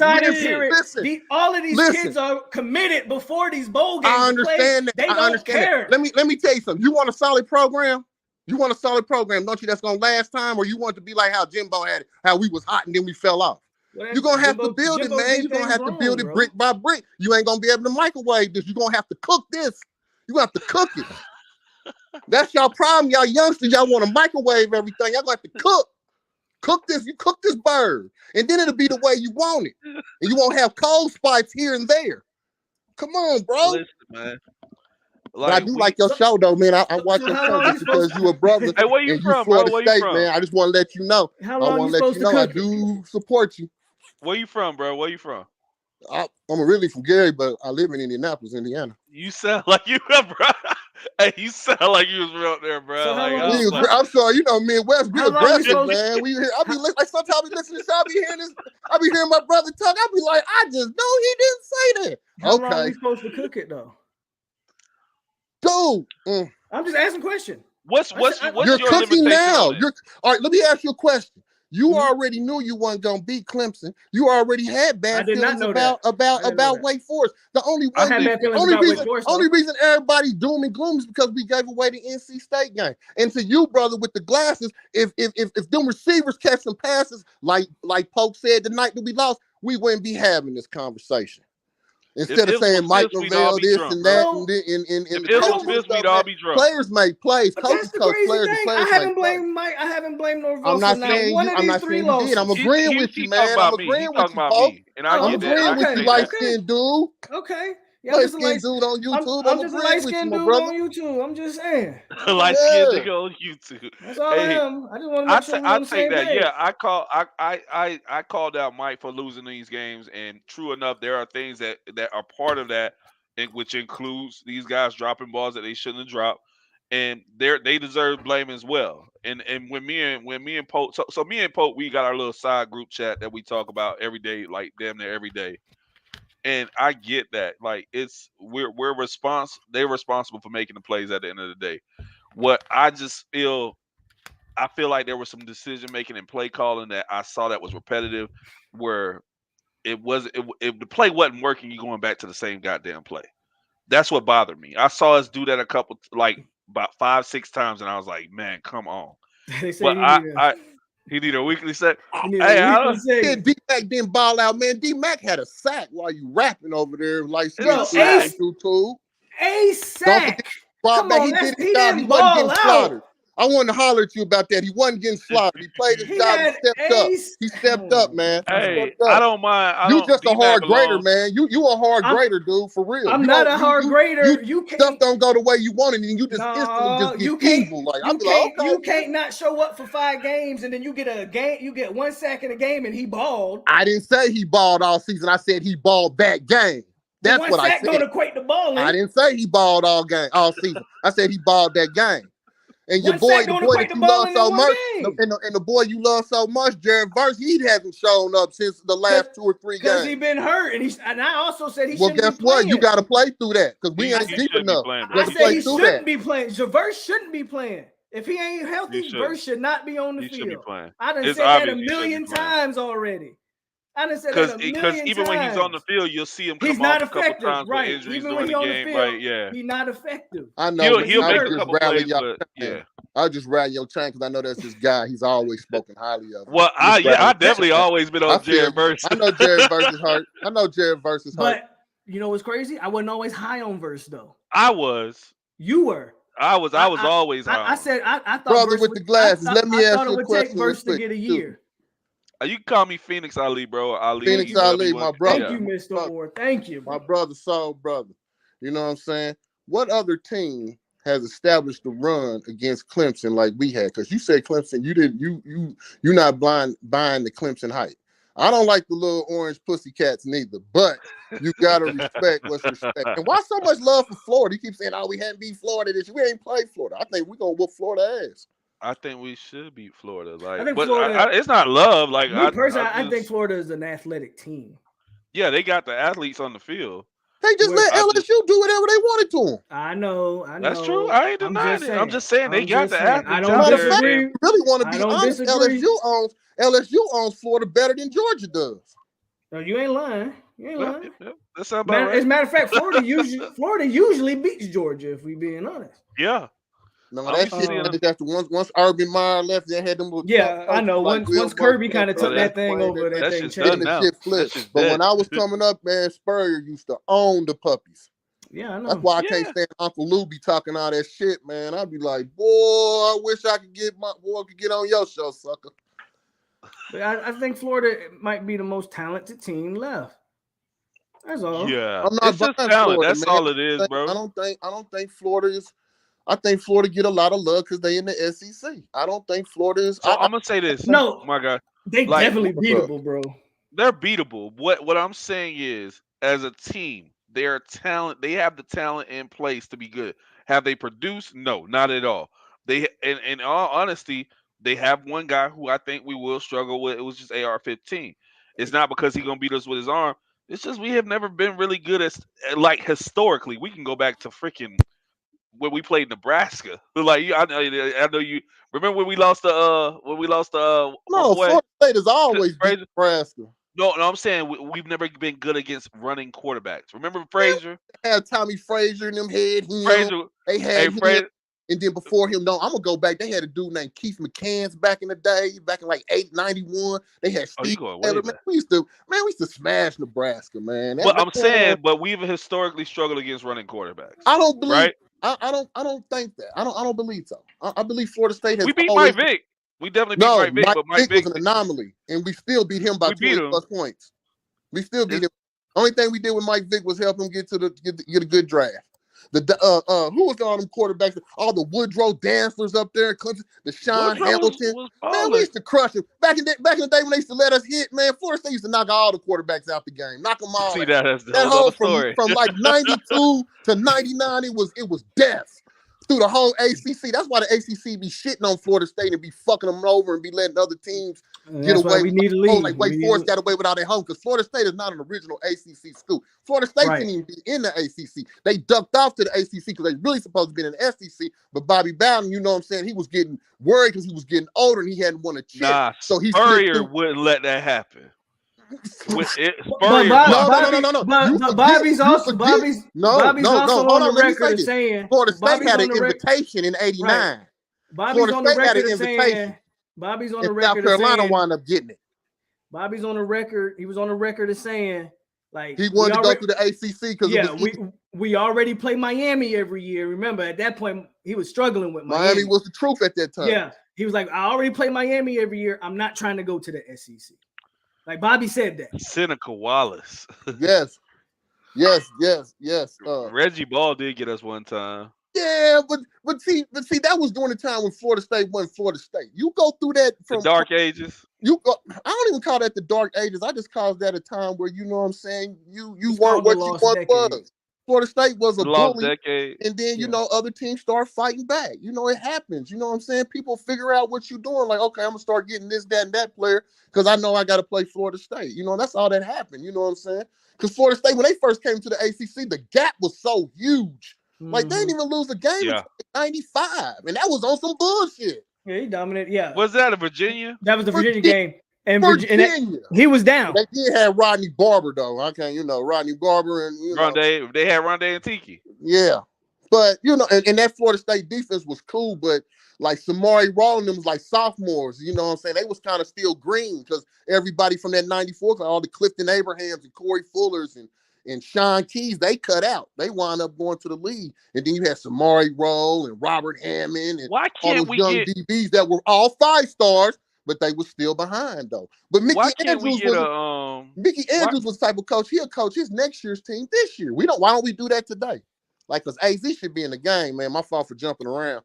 kids. All of these kids are committed before these bowl games. I understand that. They don't care. Let me tell you something. You want a solid program? You want a solid program, don't you? That's gonna last time, or you want it to be like how Jimbo had it, how we was hot and then we fell off. You're gonna have to build it, man. You're gonna have to build it brick by brick. You ain't gonna be able to microwave this. You're gonna have to cook this. You're gonna have to cook it. That's y'all problem, y'all youngsters. Y'all want to microwave everything. Y'all gonna have to cook. Cook this. You cook this bird, and then it'll be the way you want it, and you won't have cold spots here and there. Come on, bro. Listen, man. But I do like your show, though, man. I watch your show just because you a brother. Hey, where you from, bro? Where you from? Man. I just want to let you know. How long you supposed to cook? I do support you. Where you from, bro? Where you from? I'm originally from Gary, but I live in Indianapolis, Indiana. You sound like you, bro. Hey, you sound like you was real there, bro. So I'm sorry, you know, Midwest, we aggressive, man. I be like sometimes I be listening to this, I be hearing this, I be hearing my brother talk. I be like, I just know he didn't say that. How long are we supposed to cook it though? Dude, I'm just asking a question. What's you're your cooking now? You're all right. Let me ask you a question. You already knew you wasn't gonna beat Clemson. You already had bad feelings about Wake Forest. The only reason everybody's doom and gloom is because we gave away the NC State game. And to you, brother, with the glasses, if them receivers catch some passes like POLK said the night that we lost, we wouldn't be having this conversation. Instead of saying Mike Norvell this and that, and the we'd all be drunk. Players make plays. Coaches coach players. I haven't blamed Mike. I haven't blamed Norvell. I'm not saying one of these three losses. I'm agreeing with you, man. I'm agreeing with you, Paul. I'm agreeing with you, light skinned dude. Okay. Light skinned dude on YouTube. I'm just a light skinned dude on YouTube. I'm just saying. Light skinned dude on YouTube. That's all I am. I just want to make sure I take that. Yeah, I called out Mike for losing these games, and true enough, there are things that are part of that, which includes these guys dropping balls that they shouldn't have dropped, and they deserve blame as well. And when me and POLK, so me and POLK, we got our little side group chat that we talk about every day, like damn near every day. And I get that, like they're responsible for making the plays at the end of the day. What I feel like there was some decision making and play calling that I saw that was repetitive, where if the play wasn't working, you going back to the same goddamn play. That's what bothered me. I saw us do that about 5-6 times, and I was like, man, come on. But he need a weekly set. D-Mac didn't ball out, man. D-Mac had a sack while you rapping over there. Like, a sack. Come on, he did his job. He wasn't getting slaughtered. I wanted to holler at you about that. He wasn't getting slaughtered. He played his job. He stepped up. He stepped up, man. Hey, I don't mind. You just a hard grader, man. You a hard grader, dude, for real. I'm not a hard grader. Stuff don't go the way you want it, and you just instantly just get evil. Like you can't not show up for 5 games, and then you get 1 sack in a game, and he balled. I didn't say he balled all season. I said he balled that game. That's what I said. Don't equate the balling. I didn't say he balled all season. I said he balled that game. And your boy, the boy that you love so much, and the boy you love so much, Juerg, he hasn't shown up since the last 2 or 3 games. Because he been hurt, and I also said he shouldn't be playing. Well, guess what? You got to play through that because we ain't deep enough. I said he shouldn't be playing. Verse shouldn't be playing. If he ain't healthy, Verse should not be on the field. I done said that a million times already. I done said that a million times. Because even when he's on the field, you'll see him come off a couple times with injuries during the game. Right? Yeah, he's not effective. I know. He'll make a couple plays, but yeah. I'll just rally your chain because I know that's his guy. He's always spoken highly of him. Well, I definitely always been on Juerg Verse. I know Juerg Verse is hurt. I know Juerg Verse is hurt. But you know what's crazy? I wasn't always high on Verse though. I was. You were. I was always high. I said I thought brother with the glasses. Let me ask you a question. Verse to get a year. You can call me Phoenix Ali, bro. Ali. Phoenix whatever Ali, you my want. brother. Thank you, Mr. Orr. Thank you, My bro. brother, soul brother. You know what I'm saying? What other team has established a run against Clemson like we had? Because you said Clemson, you're not buying the Clemson hype. I don't like the little orange pussycats neither, but you gotta respect what's respect. And why so much love for Florida? You keep saying, "Oh, we hadn't beat Florida this year." We ain't played Florida. I think we're gonna whoop Florida ass. I think we should beat Florida. I Like, think but Florida. it's not love. Like, Me personally, I I think just, Florida is an athletic team. yeah, they got the athletes on the field. They just Where- let I LSU just, do whatever they wanted to them. I know. that's true. I ain't I'm denying just it. I'm saying. just saying they I'm got just the saying. I athletes don't out Matter of there. fact, disagree. if you really want to I be don't honest, disagree. LSU owns Florida better than Georgia does. No, you ain't lying. You ain't lying. That sounds about As a right. matter of fact, Florida usually beats Georgia. If we being honest. Yeah. No, I'm that used to shit seeing them. changed after once Urban Meyer left. They had them little Yeah, I coaches know. like Once Will Kirby Muschamp kind of Oh, took that thing Wayne, over, that that thing shit's then done changed. the now. shit That flipped. shit's But dead. when I was coming up, man, Spurrier used to own the puppies. Yeah, I know. That's why I can't Yeah. stand Uncle Lou be talking all that shit, man. I'd be like, boy, I wish I could get on your show, sucker. But I think Florida might be the most talented team left. That's all. Yeah. I'm not It's just buying talent. Florida, That's man. all it is, bro. I don't think Florida is. I think Florida get a lot of love because they in the SEC. I don't think Florida is. So I'm gonna say this. No, My God. they Like, definitely Florida. beatable, bro. they're beatable. What I'm saying is, as a team, they're talent. They have the talent in place to be good. Have they produced? No, not at all. They, in all honesty, they have one guy who I think we will struggle with. It was just AR-15. It's not because he's gonna beat us with his arm. It's just we have never been really good at, like, historically. We can go back to freaking when we played Nebraska. Like, I know you remember when we lost my No, boy Florida State has always beat Frazier. Nebraska. No, I'm saying we've never been good against running quarterbacks. Remember Frazier? They had Tommy Frazier and them had him. Frazier, They hey had him. Frazier. And then before him, no, I'm gonna go back. They had a dude named Keith McCants back in the day, back in like 891. They had Oh, you Steve going way Taylor. Man, back. we used to smash Nebraska, man. But I'm saying, but we've historically struggled against running quarterbacks. I don't believe. Right? I don't think that. I don't believe so. I believe Florida State has We beat always. Mike Vick. We definitely beat Mike Vick, but Mike Vick was Vick, an anomaly, and we still beat him by we beat 20 him. plus points. We still beat him. Only thing we did with Mike Vick was help him get a good draft. Who was all them quarterbacks? All the Woodrow Dantzlers up there, Clemson, the Sean Woodrow Hamilton. was Man, balling. we used to crush him. Back in the day when they used to let us hit, man, Florida State used to knock all the quarterbacks out the game, knock them all See out. that as the That whole whole other story. from like 92 to 99, it was death through the whole ACC. That's why the ACC be shitting on Florida State and be fucking them over and be letting other teams get That's why away. we need to leave. Like Wake Forest got away without their home because Florida State is not an original ACC school. Florida State didn't even be in the ACC. They ducked off to the ACC because they really supposed to be in the SEC. But Bobby Bowden, you know what I'm saying, he was getting worried because he was getting older and he hadn't won a chip. Nah, so he Spurrier wouldn't let that happen. But Spurrier, Bobby's also on the record of saying Florida State had an invitation in '89. Bobby's on the record of saying Bobby's on the record of saying South Carolina wound up getting it. Bobby's on the record. He was on the record of saying like he wanted to go through the ACC because we already play Miami every year. Remember at that point he was struggling with Miami was the truth at that time. Yeah, he was like, I already play Miami every year. I'm not trying to go to the SEC. Like Bobby said that. Seneca Wallace. Yes. Reggie Ball did get us one time. Yeah, but see, that was during the time when Florida State wasn't Florida State. You go through that from the dark ages. I don't even call that the dark ages. I just call that a time where you know what I'm saying. You weren't what you once was. Florida State was a bully, decade. And then you know other teams start fighting back. You know it happens. You know what I'm saying. People figure out what you're doing. Like, okay, I'm gonna start getting this, that, and that player because I know I got to play Florida State. You know that's all that happened. You know what I'm saying? Because Florida State, when they first came to the ACC, the gap was so huge. Like they didn't even lose a game until 95, and that was on some bullshit. Yeah, he dominated. Yeah, was that a Virginia? That was the Virginia game. And Virginia, he was down. They did have Rodney Barber though. Okay, Rodney Barber and Rondé. They had Rondé and Tiki. Yeah, but and that Florida State defense was cool, but like Samari Rawlins was like sophomores. You know what I'm saying? They was kind of still green because everybody from that '94, all the Clifton Abrahams and Corey Fullers and Sean Keys, they cut out. They wound up going to the league. And then you had Samari Roll and Robert Hammond and why all can't those we young get DBs that were all 5 stars, but they were still behind though. But Why can't we get Mickey Andrews was the type of coach. He'll coach his next year's team this year. Why don't we do that today? Like, because AZ should be in the game, man. My fault for jumping around.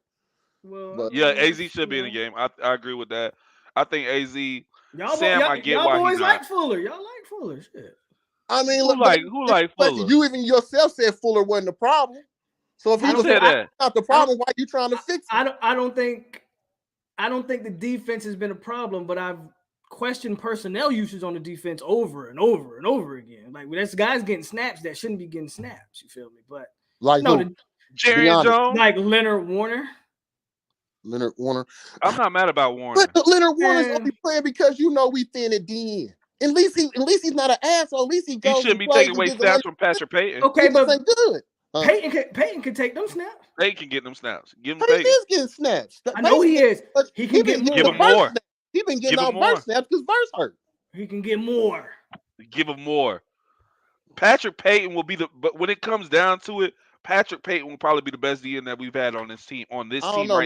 Well, But Yeah, AZ should be in the game. I agree with that. I think AZ. I get y'all why boys he's like not. Fuller. Y'all like Fuller. Shit. I mean, Who look, like Fuller? you even yourself said Fuller wasn't the problem. So if he Who was said that? not the problem, why are you trying to fix it? I don't think the defense has been a problem, but I've questioned personnel usage on the defense over and over and over again. Like, there's guys getting snaps that shouldn't be getting snaps. You feel me? But Like no, Jerry Jones, like Leonard Warner. I'm not mad about Warner. But Leonard Warner's only playing because we thin at the end. At least he's not an asshole. At least he goes. He shouldn't be taking away snaps from Patrick Payton. Okay, but good. Payton can take them snaps. Payton can get them snaps. Give him Payton Payton. is getting snaps. I know he is. He can get more. Give him more. He been getting all burst snaps because Verse hurt. He can get more. Give him more. Patrick Payton will be but when it comes down to it, Patrick Payton will probably be the best DN that we've had on this team right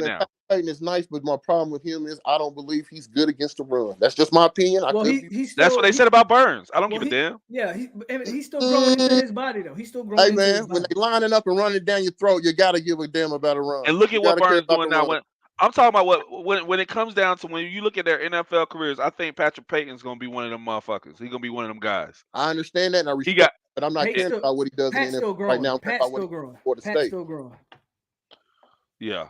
now. Patrick Payton is nice, but my problem with him is I don't believe he's good against the run. That's just my opinion. That's what they said about Burns. I don't give a damn. Yeah, he's still growing into his body though. He's still growing. Hey man, when they lining up and running down your throat, you gotta give a damn about a run. And look at what Burns doing now. I'm talking about when it comes down to when you look at their NFL careers, I think Patrick Payton's gonna be one of them motherfuckers. He's gonna be one of them guys. I understand that, and I respect. But I'm not caring about what he does in the NFL right now. Pat's still growing. Pat's still growing. Yeah.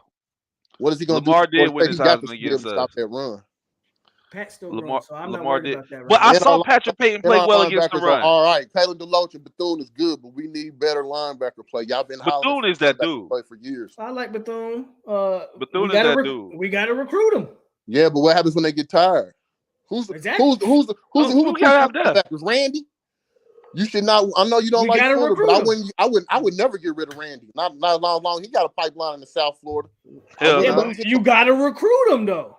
What is he going to do? Lamar did win his Heisman against us. Stop that run. Pat's still growing, so I'm not Lamar worried about that. Right. But I saw Patrick Payton play well against the run. All right, Kalen DeLoach and Bethune is good, but we need better linebacker play. Y'all been Bethune is that dude. Play for years. I like Bethune. Bethune is that dude. We got to recruit him. Yeah, but what happens when they get tired? Who gotta have that? Randy. You should not. I know you don't like Fuller, but I would never get rid of Randy. Not long. He got a pipeline in the South Florida. But you got to recruit him though.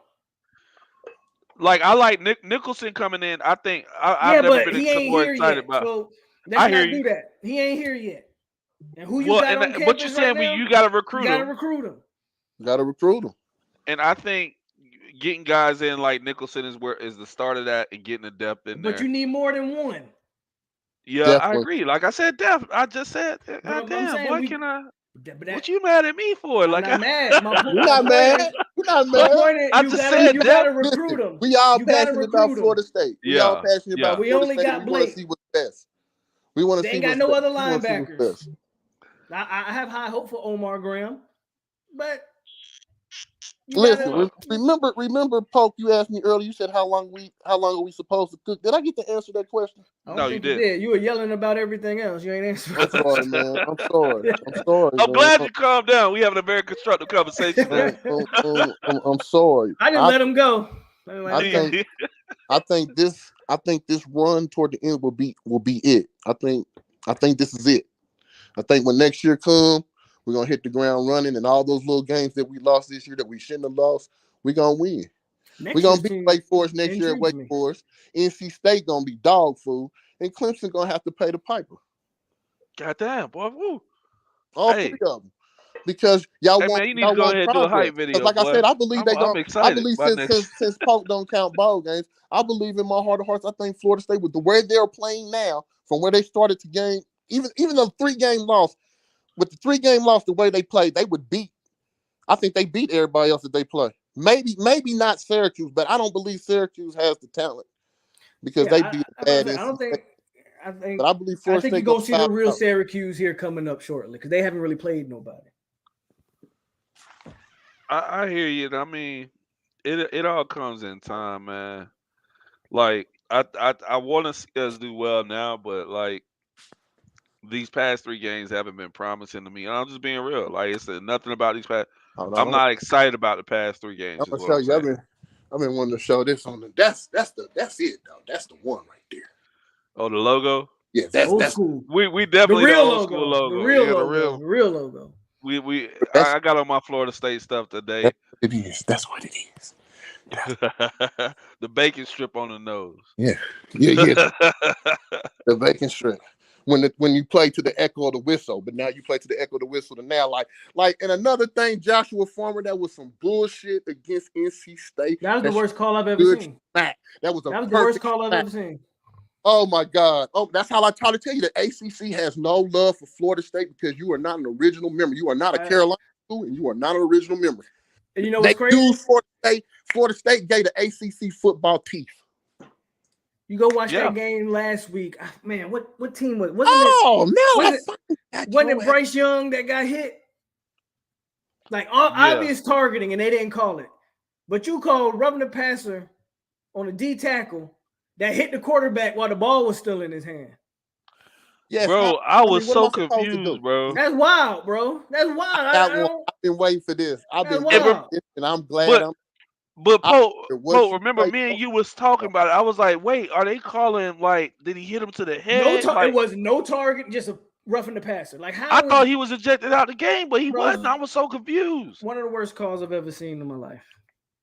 Like I like Nicholson coming in. I think I've never been more excited about. So let's not do that. He ain't here yet. And who you got on campus but you're saying you got to recruit him. You got to recruit him. Got to recruit him. And I think getting guys in like Nicholson is the start of that, and getting the depth in there. But you need more than one. Yeah, definitely. I agree. Like I said, depth. I just said, God damn, boy, can I? What you mad at me for? I'm like not mad. You're not mad. You're not mad. I just said you got to recruit them. We all passionate about Florida State. We all passionate about. We only got Blake. We want to see what's best. We want to see. They ain't got no other linebackers. I have high hope for Omar Graham, but listen. Remember, POLK. You asked me earlier. You said how long are we supposed to cook? Did I get to answer that question? No, you did. You were yelling about everything else. You ain't answering. I'm sorry, man. I'm sorry. I'm glad you calmed down. We having a very constructive conversation. I'm sorry. I didn't let him go. I think this run toward the end will be it. I think this is it. I think when next year comes, we're gonna hit the ground running, and all those little games that we lost this year that we shouldn't have lost, we're gonna win. We're gonna beat Wake Forest next year at Wake Forest. NC State gonna be dog food, and Clemson gonna have to pay the piper. Goddamn, boy! Woo. All three of them. Because y'all want. Man, you need to go ahead and do a hype video. Like I said, I believe they're gonna. I believe since POLK don't count bowl games, I believe in my heart of hearts. I think Florida State, with the way they're playing now, from where they started to game, even though 3-game loss, with the 3-game loss, the way they played, they would beat. I think they beat everybody else that they play. Maybe not Syracuse, but I don't believe Syracuse has the talent because they beat bad. I think. But I believe Florida State. You're gonna see the real Syracuse here coming up shortly because they haven't really played nobody. I hear you. I mean, it all comes in time, man. Like I want to see us do well now, but like these past 3 games haven't been promising to me. And I'm just being real. Like it's nothing about these past. I'm not excited about the past 3 games. I'm gonna show you. I've been wanting to show this on the. That's it though. That's the one right there. Oh, the logo. Yeah, that's cool. We definitely the old school logo. The real logo. I got on my Florida State stuff today. That's what it is. The bacon strip on the nose. Yeah. The bacon strip. when you play to the echo of the whistle, but now you play to the echo of the whistle. And now, like, and another thing, Joshua Farmer, that was some bullshit against NC State. That was the worst call I've ever good seen. smack. That was That was a the worst perfect call I've smack. ever seen. Oh my God! Oh, that's how I try to tell you. The ACC has no love for Florida State because you are not an original member. You are not a Carolina school, and you are not an original member. And you know what's crazy? Use Florida State. Florida State gave the ACC football teeth. You go watch that game last week. Man, what team was? Wasn't it Bryce Young that got hit? Like obvious targeting, and they didn't call it. But you called rubbing the passer on a D tackle that hit the quarterback while the ball was still in his hand. Yes, bro, I was so confused, bro. That's wild, bro. That's wild. I've been waiting for this. I've been waiting, and I'm glad. But Pope, remember me and you was talking about it. I was like, wait, are they calling like? Did he hit him to the head? It was no target, just a roughing the passer. Like how? I thought he was ejected out the game, but he wasn't. I was so confused. One of the worst calls I've ever seen in my life.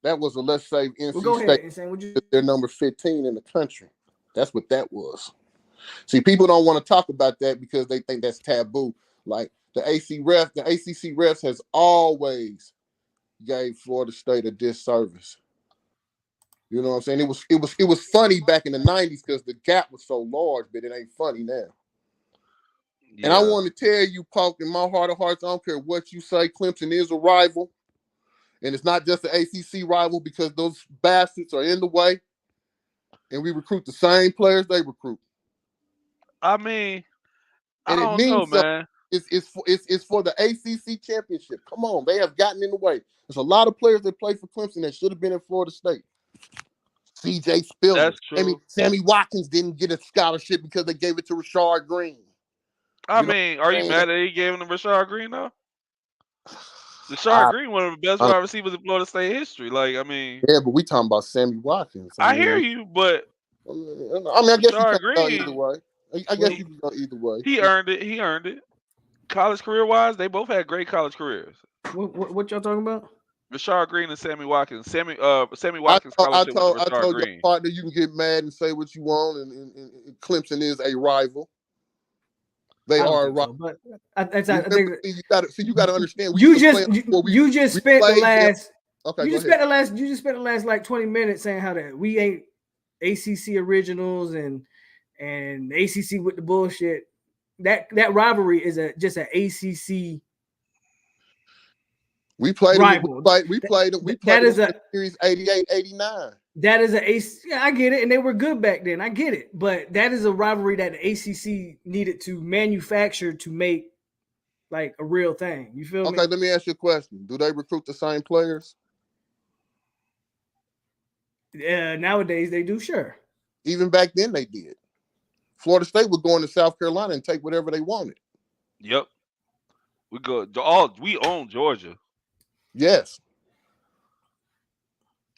That was a let's say NC go State. ahead, they're number 15 in the country. That's what that was. See, people don't want to talk about that because they think that's taboo. Like the ACC refs has always gave Florida State a disservice. You know what I'm saying? It was funny back in the 90s because the gap was so large, but it ain't funny now. Yeah. And I want to tell you, POLK, in my heart of hearts, I don't care what you say, Clemson is a rival. And it's not just an ACC rival because those bastards are in the way. And we recruit the same players they recruit. I mean, I don't know, man. It's for the ACC championship. Come on, they have gotten in the way. There's a lot of players that play for Clemson that should have been at Florida State. CJ Spiller. Sammy Watkins didn't get a scholarship because they gave it to Rashard Green. I mean, are you mad that he gave him to Rashard Green though? Rashard Green, one of the best wide receivers in Florida State history. Like, I mean, yeah, but we talking about Sammy Watkins. I hear you, but I mean, I guess you can go either way. I guess you can go either way. He earned it. College career wise, they both had great college careers. What y'all talking about? Rashard Green and Sammy Watkins. Sammy Watkins scholarship with Rashard I told Green. Your partner you can get mad and say what you want, and Clemson is a rival. They are a rival. But I think you got to understand. You just spent the last like 20 minutes saying how that we ain't ACC originals and ACC with the bullshit. That rivalry is just an ACC. We played rival. We played that is a series 88, 89. That is I get it, and they were good back then. I get it, but that is a rivalry that the ACC needed to manufacture to make like a real thing. You feel me? Okay, let me ask you a question. Do they recruit the same players? Nowadays they do, sure. Even back then they did. Florida State was going to South Carolina and take whatever they wanted. Yep. We own Georgia. Yes.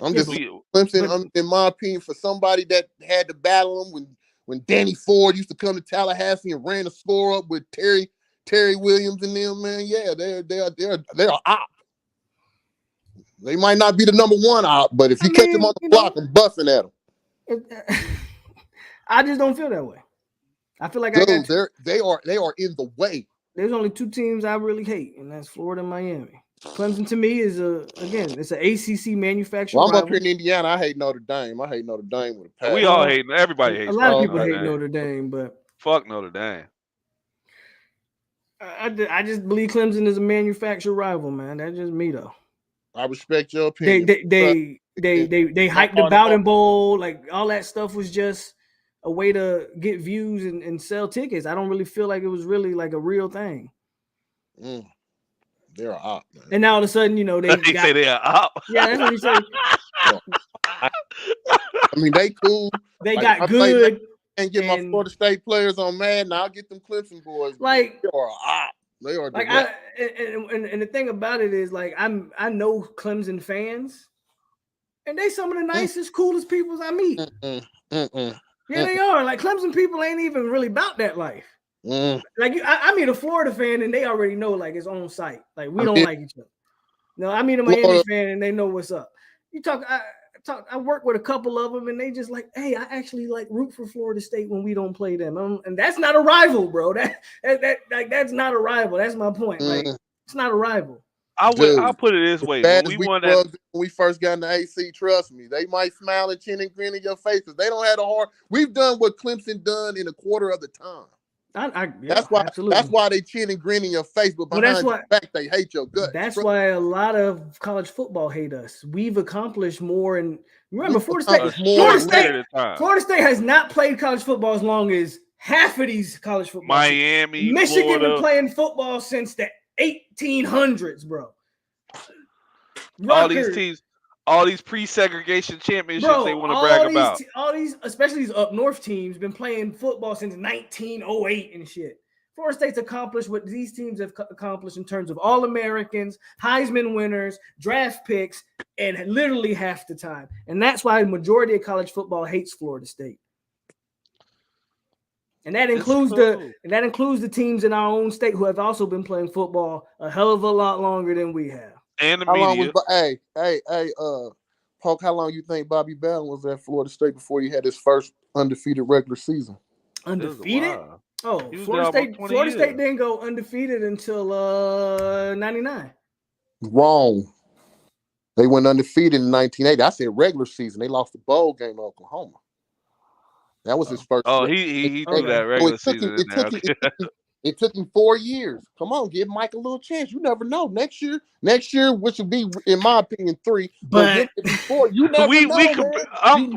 Clemson, in my opinion, for somebody that had to battle them when Danny Ford used to come to Tallahassee and ran the score up with Terry Williams and them, man. Yeah, they're op. They might not be the number one op, but if you catch them on the block, I'm busting at them. I just don't feel that way. I feel like they are in the way. There's only two teams I really hate, and that's Florida and Miami. Clemson to me is it's an ACC manufacturer. Well, I'm up here in Indiana. I hate Notre Dame. I hate Notre Dame with a passion. We all hate. Everybody hates. A lot of people hate Notre Dame, but fuck Notre Dame. I just believe Clemson is a manufacturer rival, man. That's just me though. I respect your opinion. They hyped the Bowden Bowl, like all that stuff was just a way to get views and sell tickets. I don't really feel like it was really like a real thing. They're an op, man. And now all of a sudden, they say they're op. Yeah, that's what he said. I mean, they cool. They got good. And get my Florida State players on Madden. I'll get them Clemson boys. Like they are an op. They are like and the thing about it is like I know Clemson fans, and they some of the nicest, coolest people I meet. Yeah, they are. Like Clemson people ain't even really about that life. Like I meet a Florida fan and they already know like it's on site. Like we don't like each other. No, I meet a Miami fan and they know what's up. You talk I work with a couple of them, and they just like, hey, I actually like root for Florida State when we don't play them, and that's not a rival, bro. That's not a rival. That's my point. Like, it's not a rival. I'll Dude, put it this as way: bad when as we won when that, we first got in the AC, trust me, they might smile and chin and grin in your faces. They don't have a hard. We've done what Clemson done in a quarter of the time. That's why. Absolutely. That's why they chin and grin in your face, but behind your back they hate your guts. That's why a lot of college football hate us. We've accomplished more, and remember, Florida State has not played college football as long as half of these college football. Miami, Michigan Florida. been playing football since the 1800s, bro. All these pre-segregation championships they want to brag about. All these, especially these up north teams, been playing football since 1908 and shit. Florida State's accomplished what these teams have accomplished in terms of All-Americans, Heisman winners, draft picks, and literally half the time. And that's why the majority of college football hates Florida State. And that includes the teams in our own state who have also been playing football a hell of a lot longer than we have. And the how media. Polk, how long you think Bobby Bell was at Florida State before he had his first undefeated regular season? Undefeated? Oh, Florida State didn't go undefeated until 99. Wrong. They went undefeated in 1980. I said regular season. They lost the bowl game to Oklahoma. That was his first. Oh, he threw that regular season in there. It took him 4 years. Come on, give Mike a little chance. You never know. Next year, which would be, in my opinion, 3. But before you never know.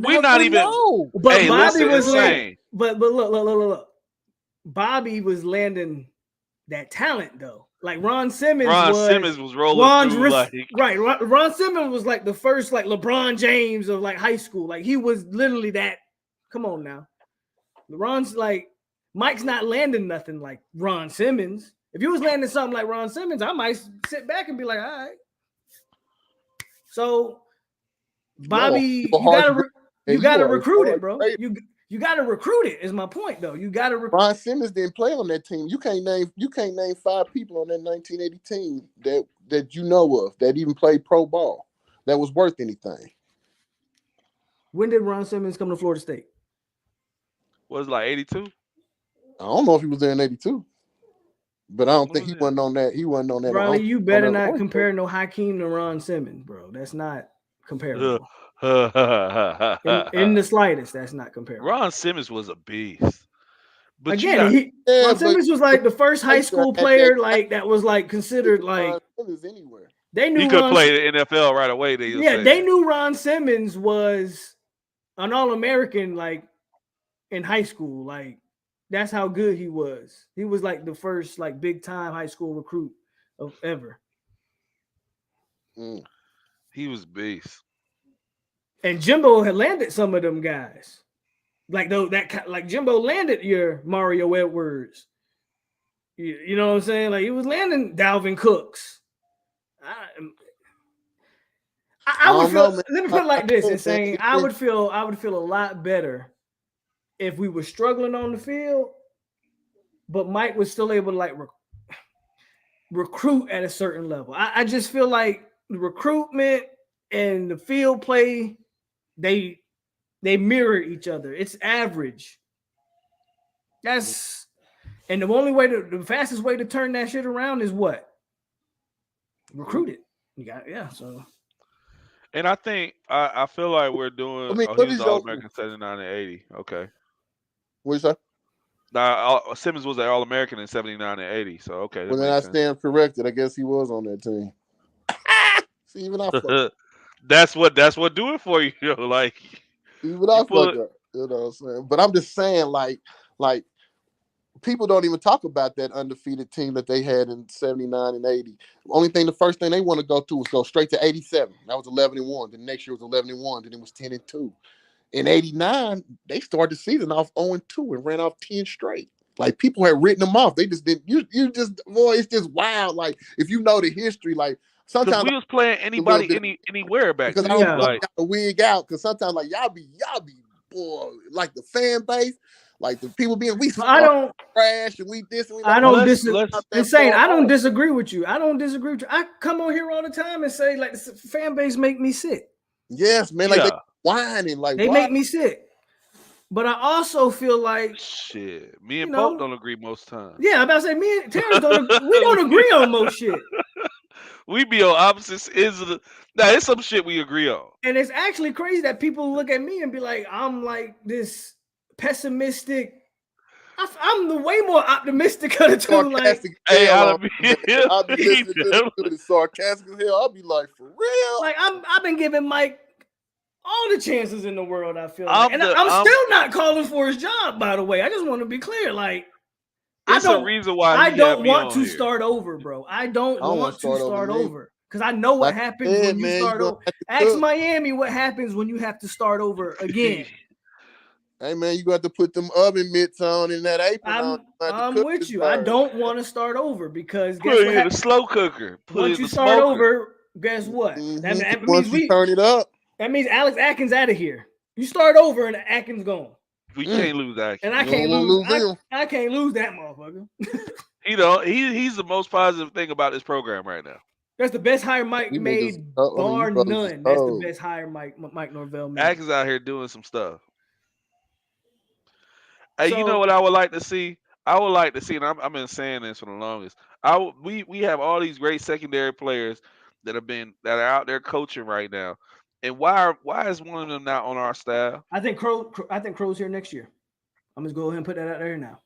We're not even. Know. But hey, Bobby was landing. But look. Bobby was landing that talent though. Like Ron Simmons was rolling through. Ron Simmons was like the first like LeBron James of like high school. Like he was literally that. Come on now, Ron's like. Mike's not landing nothing like Ron Simmons. If he was landing something like Ron Simmons, I might sit back and be like, all right. So, Bobby, you gotta recruit it, bro. You gotta recruit it. Is my point though. You gotta recruit. Ron Simmons didn't play on that team. You can't name 5 people on that 1980 team that you know of that even played pro ball that was worth anything. When did Ron Simmons come to Florida State? Was it like 82? I don't know if he was there in 82, but I don't think he wasn't on that. He wasn't on that. Ronnie, you better not compare no Hakeem to Ron Simmons, bro. That's not comparable. in the slightest, that's not comparable. Ron Simmons was a beast. But again, Ron Simmons was like the first high school player that was like considered like anywhere. They knew he could play the NFL right away. They knew Ron Simmons was an All-American like in high school, like. That's how good he was. He was like the first like big time high school recruit of ever. He was beast. And Jimbo had landed some of them guys. Like Jimbo landed your Mario Edwards. You know what I'm saying? Like he was landing Dalvin Cooks. I would feel. Let me put it like this: and saying I would feel a lot better if we were struggling on the field, but Mike was still able to like recruit at a certain level. I just feel like the recruitment and the field play, they mirror each other. It's average. And the fastest way to turn that shit around is what? Recruit it. So. And I think I feel like we're doing. He was All-American 79 and 80. Okay. What is that? Now Simmons was an All-American in 79 and 80. So okay. Well, then I stand corrected. I guess he was on that team. See, even I fuck That's what do it for you. Like even I fuck up. You know what I'm saying? But I'm just saying, like people don't even talk about that undefeated team that they had in 79 and 80. The first thing they want to go to was go straight to 87. That was 11-1. The next year was 11-1. Then it was 10-2. In 89, they started the season off 0-2 and ran off 10 straight. Like people had written them off. They just didn't. It's just wild. Like if you know the history, like sometimes we was playing anybody anywhere back then. Because I don't like the wig out. Because sometimes like y'all be boy, like the fan base. Like the people being trash and we this and we that. I don't disagree with you. I come on here all the time and say like the fan base make me sick. Yes, man. Like Yeah. they whining, like They why? make me sick. But I also feel like, Shit. Me you and Pope know, don't agree most times. yeah, I'm about to say me and Terrance we don't agree on most shit. We be on opposites ends of the. Now, it's some shit we agree on. And it's actually crazy that people look at me and be like, I'm like this pessimistic. I'm the way more optimistic of the two. Like, Sarcastic Hey, hell I'll on be. man. I'll be listening to this dude is sarcastic as hell. I'll be like, for real? like I've been giving Mike all the chances in the world. I feel I'm like, and the- I'm I'm- still not calling for his job. By the way, I just want to be clear. Like, It's a reason why I he got don't me want on to here. start over, bro. I don't wanna want to start neither. over because I know what Like I happens said, when you man, you start gonna over. have to Ask cook. Miami what happens when you have to start over again. Hey man, you got to put them oven mitts on and that apron on. I'm with you. I don't want to start over because guess Put what it in a happens? slow cooker. Put Once it in you the start smoker. over, guess what? That Once means you turn it up. That means Alex Atkins out of here. You start over and Atkins gone. We can't lose that. And I You can't don't lose. lose him. I can't lose that motherfucker. He's the most positive thing about this program right now. That's the best hire Mike You made, niggas- bar you brothers none. is That's the cold. best hire Mike Norvell made. Atkins out here doing some stuff. Hey, you So- know what I would like to see? I would like to see, and I've been saying this for the longest. We have all these great secondary players that are out there coaching right now, and why is one of them not on our staff? I think Crow's here next year. I'm just go ahead and put that out there now.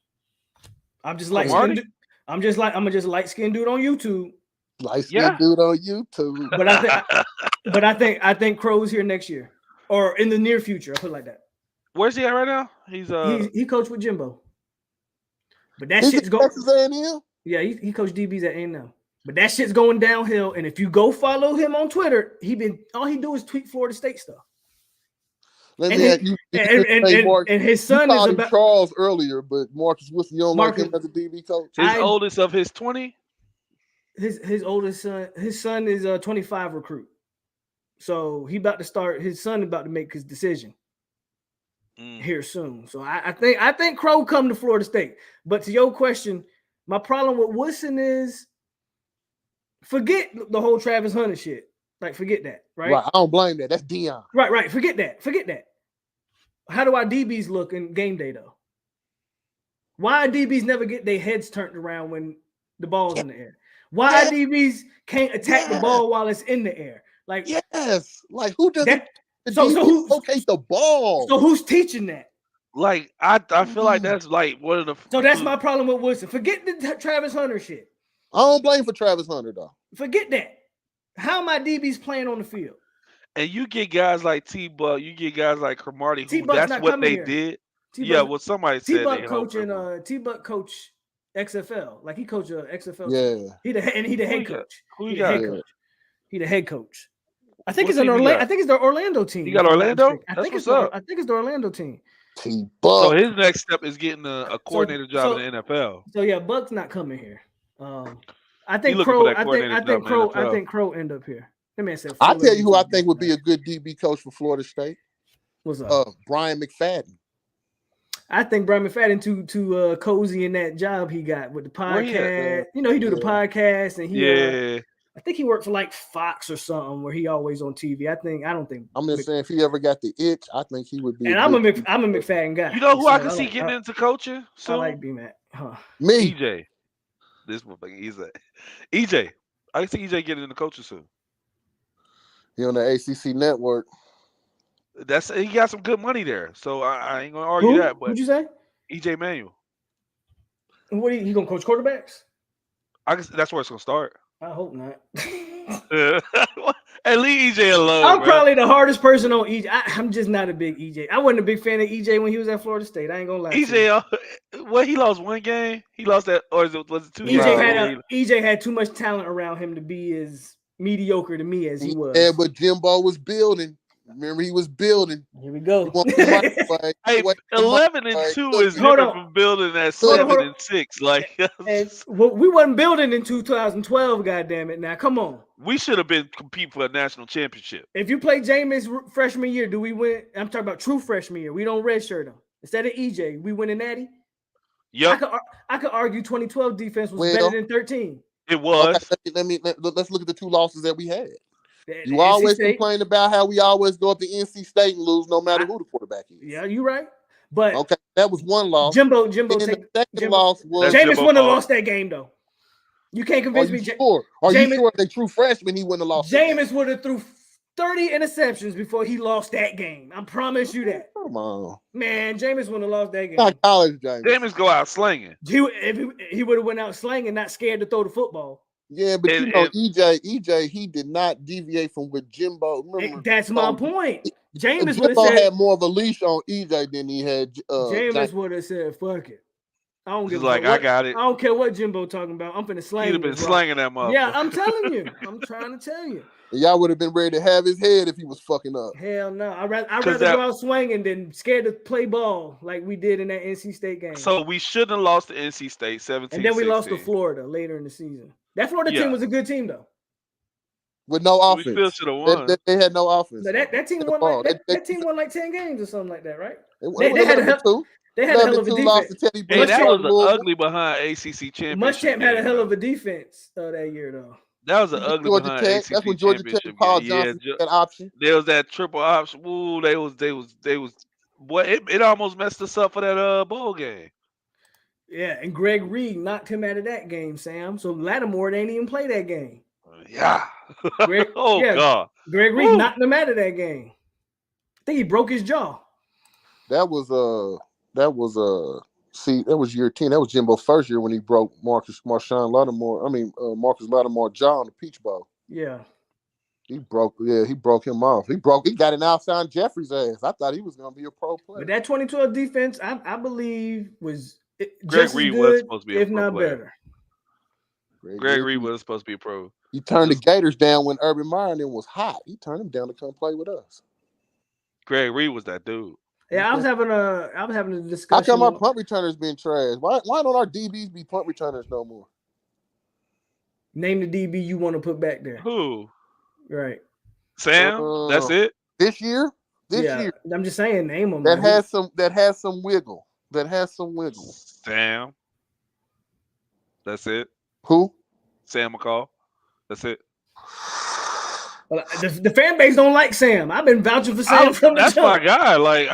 I'm just light Marty? skinned. I'm just light skinned dude on YouTube. Light skinned dude on YouTube. But I think Crow's here next year or in the near future. I'll put it like that. Where's he at right now? He coached with Jimbo. But that He's shit's at going. Texas A&M? Yeah, he coached DBs at A&M. But that shit's going downhill. And if you go follow him on Twitter, all he do is tweet Florida State stuff. Let And me his- ask you. and his son you is called him about Charles earlier, but Marcus Wilson, you don't like him Marcus- as a DB coach? His oldest of his 20. his oldest son. His son is a 25 recruit. So he about to start. His son about to make his decision here soon. So I think Crow come to Florida State. But to your question, my problem with Woodson is forget the whole Travis Hunter shit. Like forget that, right? Right. I don't blame that. That's Dion. Right. Forget that. How do our DBs look in game day though? Why DBs never get their heads turned around when the ball's in the air? Why DBs can't attack the ball while it's in the air? Like yes, like who doesn't? that, the so who locate the ball? So who's teaching that? Like I feel like that's like one of the. So that's my problem with Woodson. Forget the Travis Hunter shit. I don't blame for Travis Hunter though. Forget that. How my DBs playing on the field? And you get guys like T-Buck, you get guys like Cromartie, who T-Buck's that's not what coming they here. did. T-Buck's- Yeah, well, somebody said T-Buck they coaching. T-Buck coach XFL. Like he coach a XFL. Yeah. Team. He the head coach. Who He you the got? head coach. He the head coach. I think What it's an team you Orlando. got? I think it's the Orlando team. You got if I'm not Orlando? mistaken. I That's think what's it's up. I think it's the Orlando team. T-Buck. So his next step is getting a coordinator job in the NFL. So yeah, Buck's not coming here. I He think looking Crow. for that coordinator job in the I NFL. think Crow end up here. That man said. I'll tell you who I think would be a good DB coach for Florida State. What's up? Brian McFadden. I think Brian McFadden too cozy in that job he got with the podcast. You know, he do the podcast and he I think he worked for like Fox or something where he always on TV. I don't think I'm just saying if he ever got the itch, I think he would be. And I'm a McFadden guy. You know who I can see getting into coaching soon? I like B-Mac. Me. EJ. This motherfucker EJ. I can see EJ getting into coaching soon. He on the ACC network. He got some good money there, so I ain't gonna argue that. But what'd you say? EJ Manuel. And what he gonna coach quarterbacks? That's where it's gonna start. I hope not. And leave EJ alone. I'm bro. probably the hardest person on EJ. I'm just not a big EJ. I wasn't a big fan of EJ when he was at Florida State. I ain't gonna lie. EJ, he lost one game. He lost that, or was it two? EJ had too much talent around him to be as mediocre to me as he was. Yeah, but Jimbo was building. Remember, he was building. Here we go. Hey, 11-2 is different from building at 7-6. Like, we wasn't building in 2012. Goddamn it! Now, come on. We should have been competing for a national championship. If you play Jameis freshman year, do we win? I'm talking about true freshman year. We don't redshirt him. Instead of EJ, we win a natty. Yep. I could argue 2012 defense was better than 13. It was. Okay, let's look at the two losses that we had. You always complain about how we always go up to NC State and lose no matter who the quarterback is. Yeah, you're right. But okay, that was one loss. Jimbo, the second loss was Jameis wouldn't have lost that game though. You can't convince me. Are you sure if they true freshman he wouldn't have lost? Jameis would have threw 30 interceptions before he lost that game. I promise you that. Come on, man. Jameis wouldn't have lost that game. Not college Jameis. Jameis go out slinging. He would have went out slinging, not scared to throw the football. Yeah, but EJ, he did not deviate from what Jimbo. Remember, that's my point. Jameis Jimbo had more of a leash on EJ than he had. Jameis would have said, "Fuck it, I don't give a fuck. I got it. I don't care what Jimbo talking about. I'm finna slang." He'd have been slanging that motherfucker. Yeah, I'm telling you. I'm trying to tell you. Y'all would have been ready to have his head if he was fucking up. Hell no. I'd rather go out swinging than scared to play ball like we did in that NC State game. So we shouldn't have lost to NC State 17-16. And then we lost to Florida later in the season. That Florida team was a good team though. With no offense. We still should have won. They had no offense. No, that team won like that team won like 10 games or something like that, right? They had a hell of a defense. Hey, that was an ugly behind ACC championship. Muschamp had a hell of a defense that year though. That was an ugly Georgia behind Tech. ACC That's when Georgia Tech Paul Johnson had option. There was that triple option. Ooh, they was. Boy, it almost messed us up for that bowl game. Yeah, and Greg Reed knocked him out of that game, Sam. So Lattimore didn't even play that game. Yeah. God. Greg Reed knocked him out of that game. I think he broke his jaw. That was year 10. That was Jimbo's first year when he broke Marcus Lattimore jaw on the Peach Bowl. Yeah. He broke him off. He got an Alshon Jeffrey's ass. I thought he was gonna be a pro player. But that 2012 defense, I believe, was Greg Reed was supposed to be a pro player. Better. Greg Reed was supposed to be a pro. He turned the Gators down when Urban Meyer was hot. He turned him down to come play with us. Greg Reed was that dude. Yeah, I was having a discussion. How come our punt returners been trash? Why don't our DBs be punt returners no more? Name the DB you want to put back there. Who? Right. Sam? That's it? This year? This year. I'm just saying name them. That has some wiggle. Sam. That's it. Who? Sam McCall. That's it. Well, the fan base don't like Sam. I've been vouching for Sam from the jump. That's my guy. Like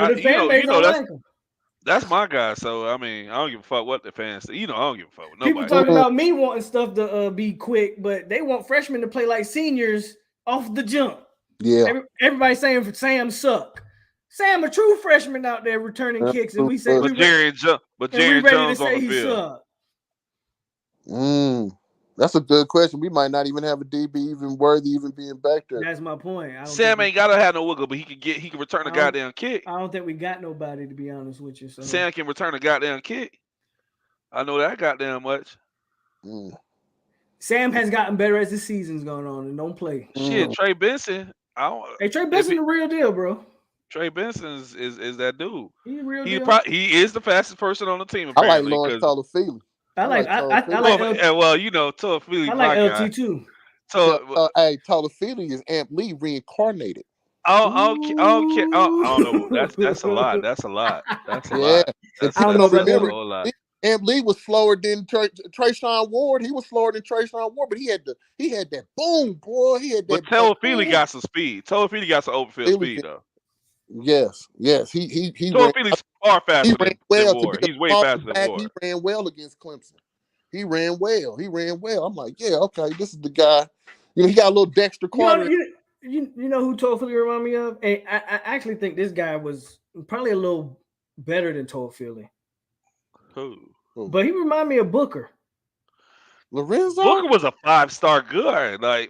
that's my guy. So I mean, I don't give a fuck what the fans say. I don't give a fuck with nobody. People talking about me wanting stuff to be quick, but they want freshmen to play like seniors off the jump. Yeah. Everybody saying Sam suck. Sam a true freshman out there returning kicks, and we say Jerry Jones on the field. That's a good question. We might not even have a DB even worthy even being back there. That's my point. Sam ain't gotta have no wiggle, but he can return a goddamn kick. I don't think we got nobody, to be honest with you. So. Sam can return a goddamn kick. I know that goddamn much. Sam has gotten better as the season's going on and don't play. Shit, Trey Benson. Trey Benson the real deal, bro. Trey Benson is that dude. He's a real deal. He is the fastest person on the team. Apparently, I like Lawrence Taylor-Feely. I like Taylor-Feely. I like LT too. So Taylor-Feely is Amp Lee reincarnated. I don't know. That's a lot. That's a lot. I don't know. Remember, Amp Lee was slower than Trayshawn Ward. He was slower than Trayshawn Ward, but he had that boom, boy. He had that. But Taylor-Feely got some speed. Taylor-Feely got some open field speed though. Yes. He Taylor-Feely's far faster than Ward. He's way faster than Ward. He ran well against Clemson. He ran well. I'm like, yeah, okay, this is the guy. He got a little Dexter Carter. You know who Taylor-Feely remind me of? And I actually think this guy was probably a little better than Taylor-Feely. Who? But he remind me of Booker. Lorenzo? Booker was a 5-star guard. Booker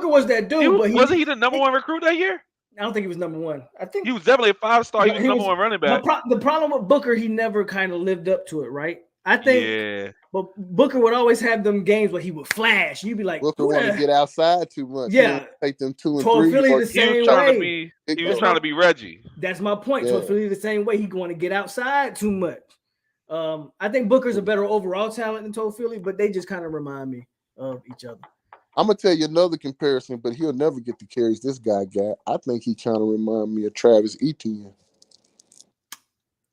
was that dude. Wasn't he the number one recruit that year? I don't think he was number one. I think he was definitely a 5-star. He was number one running back. The problem with Booker, he never kind of lived up to it, right? I think. But Booker would always have them games where he would flash. You'd be like, Booker wanted to get outside too much. Yeah, take them 2 and 3. Philly the same way. He was trying to be Reggie. That's my point. Yeah. Philly the same way. He going to get outside too much. I think Booker's a better overall talent than Taylor-Feely, but they just kind of remind me of each other. I'm gonna tell you another comparison, but he'll never get the carries this guy got. I think he kind of remind me of Travis Etienne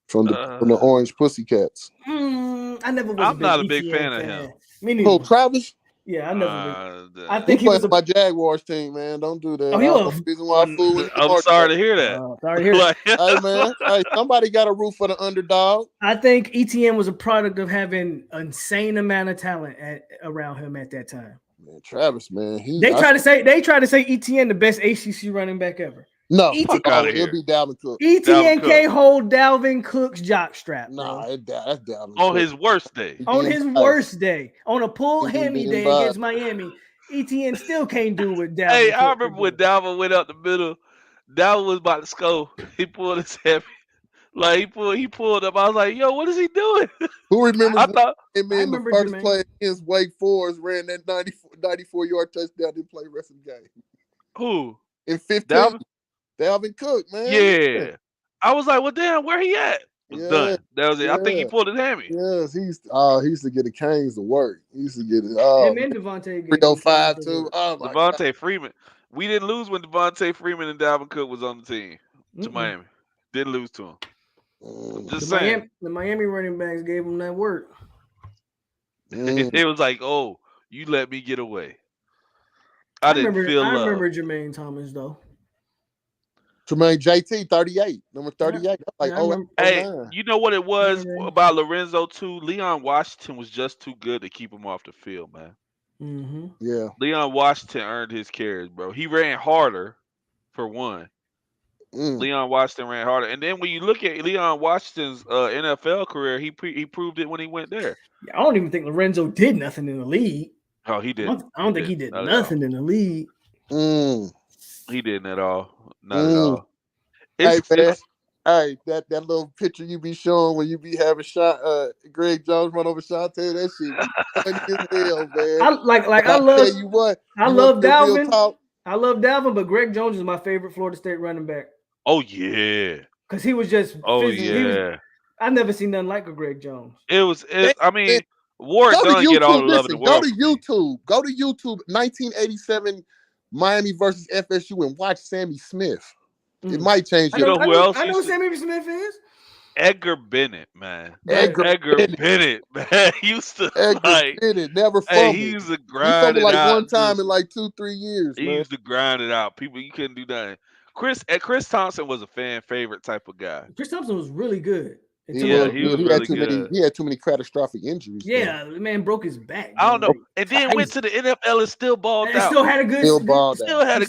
from the Orange Pussycats. I'm not a big fan of him. Me neither. Travis? Yeah, I never. I He think he played was my Jaguars team, man. Don't do that. Oh, That's he the was. reason why I fool with you. I'm sorry to hear that. Sorry to hear that. Hey, man. Hey, somebody got a root for the underdog. I think ETN was a product of having an insane amount of talent around him at that time. Man, Travis, man. They try to say ETN the best ACC running back ever. No, Fuck outta it'll here. be Dalvin Cook. ETN can't hold Dalvin Cook's jock strap, bro. Nah, that's Dalvin On Cook. his worst day. On his worst day, on a pulled He hammy being day biased. against Miami, ETN still can't do what Dalvin. Hey, Cook I remember can when do. Dalvin went up the middle. Dalvin was about to score. He pulled his heavy. Like he pulled up. I was like, yo, what is he doing? Who remembers I thought him in the remember first Jermaine. play against Wake Forest, ran that 94-yard touchdown, didn't play the rest of the game. who? In 15, Dalvin? Dalvin Cook, man. Yeah. I was like, well, damn, where he at? Was done. That was it. I think he pulled his hammy. Yes, he used to get the Canes to work. He used to get it. Him and Devontae. 305 too. Oh my God. Devontae Freeman. We didn't lose when Devontae Freeman and Dalvin Cook was on the team to Miami. Didn't lose to him. Just saying. The Miami running backs gave him that work. It was like, oh, you let me get away. I didn't feel love. I remember Jermaine Thomas though. Jermaine JT 38, number 38. Like, hey, you know what it was about Lorenzo too? Leon Washington was just too good to keep him off the field, man. Mm-hmm. Yeah. Leon Washington earned his carries, bro. He ran harder, for one. Leon Washington ran harder, and then when you look at Leon Washington's NFL career, he proved it when he went there. I don't even think Lorenzo did nothing in the league. Oh, he did. I don't think he did nothing in the league. He didn't at all. Not at all. Hey, that little picture you be showing when you be having Greg Jones run over Shante, that shit funny as hell, man. I love. Tell you what, I love Dalvin. I love Dalvin, but Greg Jones is my favorite Florida State running back. Oh yeah, because he was just. Oh yeah. I never seen nothing like a Greg Jones. I mean, Juerg don't get all the love in the world. Go to YouTube. 1987 Miami versus FSU and watch Sammy Smith. It might change. You know who else? I know who Sammy Smith is. Edgar Bennett, man. Edgar Bennett, man. Used to Bennett never fumbled. He used to grind it like out. One time in like 2-3 years. He used to grind it out. People, you couldn't do nothing. Chris Thompson was a fan favorite type of guy. Chris Thompson was really good. He was really good. He had too many catastrophic injuries. Yeah, the man broke his back. I don't know. And then went to the NFL and still balled out. Still had a good career. Still had a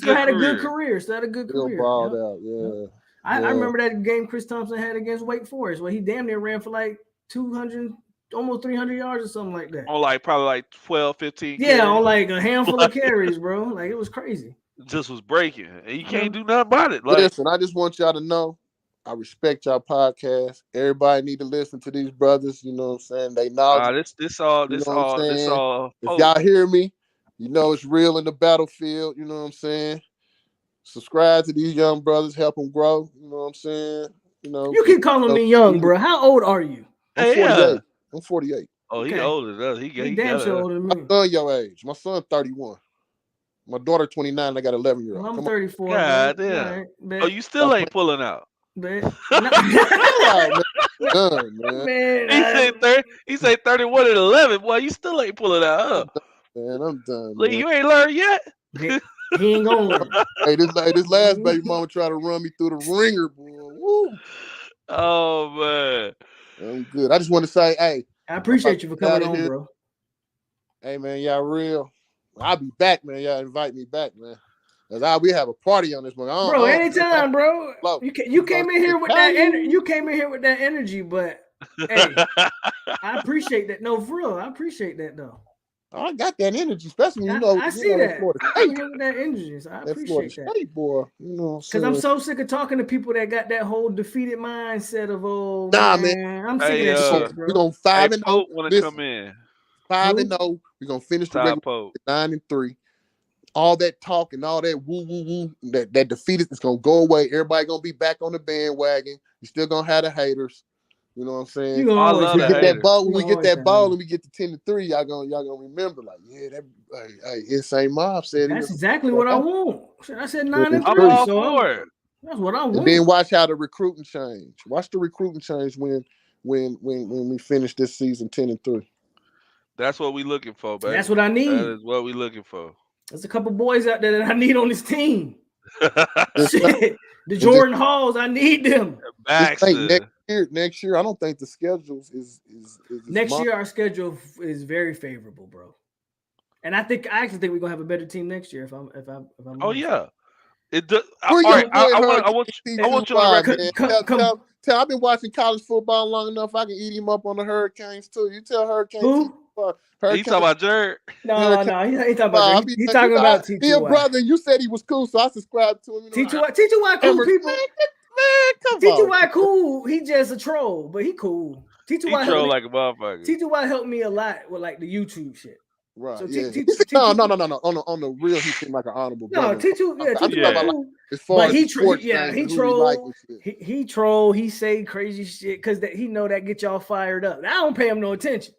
good career. Still balled out. Yeah. I remember that game Chris Thompson had against Wake Forest where he damn near ran for like 200, almost 300 yards or something like that. On probably like 12, 15 carries. On like a handful of carries, bro. Like it was crazy. Just was breaking. And you can't do nothing about it. Listen, I just want y'all to know, I respect y'all podcast. Everybody need to listen to these brothers. You know what I'm saying? They knowledge. This all. If y'all hear me, you know it's real in the battlefield. You know what I'm saying? Subscribe to these young brothers, help them grow. You know what I'm saying? You keep calling me young, bro. How old are you? I'm 48. I'm 48. Oh, he's older than us. He damn sure older than me. My son your age. My son 31. My daughter 29. I got 11-year-old. I'm 34. God damn. Right, oh, you still ain't pulling out. Man. He say 31 and 11. Boy, you still ain't pulling out, huh? Man, I'm done. Look, you ain't learned yet. He ain't gonna learn. Hey, this last baby mama tried to run me through the ringer, boy. Woo. Oh man, I'm good. I just want to say, hey, I appreciate you for coming on, bro. Hey man, y'all real. I'll be back, man. Y'all invite me back, man. Cause we have a party on this one. Bro, anytime, bro. You came in here with that energy. You came in here with that energy, but hey, I appreciate that. No, for real, I appreciate that though. I got that energy, especially I see that. I with that energy, so I appreciate that. State, boy. You know, because I'm so sick of talking to people that got that whole defeated mindset of man. I'm sick of that shit, bro. We're gonna 5-0. Want to come in 5-0. We're gonna finish the regular 9-3. All that talk and all that woo, that defeated is gonna go away. Everybody gonna be back on the bandwagon. You're still gonna have the haters. You know what I'm saying? When we get that ball, and we get to 10-3, y'all gonna remember, like, yeah, that insane mob said that's exactly what I want. I said 9-3, so that's what I want. And then watch how the recruiting change. Watch the recruiting change when we finish this season 10-3. That's what we looking for, baby. That's what I need. That is what we looking for. There's a couple boys out there that I need on this team. Just think- Shit. The just- Jordan Halls, I need them. just think Baxter. next year, I don't think the schedules is Next smart. year, our schedule is very favorable, bro. And I actually think we're gonna have a better team next year. If I'm Oh honest. yeah. It does. Where All your right. I boy want Hurricane I want you to T2Y, record. man? Tell, I've been watching college football long enough. I can eat him up on the Hurricanes too. You tell Hurricane Who? T2Y. You talking about Juerg? No, he ain't talking about that. He talking about He a T2Y. brother. You said he was cool, so I subscribed to him. You know, T2Y cool people. Man, come on. T2Y cool. He just a troll, but he cool. He T2Y troll helped me. like a motherfucker. T2Y helped me a lot with like the YouTube shit. Right. So Yeah. T- He said, T- no. On the real, he seemed like an honorable No, brother. T2, yeah, I'm T2 talking Yeah. about, cool. as far But as he sports he things and who troll. like and shit. He troll. He say crazy shit because he know that get y'all fired up. I don't pay him no attention.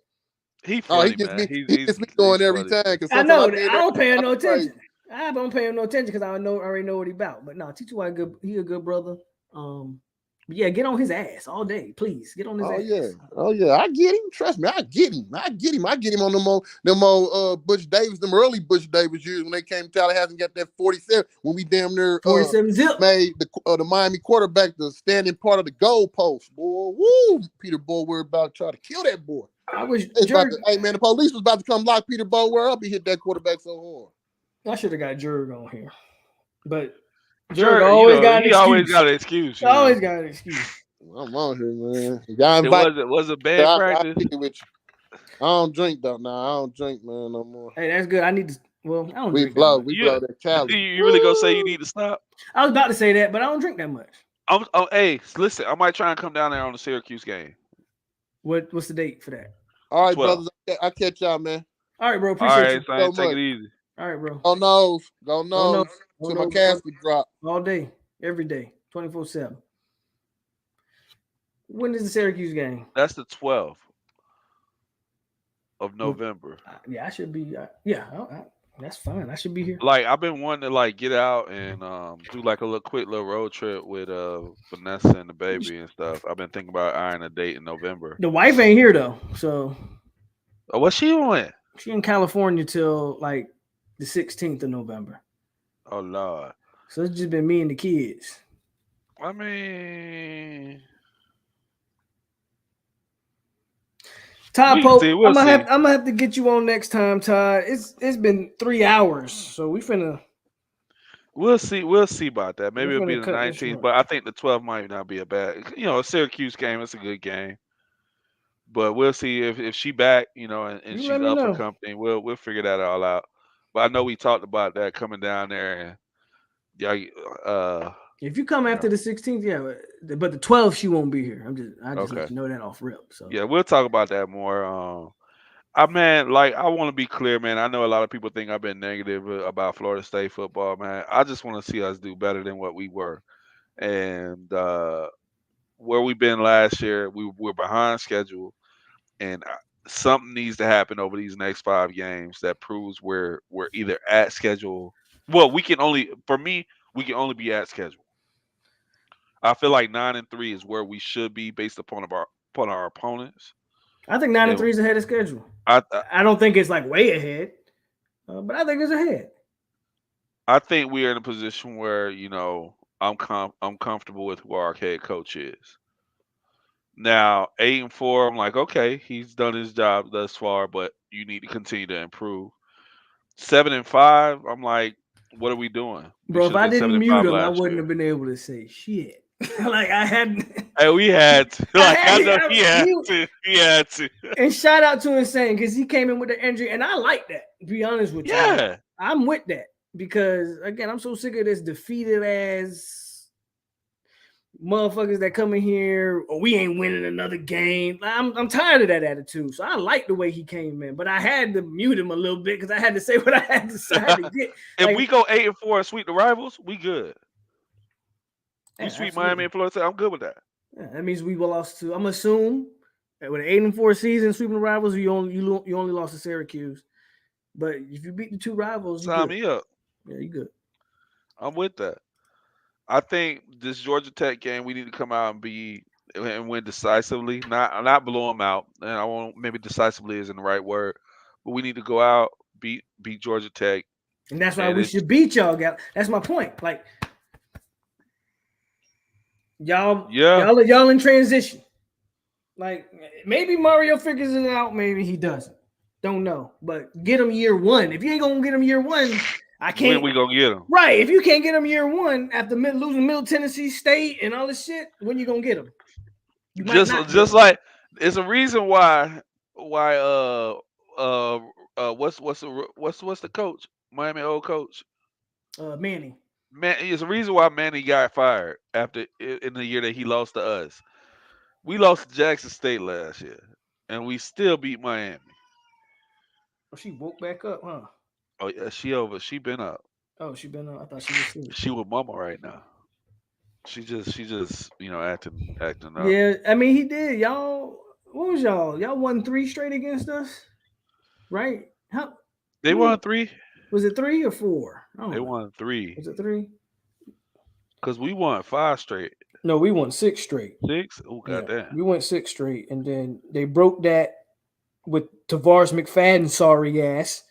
He Oh, funny, he gets man. me. He gets me going every funny. time. 'Cause I know. sometimes I don't pay him no crazy. attention. I don't pay him no attention because I already know what he about. But no, T2Y good. He a good brother. But yeah, get on his ass all day, please. Get on his ass. Oh yeah, I get him. Trust me, I get him. I get him on them old Butch Davis, them early Butch Davis years when they came to Tallahassee and got that 47 when we damn near 47 zip. made the Miami quarterback the standing part of the goalpost. Boy, woo! Peter Boulware about to try to kill that boy. I wish Hey man, the police was about to come lock Peter Boulware up. He hit that quarterback so hard. I should have got Juerg on here, but Juerg, Juerg always got an he excuse. always got an excuse. you Always know. got an excuse. I'm on here, man. You got It was a bad practice. I don't drink though. Nah, I don't drink, man, no more. Hey, that's good. I need to. Well, I don't We drink blow that much. that Cali. You really gonna say you need to stop? I was about to say that, but I don't drink that much. Hey, listen, I might try and come down there on the Syracuse game. What's the date for that? All right, 12. brothers. I catch y'all, man. All right, bro. All Appreciate right, you. son, so take much. it easy. All right, bro. Go nose. Go Till my nose, casket drop. all day, every day, 24/7. When is the Syracuse game? That's the 12th of November. Yeah, I should be. That's fine. I should be here. Like I've been wanting to like get out and do like a quick little road trip with Vanessa and the baby and stuff. I've been thinking about ironing a date in November. The wife ain't here though, so Oh, what's she doing? she in California till like the 16th of November. Oh Lord. So it's just been me and the kids. I mean, Todd We can Pope, see, we'll I'm see. gonna have to get you on next time, Todd. It's been 3 hours, so we finna. we'll see about that. Maybe We're it'll be gonna the cut this 19th, short. but I think the 12th might not be a bad. A Syracuse game. It's a good game. But we'll see if she back, and You she's let me up for know. company. We'll figure that all out. But I know we talked about that coming down there, and If you come after the 16th, yeah, but the 12th she won't be here. I just Okay. let you know that off rip. So yeah, we'll talk about that more. I want to be clear, man. I know a lot of people think I've been negative about Florida State football, man. I just want to see us do better than what we were, and where we've been last year, we're behind schedule, and something needs to happen over these next 5 games that proves we're either at schedule. Well, we can only be at schedule. I feel like 9-3 is where we should be based upon our opponents. I think 9-3 is ahead of schedule. I don't think it's like way ahead, but I think it's ahead. I think we are in a position where I'm comfortable with who our head coach is. Now 8-4, I'm like, okay, he's done his job thus far, but you need to continue to improve. 7-5, I'm like, what are we doing? Bro, if I didn't mute him, I wouldn't year. have been able to say shit. Like I hadn't. Hey, we had to. Like I know he had you- to. He had to. And shout out to Insane because he came in with the injury, and I like that. To be honest with you, Yeah. I'm with that because again, I'm so sick of this defeated ass motherfuckers that come in here. Oh, we ain't winning another game. I'm tired of that attitude. So I like the way he came in, but I had to mute him a little bit because I had to say what I had to say. To get, If we go 8-4 and sweep the rivals, we good. Yeah, You sweep absolutely. Miami and Florida State, I'm good with that. Yeah, that means we lost to. I'm assuming that with an 8-4 season, sweeping the rivals, you only lost to Syracuse. But if you beat the 2 rivals, you Sign good. me up. Yeah, you good. I'm with that. I think this Georgia Tech game, we need to come out and be and win decisively. Not blow them out. And I won't. Maybe decisively isn't the right word, but we need to go out, beat Georgia Tech, And that's why and we it's should beat y'all, gal. That's my point. Like y'all, yeah. y'all in transition. Like maybe Mario figures it out, maybe he doesn't. Don't know. But get him year one. If you ain't gonna get him year one, I When can't. we gonna get them? Right. If you can't get him year one after losing Middle Tennessee State and all this shit, when you gonna get him? You might not get Just him. like it's a reason why what's the coach, Miami old coach, Manny. man. It's a reason why Manny got fired after in the year that he lost to us. We lost to Jackson State last year, and we still beat Miami. Oh, she woke back up, huh? Oh yeah, she been up. Oh, she been on. I thought she was asleep. She with mama right now. She just acting up. Yeah, I mean he did. Y'all, what was y'all? Y'all won 3 straight against us, right? How? They won 3. Was it 3 or 4? I They don't know. won 3 Was it 3? because we won 5 straight. No, we won 6 straight. 6. Oh Yeah, goddamn. we went 6 straight, and then they broke that with Tavares McFadden sorry ass,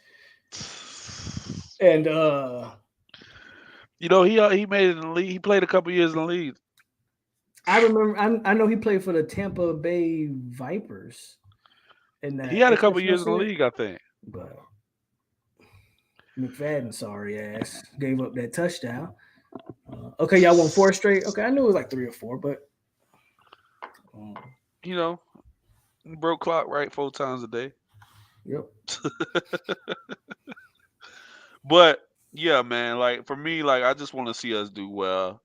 and You know he made it in the league. He played a couple years in the league. I remember I know he played for the Tampa Bay Vipers, and He had a that couple that's what I years in the said. league, I think. But McFadden sorry ass gave up that touchdown. Okay, y'all won 4 straight. Okay, I knew it was like 3 or 4, but um, You know, broke clock right 4 times a day. yep. But yeah, man, like for me, like I just want to see us do well.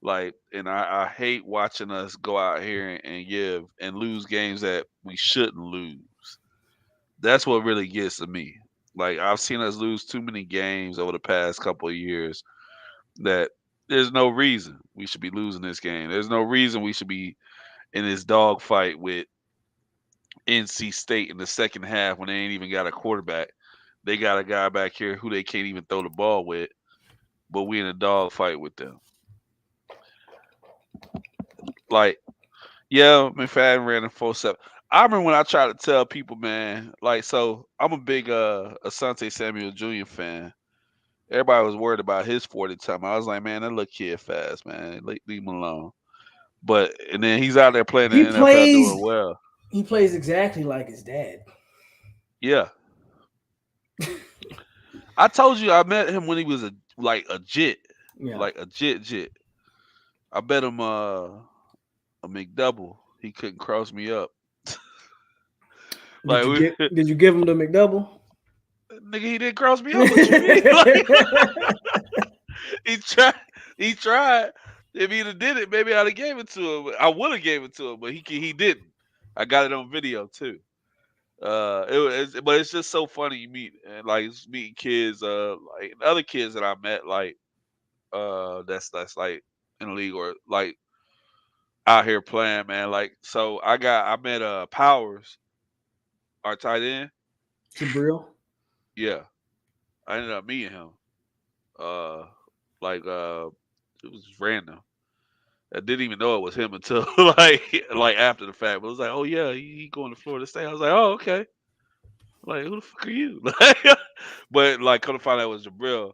Like, and I hate watching us go out here and give and lose games that we shouldn't lose. That's what really gets to me. Like I've seen us lose too many games over the past couple of years that there's no reason we should be losing this game. There's no reason we should be in this dogfight with NC State in the second half when they ain't even got a quarterback. They got a guy back here who they can't even throw the ball with, but we in a dogfight with them. Like, yeah, McFadden ran a 4.7. I remember when I tried to tell people, man, like, so I'm a big Asante Samuel Jr. fan. Everybody was worried about his 40 time. I was like, man, that little kid fast, man. Leave him alone. But and then he's out there playing He in the NFL doing plays well. he plays exactly like his dad. Yeah. I told you I met him when he was a jit. Yeah. Like a jit. I bet him a McDouble. He couldn't cross me up. Like Did you give him the McDouble? nigga, he didn't cross me up. What you mean? Like, he tried. He tried. If he'd have did it, maybe I'd have gave it to him. I would have gave it to him, but he didn't. I got it on video too. But it's just so funny you meet and like meeting kids, like other kids that I met, like that's like in the league or like out here playing, man. Like so, I met Powers, our tight end. Jabril. Yeah, I ended up meeting him. Uh, like it was random. I didn't even know it was him until like after the fact. But it was like, oh yeah, he going to Florida State. I was like, oh okay. Like who the fuck are you? But like, come to find out it was Jabril.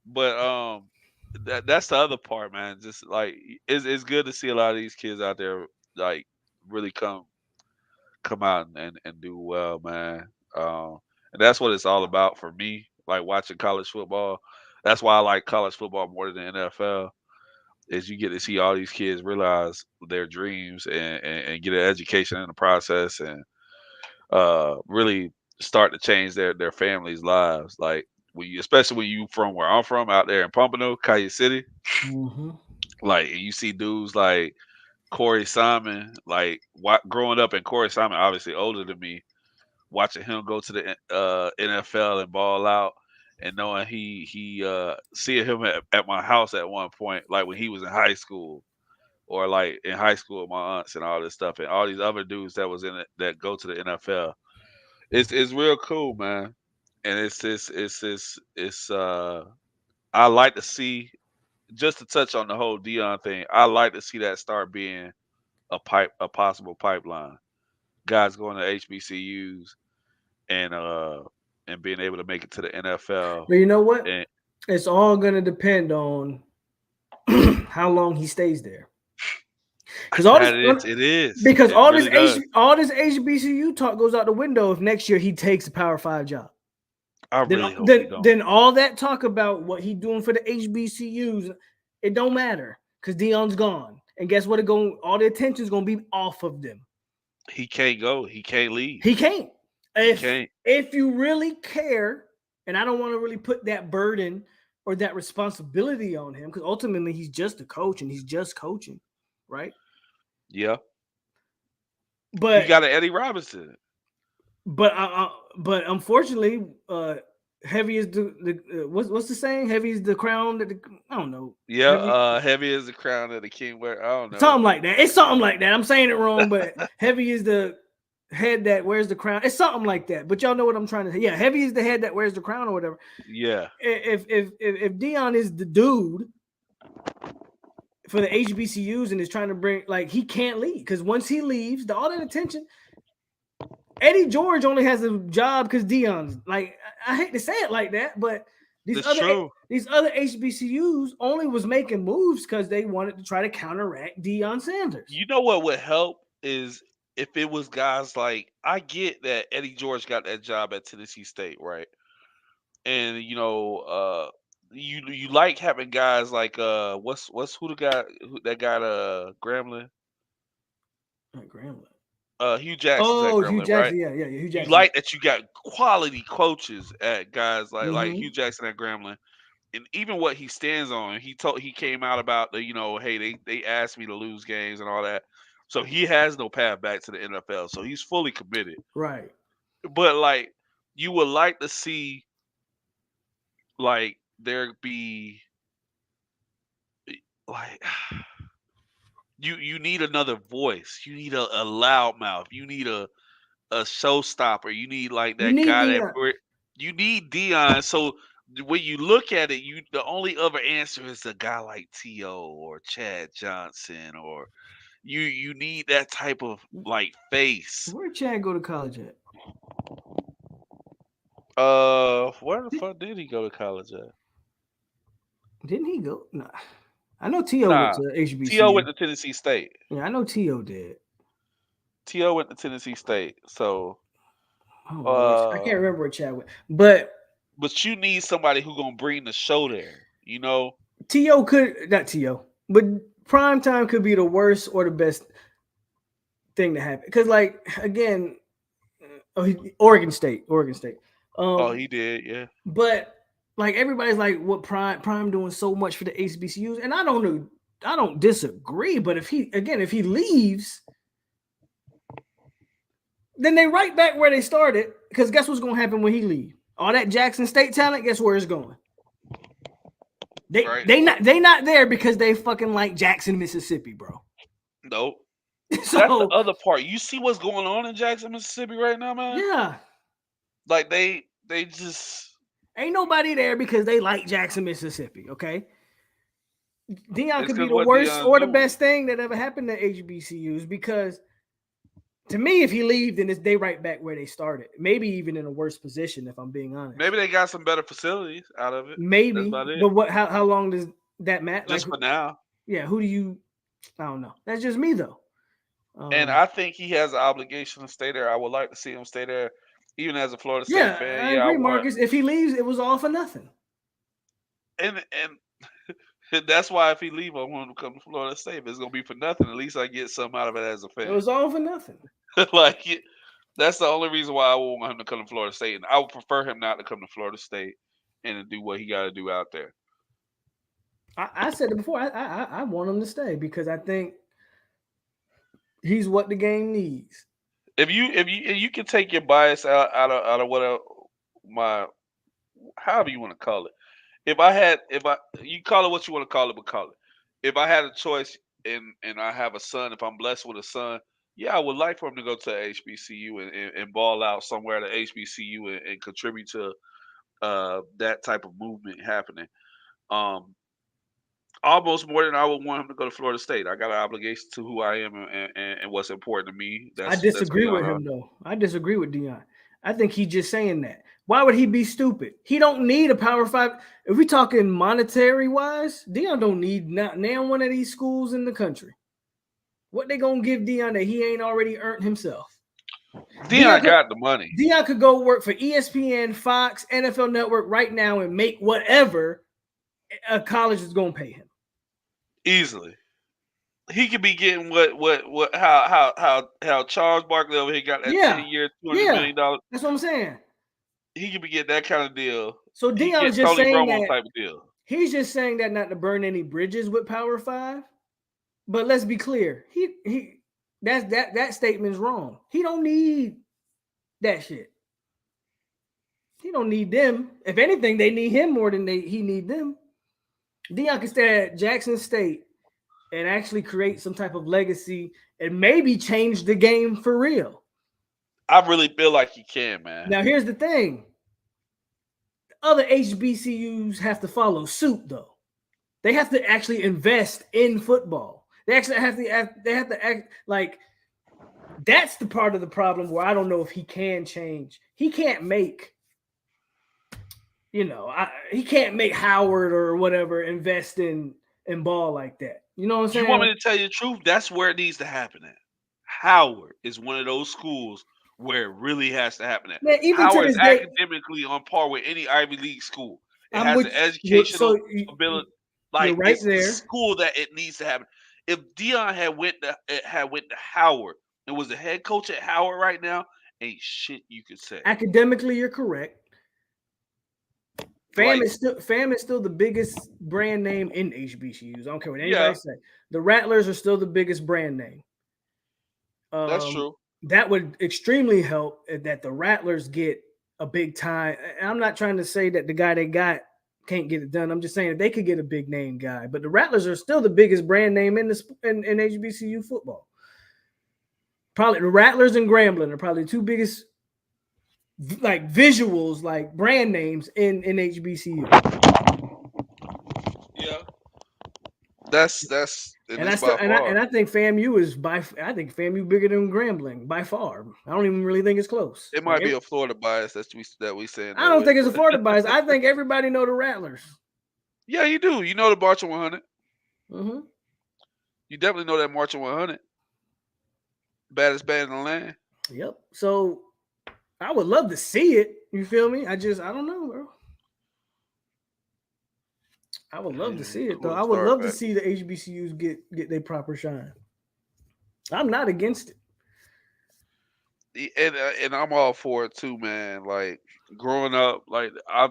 But that's the other part, man. Just like it's good to see a lot of these kids out there like really come out and do well, man. And that's what it's all about for me. Like watching college football. That's why I like college football more than the NFL. Is you get to see all these kids realize their dreams and get an education in the process and really start to change their families' lives. Like when you, especially when you from where I'm from, out there in Pompano, Kansas City. Mm-hmm. Like you see dudes like Corey Simon, like growing up, and Corey Simon obviously older than me, watching him go to the NFL and ball out, and knowing he seeing him at my house at one point, like when he was in high school, or like in high school with my aunts and all this stuff, and all these other dudes that was in it that go to the NFL. It's real cool, man, and it's I like to see, just to touch on the whole Dion thing. I like to see that start being a possible pipeline. Guys going to HBCUs and being able to make it to the NFL. But you know what? And It's all gonna depend on how long he stays there. Because all this, it is. because It really does. all this HBCU talk goes out the window if next year he takes a Power 5 job. I Then, really hope he then, don't. then all that talk about what he doing for the HBCUs, it don't matter because Dion's gone. And guess what? All the attention is gonna be off of them. He can't go. He can't leave. He can't. He can't. If you really care, and I don't want to really put that burden or that responsibility on him, because ultimately he's just a coach and he's just coaching, right? Yeah. But you got an Eddie Robinson. But unfortunately, heavy is the what's the saying? Heavy is the crown that I don't know. Yeah, heavy is the crown that the king wear. I don't know. Something like that. It's something like that. I'm saying it wrong, but heavy is the head that wears the crown. It's something like that. But y'all know what I'm trying to say. Yeah, heavy is the head that wears the crown or whatever. Yeah. If Dion is the dude for the HBCUs and is trying to bring, like, he can't leave because once he leaves, all that attention. Eddie George only has a job because Dion's like, I hate to say it like that, but these other HBCUs only was making moves because they wanted to try to counteract Deion Sanders. You know what would help is if it was guys like, I get that Eddie George got that job at Tennessee State, right? And you you like having guys like what's who the guy that got Grambling? Grambling. Hugh Jackson's at Grambling, Hugh Jackson, right? yeah, Hugh Jackson. You like that you got quality coaches at guys like Mhm. Hugh Jackson at Grambling, and even what he stands on. He came out about the hey, they asked me to lose games and all that, so he has no path back to the NFL, so he's fully committed. Right. But like, you would like to see like there be like you need another voice. You need a loudmouth. You need a showstopper. You need like You that need guy Deion. you need Dion. So when you look at it, the only other answer is a guy like T.O. or Chad Johnson, or you need that type of like face. Where'd Chad go to college at? Where the fuck did he go to college at? Didn't he go? Nah. I know T.O. went Nah, to HBCU. T.O. went to Tennessee State. Yeah, I know T.O. did. T.O. went to Tennessee State. So I can't remember where Chad went. But you need somebody who's gonna bring the show there, you know? T.O. could not T.O. But prime time could be the worst or the best thing to happen. Because, like, again, Oregon State. He did, yeah. But like everybody's like, what prime doing so much for the HBCUs, and I don't disagree. But if he leaves, then they right back where they started. Because guess what's gonna happen when he leaves? All that Jackson State talent, guess where it's going? They not there because they fucking like Jackson, Mississippi, bro. Nope. So, that's the other part. You see what's going on in Jackson, Mississippi right now, man? Yeah. Like they just ain't nobody there because they like Jackson, Mississippi. Okay. Dion could be the 'cause what worst Deion's or the doing. best thing that ever happened to HBCUs because to me, if he leaves, then they right back where they started. Maybe even in a worse position, if I'm being honest. Maybe they got some better facilities out of it. Maybe, That's about it. but what? How long does that matter? Just for now. Yeah. Who do you? I don't know. That's just me though. And I think he has an obligation to stay there. I would like to see him stay there, even as a Florida State fan. I agree, Marcus. If he leaves, it was all for nothing. And that's why if he leave, I want him to come to Florida State. If it's gonna be for nothing, at least I get something out of it as a fan. It was all for nothing. That's the only reason why I would want him to come to Florida State, and I would prefer him not to come to Florida State and to do what he got to do out there. I said it before. I want him to stay because I think he's what the game needs. If you can take your bias out of what however you want to call it. You call it what you want to call it, but call it. If I had a choice and I have a son, if I'm blessed with a son, yeah, I would like for him to go to HBCU and ball out somewhere at HBCU and contribute to that type of movement happening. Almost more than I would want him to go to Florida State. I got an obligation to who I am and what's important to me. I That's disagree with beyond. him though. I disagree with Dion. I think he's just saying that. Why would he be stupid? He don't need a Power Five. If we talking monetary wise, Dion don't need not now one of these schools in the country. What they gonna give Dion that he ain't already earned himself? Dion got the money Dion could go work for ESPN, Fox, NFL Network right now and make whatever a college is gonna pay him. easily. He could be getting what how Charles Barkley over here got that Yeah, 10-year, yeah, $200 million. that's what I'm saying. He could be getting that kind of deal. So He could Dion's get just Tony saying Romo that type of deal. he's just saying that not to burn any bridges with Power Five. But let's be clear, he that statement's wrong. He don't need that shit. He don't need them. If anything, they need him more than he need them. Dion can stay at Jackson State and actually create some type of legacy and maybe change the game for real. I really feel like he can, man. Now, here's the thing. Other HBCUs have to follow suit, though. They have to actually invest in football. They actually have to act like that's the part of the problem where I don't know if he can change. He can't make, he can't make Howard or whatever invest in ball like that. You know what I'm saying? You want me to tell you the truth? That's where it needs to happen at. Howard is one of those schools where it really has to happen at. Man, even to Howard is this day, academically on par with any Ivy League school. It I'm has with the you. educational So ability. you're Like right it's the there. school that it needs to happen. If Dion had went to Howard and was the head coach at Howard right now, ain't shit you could say. Academically, you're correct. Like, FAM is still the biggest brand name in HBCUs. I don't care what anybody yeah, say. The Rattlers are still the biggest brand name. that's true. That would extremely help that the Rattlers get a big time. And I'm not trying to say that the guy they got can't get it done. I'm just saying that they could get a big name guy. But the Rattlers are still the biggest brand name in HBCU football. Probably the Rattlers and Grambling are probably the two biggest like visuals, like brand names in HBCU. Yeah, that's And it's by far. I think FAMU is I think FAMU bigger than Grambling by far. I don't even really think it's close. It might be a Florida bias that we saying I that don't with. think it's a Florida bias. I think everybody know the Rattlers. Yeah, you do. You know the Marching 100. Mm-hmm. You definitely know that Marching 100. Baddest band in the land. Yep. So I would love to see it. You feel me? I don't know, bro. I would love to see it though. I would love to see the HBCUs get their proper shine. I'm not against it. And I'm all for it too, man. Like growing up, I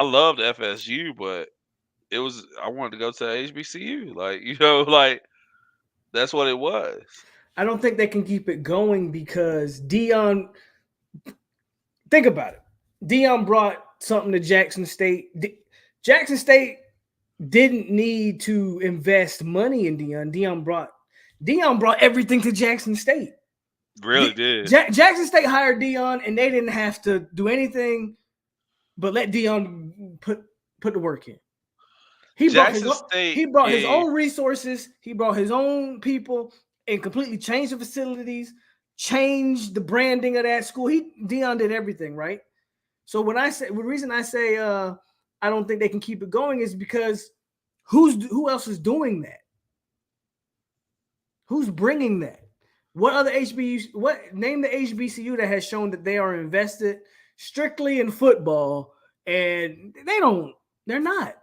love the FSU, but I wanted to go to HBCU. Like that's what it was. I don't think they can keep it going because Dion. Think about it. Dion brought something to Jackson State. Jackson State didn't need to invest money in Dion. Dion brought everything to Jackson State. Really did. Jackson State hired Dion, and they didn't have to do anything but let Dion put the work in. He brought his own resources. He brought his own people and completely changed the facilities, changed the branding of that school. Dion did everything, right? So the reason I say I don't think they can keep it going is because who else is doing that? Who's bringing that? What other name the HBCU that has shown that they are invested strictly in football and they're not.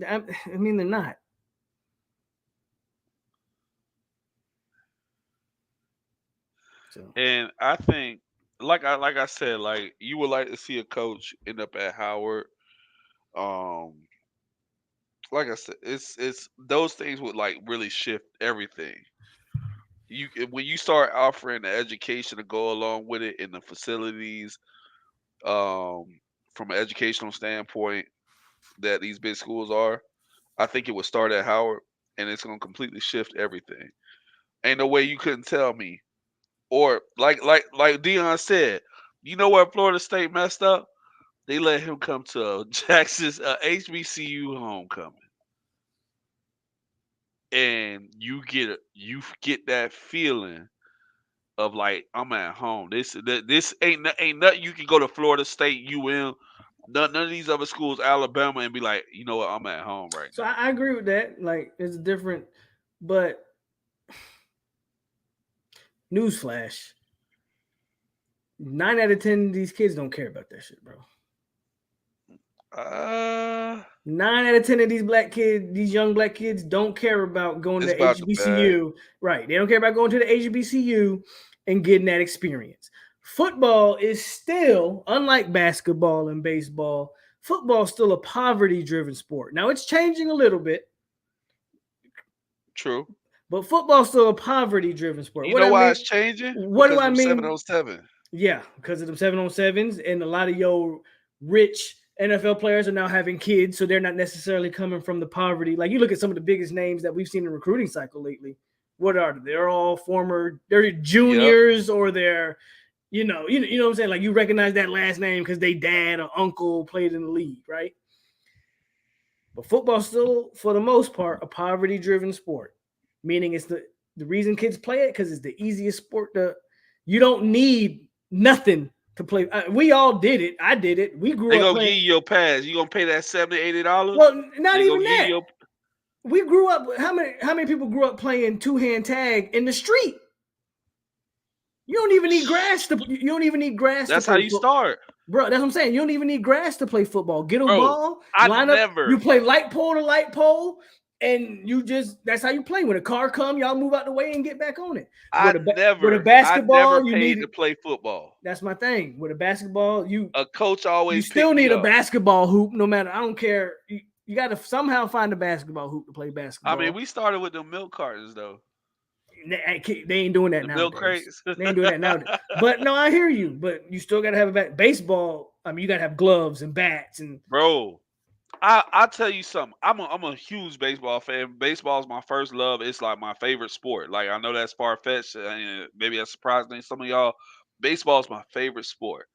I mean, they're not. So. And I think, like I said, like you would like to see a coach end up at Howard. Like I said, it's those things would like really shift everything. When you start offering the education to go along with it in the facilities, from an educational standpoint that these big schools are, I think it would start at Howard, and it's gonna completely shift everything. Ain't no way you couldn't tell me. Or like Dion said, you know where Florida State messed up? They let him come to Jackson's HBCU homecoming. and you get that feeling of like I'm at home. This ain't nothing. You can go to Florida State, none of these other schools, Alabama, and be like, you know what, I'm at home right So now. I agree with that. Like it's different, but newsflash: 9 out of 10 of these kids don't care about that shit, bro. 9 out of 10 of these black kids, these young black kids, don't care about going It's to about the bag. HBCU. Right? They don't care about going to the HBCU and getting that experience. Football is still, unlike basketball and baseball, football is still a poverty-driven sport. Now it's changing a little bit, True. but football's still a poverty-driven sport. You What know I why mean? it's changing? What do Because I them mean? 707. Yeah, because of them 7-on-7s, and a lot of your rich NFL players are now having kids, so they're not necessarily coming from the poverty. Like you look at some of the biggest names that we've seen in the recruiting cycle lately. What are they? They're all they're juniors or they're, you know what I'm saying? Like you recognize that last name because they dad or uncle played in the league, right? But football's still, for the most part, a poverty-driven sport, meaning it's the reason kids play it because it's the easiest sport you don't need nothing to play. We all did it. I did it. We grew They up gonna playing. give you your pass. You gonna pay that $70-$80? Well, not They even gonna give that. you your We grew up. How many people grew up playing two-hand tag in the street? You don't even need grass to. You don't even need grass That's to how play you football. start. Bro, that's what I'm saying. You don't even need grass to play football. Get a Bro, ball, I line up. never- You play light pole to light pole, and that's how you play. When a car come, y'all move out the way and get back on it. With a basketball, I you never paid need to play football. That's my thing. With a basketball, A coach you always still picked me need a up. basketball hoop. No matter, I don't care. You got to somehow find a basketball hoop to play basketball. I mean, we started with the milk cartons though. They ain't doing that The nowadays. milk crates. They ain't doing that nowadays. But no, I hear you. But you still got to have a baseball. I mean, you got to have gloves and bats and. Bro, I tell you something. I'm a huge baseball fan. Baseball is my first love. It's like my favorite sport. Like I know that's far fetched. Maybe that's surprising to some of y'all. Baseball is my favorite sport.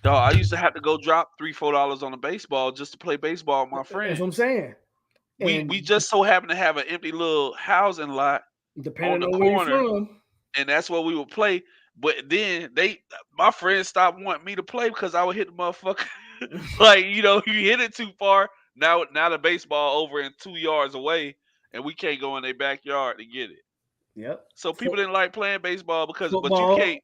Dog, I used to have to go drop $3-$4 on a baseball just to play baseball with my friends. That's what I'm saying. We just so happen to have an empty little housing lot Depending on the on where you're corner, from, and that's where we would play. But then my friends stopped wanting me to play because I would hit the motherfucker. Like, you hit it too far. Now the baseball over in 2 yards away, and we can't go in their backyard to get it. Yep. So people didn't like playing baseball but you Football. can't.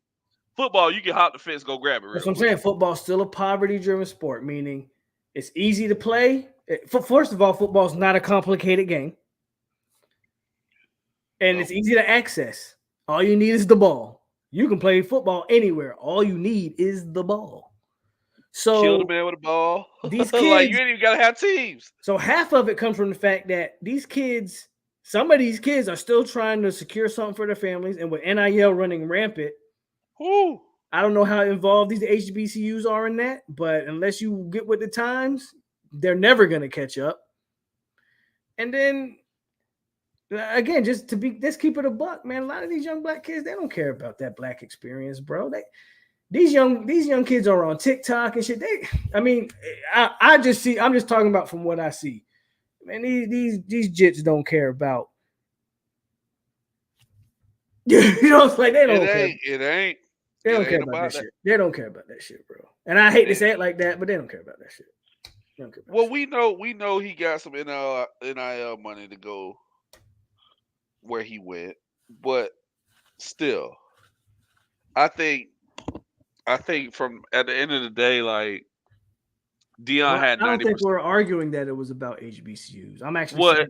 Football, you can hop the fence, go grab it real That's what I'm quick. saying. Football's still a poverty-driven sport, meaning it's easy to play. First of all, football's not a complicated game, and it's easy to access. All you need is the ball. You can play football anywhere. All you need is the ball. So Kill the man with a ball. These Like, kids, you ain't even gotta have teams. So half of it comes from the fact that some of these kids are still trying to secure something for their families, and with NIL running rampant, Woo. I don't know how involved these HBCUs are in that, but unless you get with the times, they're never going to catch up. And then again, just keep it a buck, man. A lot of these young black kids, they don't care about that black experience, bro. These young kids are on TikTok and shit. I'm just talking about from what I see. Man, these jits don't care about. It's like they don't care. It ain't. They don't care about that shit. They don't care about that shit, bro. And I hate to say it like that, but they don't care about that shit. Well, we know he got some NIL money to go where he went, but still, I think from at the end of the day, like Deion had 90%. I don't think we're arguing that it was about HBCUs. I'm actually saying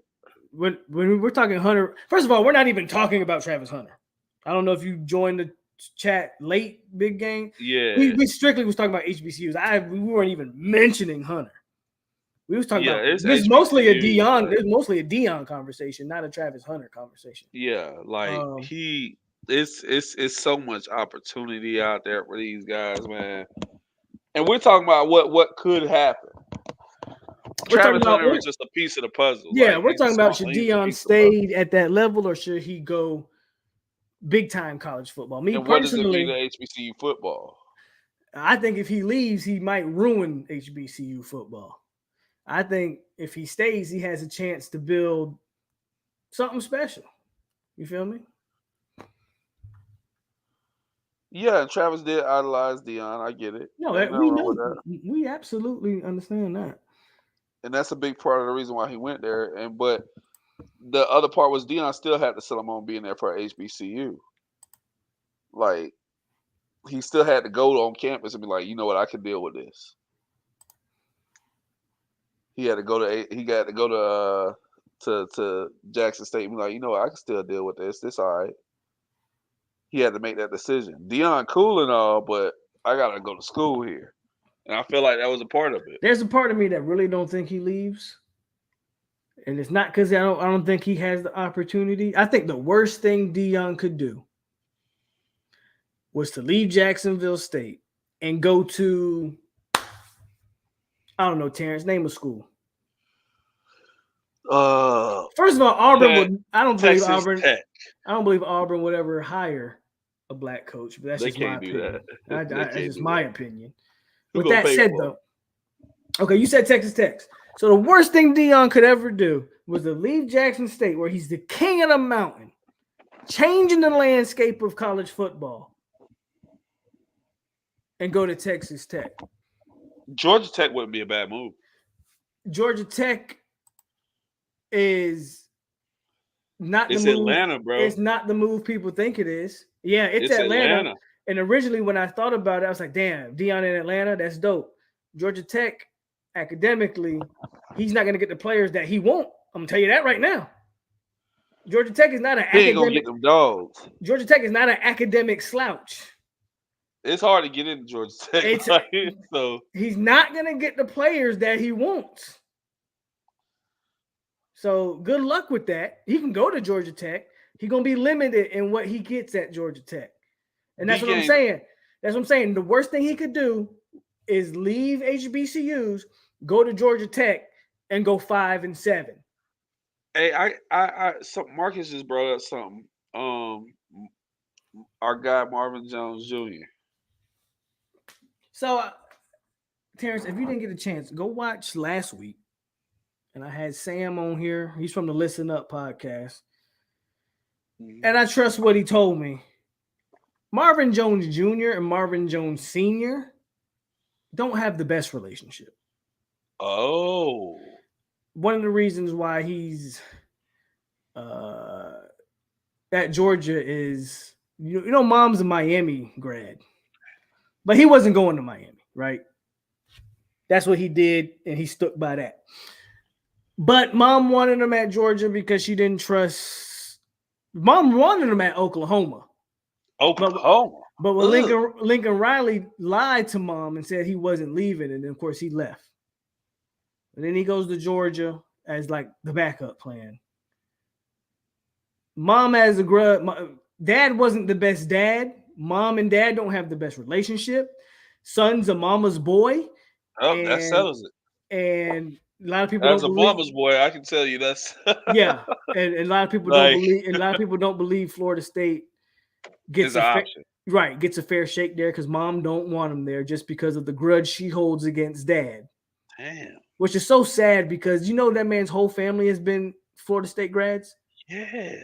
when we're talking Hunter. First of all, we're not even talking about Travis Hunter. I don't know if you joined the chat late, Big Game. Yeah, we strictly was talking about HBCUs. We weren't even mentioning Hunter. We was talking about it's mostly a Deion. It's mostly a Deion conversation, not a Travis Hunter conversation. Yeah, like it's so much opportunity out there for these guys, man. And we're talking about what could happen. Travis Hunter is just a piece of the puzzle. Yeah, like, we're talking about should Deion stay at that level or should he go big time college football? Me personally, what does it mean to HBCU football? I think if he leaves, he might ruin HBCU football. I think if he stays, he has a chance to build something special. You feel me? Yeah, and Travis did idolize Dion. I get it. No, Ain't nothing we wrong with know. that. We absolutely understand that. And that's a big part of the reason why he went there. And but the other part was Dion still had to sell him on being there for HBCU. Like he still had to go on campus and be like, you know what, I can deal with this. He had to go to Jackson State and be like, you know what, I can still deal with this. This all right. He had to make that decision. Dion cool and all, but I gotta go to school here. And I feel like that was a part of it. There's a part of me that really don't think he leaves. And it's not because I don't think he has the opportunity. I think the worst thing Dion could do was to leave Jacksonville State and go to, I don't know, Terrance, name a school. First of all, Auburn I don't believe Texas Auburn. Tech. I don't believe Auburn would ever hire a black coach, but that's They just my can't do opinion. that. That's just my opinion. Who With gonna that pay said, for though, okay, you said Texas Tech. So the worst thing Dion could ever do was to leave Jackson State, where he's the king of the mountain, changing the landscape of college football, and go to Texas Tech. Georgia Tech wouldn't be a bad move. Georgia Tech is not It's the move. Atlanta, bro. It's not the move people think it is. Yeah, it's Atlanta. And originally, when I thought about it, I was like, damn, Dion in Atlanta, that's dope. Georgia Tech, academically, he's not going to get the players that he wants. I'm going to tell you that right now. Georgia Tech is not an He ain't gonna get them dogs. Georgia Tech is not an academic slouch. It's hard to get into Georgia Tech. So he's not going to get the players that he wants. So good luck with that. He can go to Georgia Tech. He's going to be limited in what he gets at Georgia Tech. And that's what I'm saying. That's what I'm saying. The worst thing he could do is leave HBCUs, go to Georgia Tech, and go 5-7. Hey, so Marcus just brought up something. Our guy Marvin Jones Jr. So, Terrance, if you didn't get a chance, go watch last week. And I had Sam on here. He's from the Listen Up podcast. And I trust what he told me. Marvin Jones Jr. and Marvin Jones Sr. don't have the best relationship. Oh. One of the reasons why he's at Georgia is, you know, Mom's a Miami grad. But he wasn't going to Miami, right? That's what he did, and he stuck by that. But Mom wanted him at Georgia because she didn't trust. Mom wanted him at Oklahoma. But when Lincoln Riley lied to Mom and said he wasn't leaving, and then of course he left. And then he goes to Georgia as like the backup plan. Mom has a grudge. Dad wasn't the best dad. Mom and dad don't have the best relationship. Son's a mama's boy. Oh, that settles it. And a lot of people as a mama's boy, I can tell you that's yeah. And a lot of people don't believe. And a lot of people don't believe Florida State gets gets a fair shake there because Mom don't want him there just because of the grudge she holds against Dad. Damn. Which is so sad because you know that man's whole family has been Florida State grads. Yeah.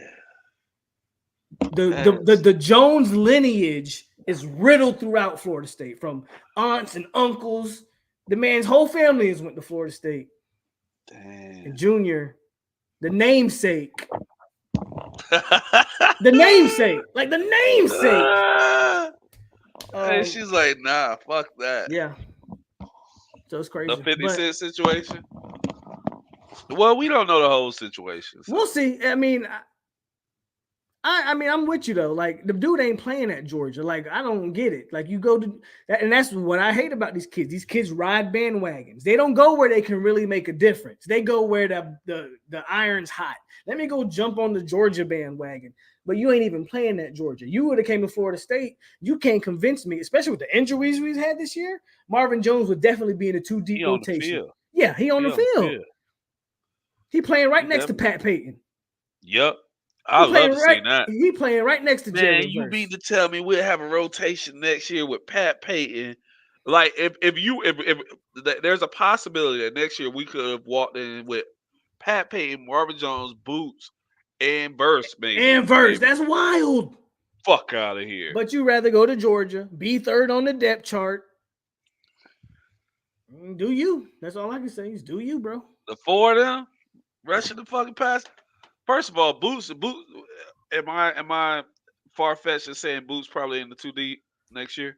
The Jones lineage is riddled throughout Florida State, from aunts and uncles. The man's whole family has went to Florida State. Damn. And Junior, the namesake. The namesake. And she's like, nah, fuck that. Yeah. So it's crazy. The 50 Cent situation? Well, we don't know the whole situation. So. We'll see. I mean, I'm with you though. Like the dude ain't playing at Georgia. Like I don't get it. Like you go to that, and that's what I hate about these kids. These kids ride bandwagons. They don't go where they can really make a difference. They go where the iron's hot. Let me go jump on the Georgia bandwagon. But you ain't even playing at Georgia. You would have came to Florida State. You can't convince me, especially with the injuries we've had this year. Marvin Jones would definitely be in a 2-deep rotation. Yeah, he on the field. He playing right next to Pat Payton. Yep. I love to see that. He playing right next to Jerry. Man, you mean to tell me we'll have a rotation next year with Pat Payton? Like if there's a possibility that next year we could have walked in with Pat Payton, Marvin Jones, Boots, and verse, maybe. And verse. Maybe. That's wild. Fuck out of here. But you rather go to Georgia, be third on the depth chart. Do you? That's all I can say is do you, bro. The four of them rushing the fucking pass. First of all, Boots. Am I far fetched in saying Boots probably in the 2D next year?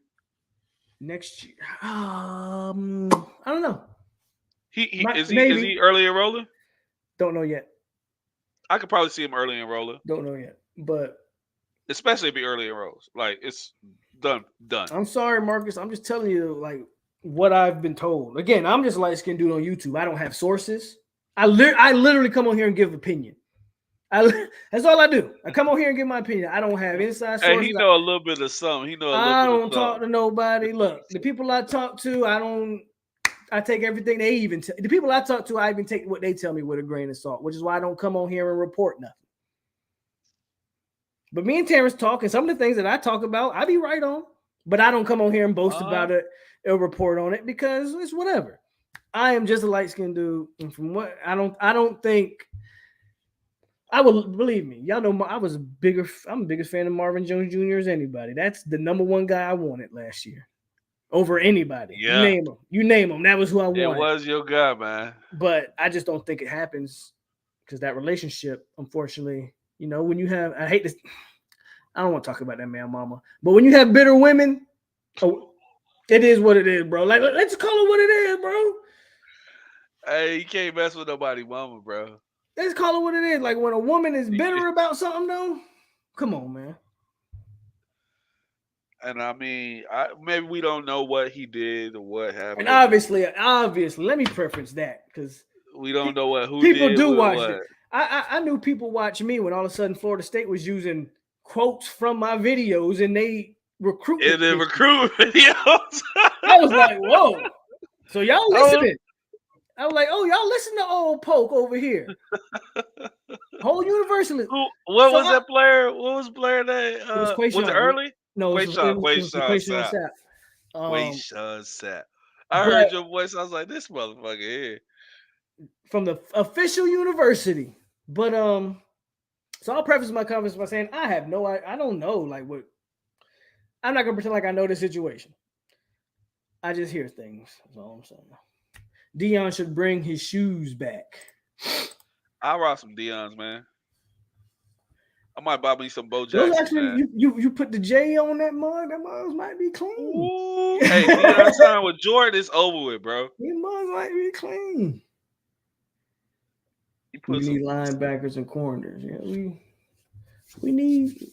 Next year, I don't know. Is he early enroller? Don't know yet. I could probably see him early enroller. Don't know yet, but especially if he early enrolls. Like it's done. I'm sorry, Marcus. I'm just telling you, like what I've been told. Again, I'm just a light-skinned dude on YouTube. I don't have sources. I literally come on here and give opinion. That's all I do. I come on here and give my opinion. I don't have inside sources. Hey, he know a little bit of something. I don't talk to nobody. Look, the people I talk to, I take everything they even the people I talk to, I even take what they tell me with a grain of salt, which is why I don't come on here and report nothing. But me and Terrance talk, and some of the things that I talk about, I be right on. But I don't come on here and boast about it or report on it because it's whatever. I am just a light-skinned dude, and from what I don't think I will believe me. Y'all know I'm the biggest fan of Marvin Jones Jr. as anybody. That's the number one guy I wanted last year over anybody. Yeah. You name him. That was who I wanted. It was your guy, man. But I just don't think it happens because that relationship, unfortunately, when you have, I hate this. I don't want to talk about that man, mama. But when you have bitter women, it is what it is, bro. Like, let's call it what it is, bro. Hey, you can't mess with nobody, mama, bro. Let's call it what it is. Like when a woman is bitter about something, though, come on, man. And I mean, maybe we don't know what he did or what happened. And obviously, let me preference that because we don't know who people did do what. watch it. I knew people watch me when all of a sudden Florida State was using quotes from my videos and they recruited. And then recruit videos. I was like, whoa. So y'all listening? I was like, oh, y'all listen to old POLK over here. Whole universally. What was that player? What was the player that was it early? No, Quayshawn Sapp. Quayshawn Sapp. I heard your voice. I was like, this motherfucker here. From the official university. But so I'll preface my comments by saying I don't know like what. I'm not gonna pretend like I know the situation. I just hear things. That's all I'm saying. Dion should bring his shoes back. I'll rock some Dion's, man. I might buy me some Bo Jackson. Actually, you put the J on that mug. That mug might be clean. Ooh. Hey, Dion signed with Juerg. It's over with, bro. That mug might be clean. We need linebackers and corners. Yeah, we need.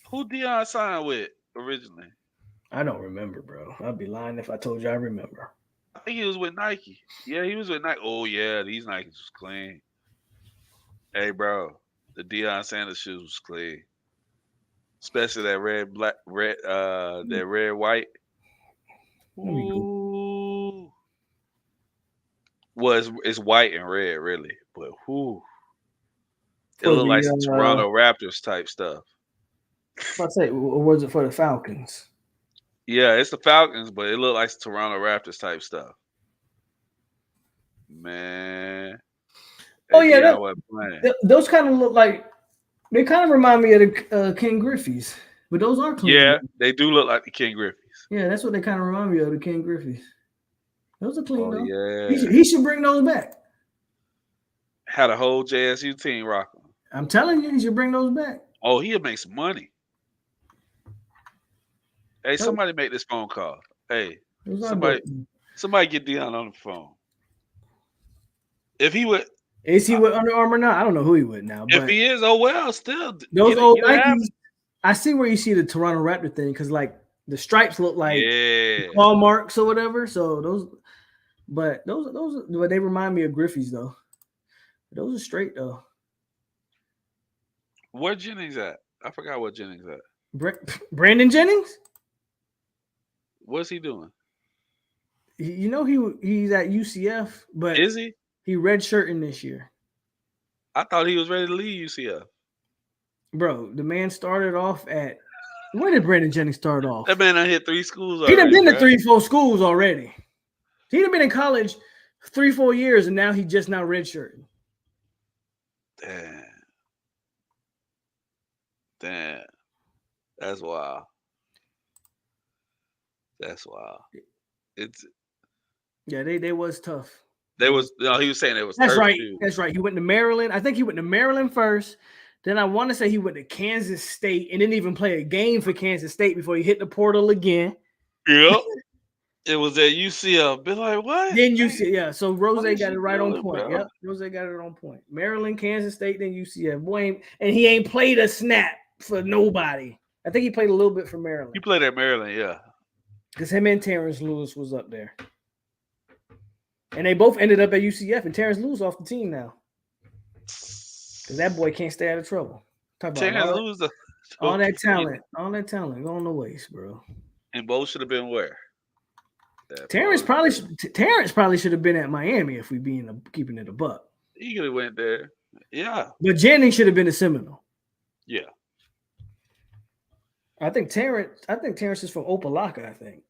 Who Dion signed with originally? I don't remember, bro. I'd be lying if I told you I remember. I think he was with Nike. Yeah, he was with Nike. Oh yeah, these Nikes was clean. Hey, bro, the Deion Sanders shoes was clean, especially that red white. Ooh. Well, it's white and red, really, but whoo, it looked like some Toronto Raptors type stuff. I'd say, or was it for the Falcons? Yeah, it's the Falcons, but it looked like some Toronto Raptors type stuff. Man. Oh yeah, those kind of look like they kind of remind me of the Ken Griffey's, but those are clean. Yeah, they do look like the Ken Griffey's. Yeah, that's what they kind of remind me of, the Ken Griffey's. Those are clean though. Yeah, he should bring those back. Had a whole JSU team rocking. I'm telling you, he should bring those back. Oh, he'll make some money. Hey, somebody make this phone call. Hey, somebody get Dion on the phone. If he would, is he with Under Armour now? I don't know who he would now. But if he is, oh well, still those old Nikes. I see where you see the Toronto Raptor thing because like the stripes look like claw marks or whatever. So those they remind me of Griffey's though. Those are straight though. Where Jennings at? I forgot what Jennings at. Brandon Jennings. What's he doing? You know he's at UCF, but is he? He redshirting this year. I thought he was ready to leave UCF. Bro, the man started off at where did Brandon Jennings start off? That man done hit 3 schools already. He done been to 3-4 schools already. He done been in college 3-4 years, and now he just now redshirting. Damn. Damn. That's wild. That's wild. It's Yeah, they was tough. they was no, he was saying it was That's turf right. too. That's right. He went to Maryland. I think he went to Maryland first. Then I want to say he went to Kansas State and didn't even play a game for Kansas State before he hit the portal again. Yep. It was at UCF. Be like, what? Then UCF, yeah. So Rose What is got you it right on doing, point. bro? Yep, Rose got it on point. Maryland, Kansas State, then UCF. Boy, and he ain't played a snap for nobody. I think he played a little bit for Maryland. You played at Maryland, yeah. Because him and Terrance Lewis was up there. And they both ended up at UCF, and Terrance Lewis off the team now. Because that boy can't stay out of trouble. Talk about Terrance Lewis, all that talent going to waste, bro. and both should have been where? Terrance probably should have been at Miami if we keeping it a buck. He could have went there. Yeah. But Jennings should have been a Seminole. Yeah. I think Terrance is from Opelika, I think.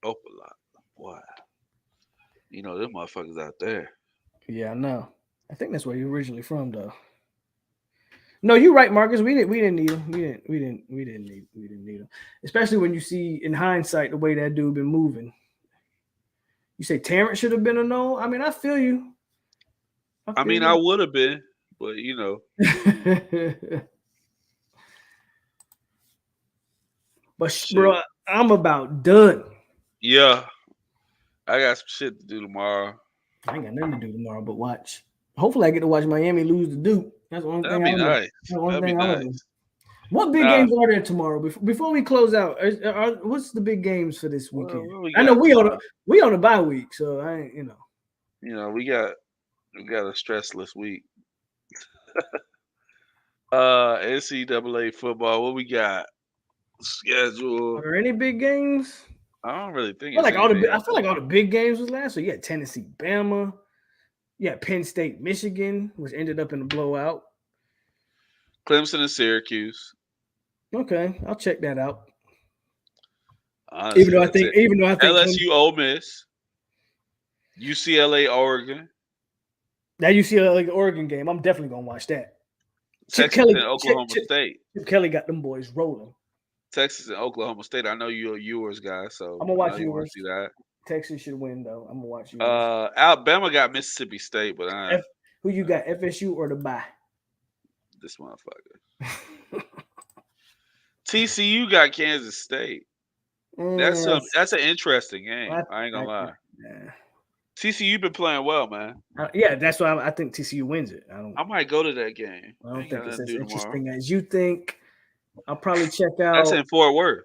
Opelika. Boy. You know, them motherfuckers out there. Yeah, I know. I think that's where you're originally from, though. No, you're right, Marcus. We didn't need him. We didn't need him. Especially when you see in hindsight the way that dude been moving. You say Terrance should have been a no. I mean, I feel you. I would have been, but you know. But Shit. bro, I'm about done. Yeah. I got some shit to do tomorrow. I ain't got nothing to do tomorrow but watch. Hopefully I get to watch Miami lose to Duke. That's the only That'd thing be I nice. That'd be nice. What big games are there tomorrow? Before we close out, what's the big games for this weekend? Well, I know we on a bye week, so I ain't, You know, we got a stressless week. NCAA football. What we got? Schedule. Are there any big games? I don't really think. I feel like all the big games was last week. You had Tennessee, Bama. You had Penn State, Michigan, which ended up in a blowout. Clemson and Syracuse. Okay, I'll check that out. Honestly, even though I think LSU, Ole Miss, UCLA, Oregon. That UCLA Oregon game, I'm definitely gonna watch that. Texas and Oklahoma State. Chip Kelly got them boys rolling. Texas and Oklahoma State. I know you're a Ewers guy, so I'm gonna watch you Ewers. See that. Texas should win though. I'm gonna watch Ewers. Alabama got Mississippi State, but who you got, FSU or the bye? This motherfucker. TCU got Kansas State. That's an interesting game. I ain't gonna lie. Yeah. TCU been playing well, man. Yeah, that's why I think TCU wins it. I might go to that game. I don't think it's as interesting tomorrow. as you think. I'll probably check out. That's in Fort Worth.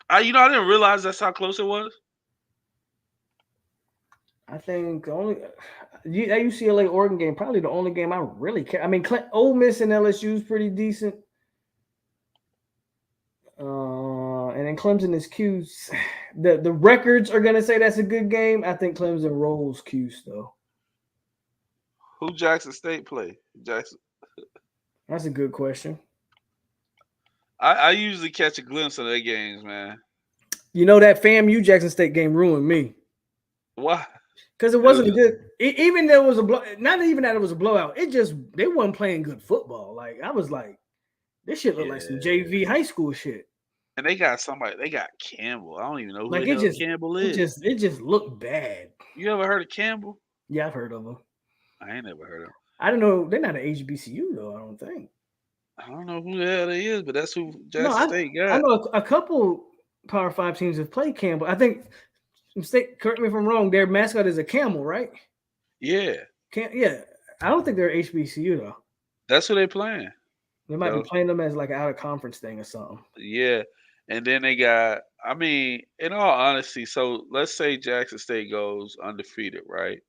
I didn't realize that's how close it was. I think only that UCLA Oregon game probably the only game I really care. I mean, Ole Miss and LSU is pretty decent. And then Clemson is Cuse. The records are gonna say that's a good game. I think Clemson rolls Cuse though. Who Jackson State play? Jackson. That's a good question. I usually catch a glimpse of their games, man. You know that FAMU Jackson State game ruined me. Why? Because it wasn't a good. Even there was a blow. Not even that it was a blowout. It just they wasn't playing good football. Like I was like, this shit looked like some JV high school shit. And they got somebody. They got Campbell. I don't even know who like the hell Campbell is. It just looked bad. You ever heard of Campbell? Yeah, I've heard of him. I ain't never heard of him. I don't know. They're not an HBCU though. I don't think. I don't know who the hell they is, but that's who Jackson State got. I know a couple Power 5 teams have played Campbell. I think. Correct me if I'm wrong. Their mascot is a camel, right? Yeah. Yeah. I don't think they're HBCU though. That's who they playing. They might be playing them as like an out of conference thing or something. Yeah. And then they got, I mean, in all honesty, so let's say Jackson State goes undefeated, right?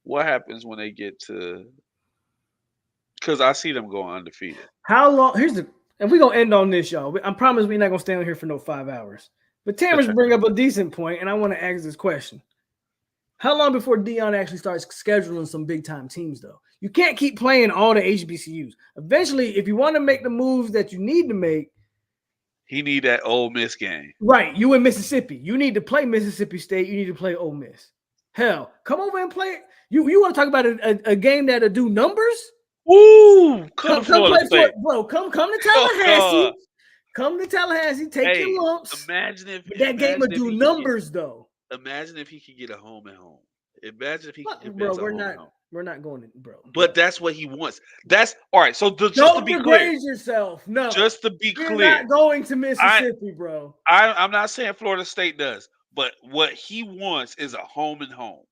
What happens when they get to, because I see them going undefeated. How long? And we're going to end on this, y'all. I promise we're not going to stay on here for no 5 hours. But Terrance bring up a decent point, and I want to ask this question. How long before Dion actually starts scheduling some big-time teams, though? You can't keep playing all the HBCUs. Eventually, if you want to make the moves that you need to make, he need that Ole Miss game. Right. You in Mississippi. You need to play Mississippi State. You need to play Ole Miss. Hell, come over and play it. You want to talk about a game that'll do numbers? Woo! Come Florida play State. for bro. Come to Tallahassee. God. Come to Tallahassee. Take Hey, your lumps. imagine if But that game will do numbers though. Imagine if he could get a home and home. Imagine if he could Fuck, bro, convince a home and home. we're not going to, bro. But that's what he wants. That's all right. So just to Don't be degrade clear, yourself. No, just to be you're clear, not going to Mississippi, bro. I'm not saying Florida State does, but what he wants is a home and home.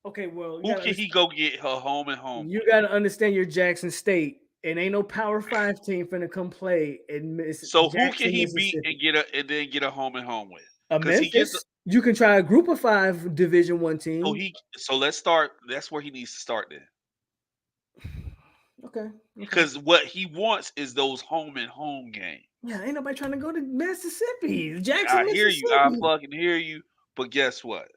Okay, well, Who can he go get her home and home? You got to understand your Jackson State. It ain't no Power 5 team finna come play in Mississippi. So who can he beat and then get a home and home with? Memphis. You can try a Group of 5 Division 1 team. So let's start. That's where he needs to start then. Okay. Because what he wants is those home and home games. Yeah, ain't nobody trying to go to Mississippi. Jackson, I hear Mississippi. you. I fucking hear you. But guess what?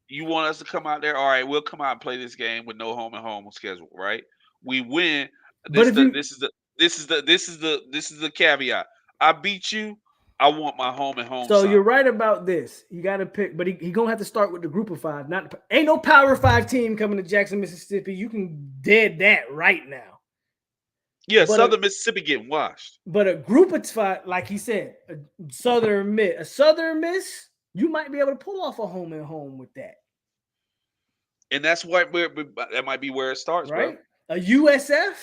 You want us to come out there? All right, we'll come out and play this game with no home and home schedule, right? We win. This is the caveat. I beat you. I want my home and home. So you're right about this. You got to pick, but he gonna have to start with the Group of 5. Ain't no Power 5 team coming to Jackson, Mississippi. You can dead that right now. Yeah, but Southern Mississippi getting washed. But a Group of 5, like he said, a Southern Miss, you might be able to pull off a home and home with that. And that's where that might be where it starts, right? Bro. A USF.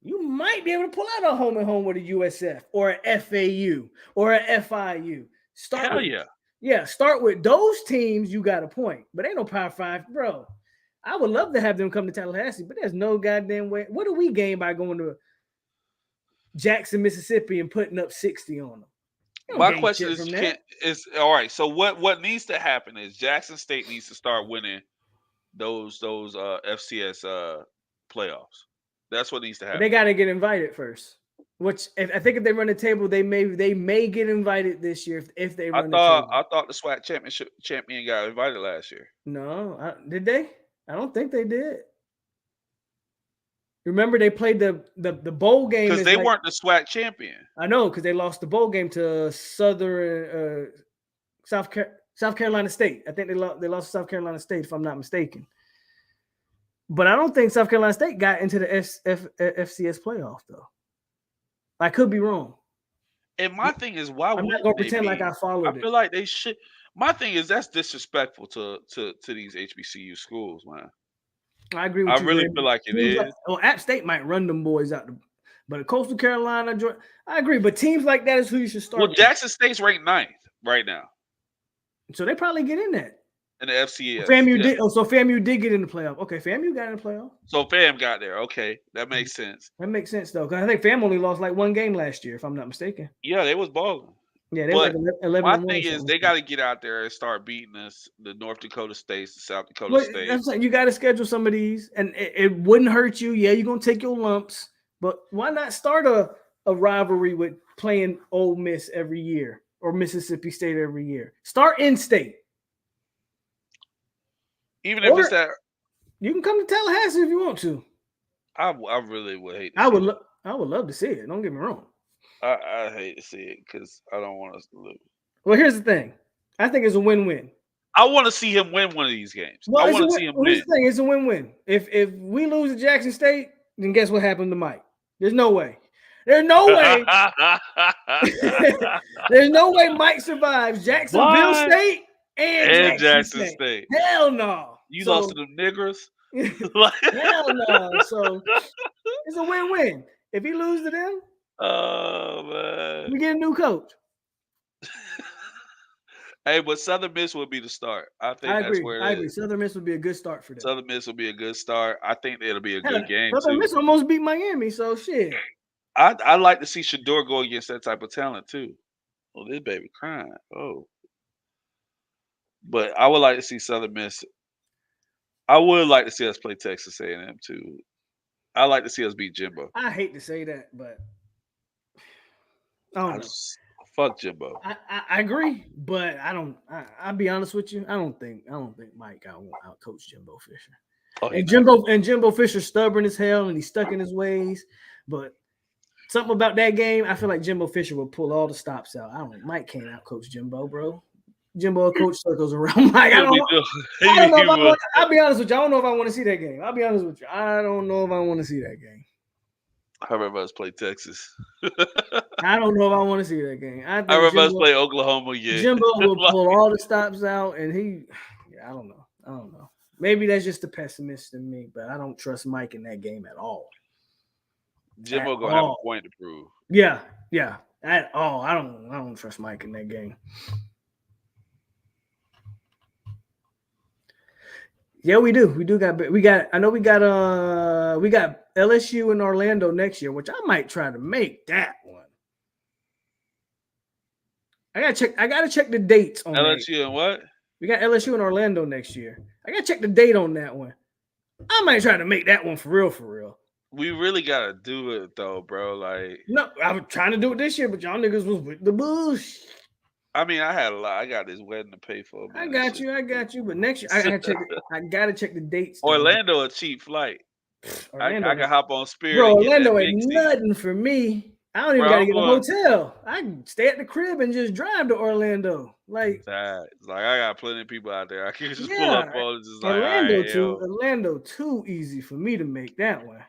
You might be able to pull out a home and home with a USF or an FAU or an FIU. Start with those teams. You got a point, but ain't no Power 5, bro. I would love to have them come to Tallahassee, but there's no goddamn way. What do we gain by going to Jackson, Mississippi, and putting up 60 on them? My question is all right. So what needs to happen is Jackson State needs to start winning those FCS playoffs. That's what needs to happen. They got to get invited first. Which I think if they run the table, they may get invited this year if they run the table. I thought the SWAC champion got invited last year. No, did they? I don't think they did. Remember they played the bowl game because they weren't the SWAC champion. I know because they lost the bowl game to South Carolina State. I think they lost to South Carolina State if I'm not mistaken. But I don't think South Carolina State got into the FCS playoff, though. I could be wrong. And my thing is, why I'm not going to pretend like I followed it. I feel like they should. My thing is, that's disrespectful to these HBCU schools, man. I agree with you. I really feel like it is. App State might run them boys out. But Coastal Carolina, I agree. But teams like that is who you should start with. Jackson State's ranked 9th right now. So they probably get in that. In the FCS. FAMU did. Oh, so FAMU did get in the playoff. Okay, FAMU got in the playoff. So FAM got there. Okay, that makes sense. That makes sense though, because I think FAM only lost like 1 game last year, if I'm not mistaken. Yeah, they was balling. Yeah, they were like 11. My thing is, they got to get out there and start beating us, the North Dakota States, the South Dakota States. I'm saying you got to schedule some of these, and it wouldn't hurt you. Yeah, you're gonna take your lumps, but why not start a rivalry with playing Ole Miss every year or Mississippi State every year? Start in state. Even if it's that, you can come to Tallahassee if you want to. I really would hate. I would love to see it. Don't get me wrong. I hate to see it because I don't want us to lose. Well, here's the thing. I think it's a win-win. I want to see him win one of these games. I want to see him win. Here's the thing. It's a win-win. If we lose to Jackson State, then guess what happened to Mike? There's no way. There's no way. There's no way Mike survives Jacksonville State and Jackson State. Hell no. You lost to them niggers. Hell no. So it's a win-win. If he loses to them, oh man, we get a new coach. Hey, but Southern Miss would be the start. I think that's where I agree. Southern Miss would be a good start for them. Southern Miss will be a good start. I think it'll be a good game. Southern Miss almost beat Miami, so shit. I'd like to see Shedeur go against that type of talent too. Oh, this baby crying. Oh. But I would like to see Southern Miss. I would like to see us play Texas A&M too. I like to see us beat Jimbo. I hate to say that, but I don't know. Fuck Jimbo. I agree, but I don't. I'll be honest with you. I don't think Mike out coach Jimbo Fisher. Oh, and Jimbo Fisher's stubborn as hell, and he's stuck in his ways. But something about that game, I feel like Jimbo Fisher will pull all the stops out. Mike can't out coach Jimbo, bro. Jimbo coach circles around Mike. I don't know if I want. I'll be honest with you. I don't know if I want to see that game. I'll be honest with you. I don't know if I want to see that game. I remember us play Texas. I don't know if I want to see that game. I think I remember us play Oklahoma. Yeah, Jimbo will pull all the stops out, and I don't know. Maybe that's just the pessimist in me, but I don't trust Mike in that game at all. Jimbo gonna have a point to prove. Yeah. At all. I don't trust Mike in that game. Yeah, we do. I know we got LSU in Orlando next year, which I might try to make that one. I gotta check the dates on LSU and what? We got LSU in Orlando next year. I gotta check the date on that one. I might try to make that one for real. We really gotta do it though, bro. Like, no, I was trying to do it this year, but y'all niggas was with the bullshit. I mean, I had a lot. I got this wedding to pay for. Man. I got you. But next year, I gotta check the dates. Orlando, a cheap flight. I can hop on Spirit. Bro, Orlando ain't nothing for me. I don't even gotta get a hotel. I can stay at the crib and just drive to Orlando. Like I got plenty of people out there. I can just pull up on just Orlando too easy for me to make that one.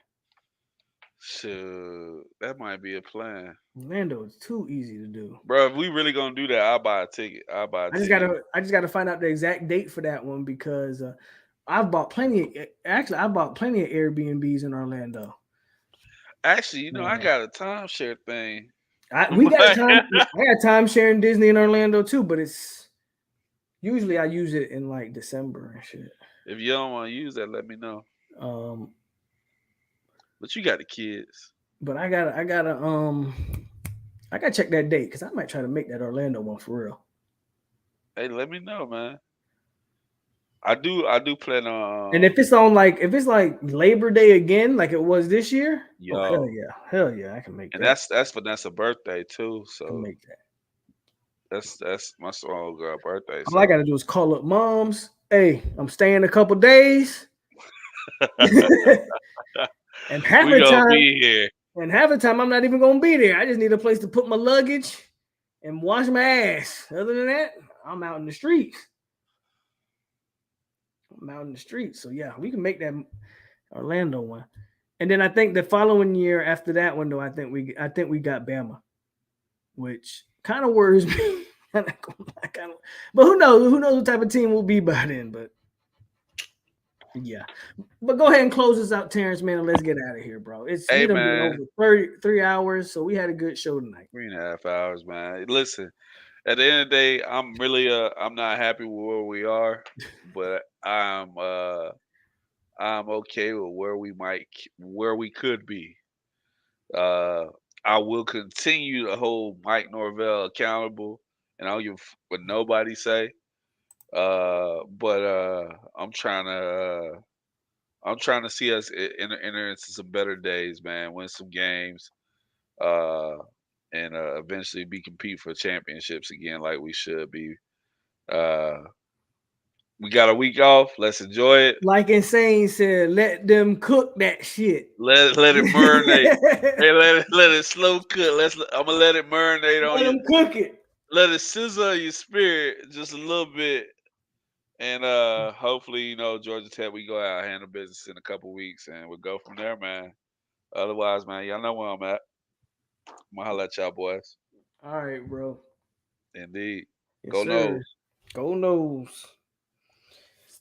Sure, that might be a plan. Orlando is too easy to do, bro. If we really gonna do that, I'll buy a ticket. I just gotta find out the exact date for that one because I bought plenty of Airbnbs in Orlando. Actually, I got a timeshare thing. I got timeshare in Disney in Orlando too, but it's usually I use it in like December and shit. If you don't want to use that, let me know. But you got the kids. But I gotta check that date because I might try to make that Orlando one for real. Hey, let me know, man. I do plan on. And if it's like Labor Day again, like it was this year, hell yeah, I can make that. And that's Vanessa's birthday too, so I can make that. That's my small girl birthday. All I gotta do is call up moms. Hey, I'm staying a couple days. And half the time I'm not even gonna be there. I just need a place to put my luggage and wash my ass. Other than that, I'm out in the streets. So yeah, we can make that Orlando one. And then I think the following year after that one, though, I think we got Bama, which kind of worries me. But who knows? Who knows what type of team we'll be by then? But yeah. But go ahead and close this out, Terrance, man, and let's get out of here, bro. It's been over 33 hours, so we had a good show tonight. 3.5 hours, man. Listen, at the end of the day, I'm really I'm not happy with where we are, but I'm okay with where we could be. I will continue to hold Mike Norvell accountable, and I don't give what nobody say. But I'm trying to see us enter into some better days, man. Win some games, and eventually compete for championships again, like we should be. We got a week off. Let's enjoy it. Like Insane said, let them cook that shit. Let it marinate. Hey, let it slow cook. I'm gonna let it marinate on you. Let them cook it. Let it sizzle your spirit just a little bit. And hopefully, Georgia Tech, we go out and handle business in a couple weeks, and we'll go from there, man. Otherwise, man, y'all know where I'm at. I'm gonna holla at y'all boys. All right, bro. Indeed. Yes, go sir. Noles. Go Noles.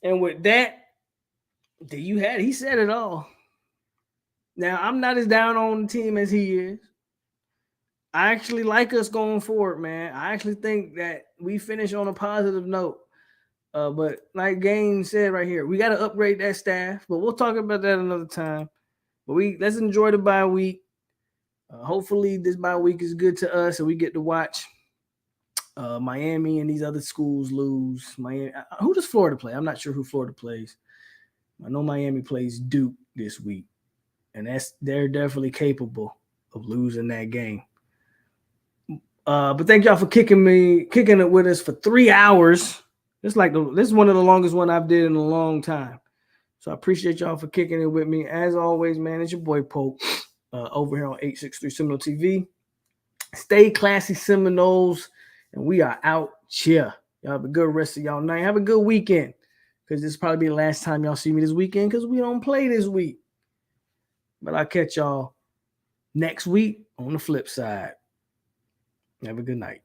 And with that, he said it all. Now, I'm not as down on the team as he is. I actually like us going forward, man. I actually think that we finish on a positive note. But like Gaines said right here, we got to upgrade that staff. But we'll talk about that another time. But let's enjoy the bye week. Hopefully this bye week is good to us and we get to watch Miami and these other schools lose. Miami. Who does Florida play? I'm not sure who Florida plays. I know Miami plays Duke this week, and they're definitely capable of losing that game. But thank y'all for kicking it with us for 3 hours. This is one of the longest one I've did in a long time. So I appreciate y'all for kicking it with me. As always, man, it's your boy POLK over here on 863 Seminole TV. Stay classy, Seminoles, and we are out here. Y'all have a good rest of y'all night. Have a good weekend. Because this probably be the last time y'all see me this weekend because we don't play this week. But I'll catch y'all next week on the flip side. Have a good night.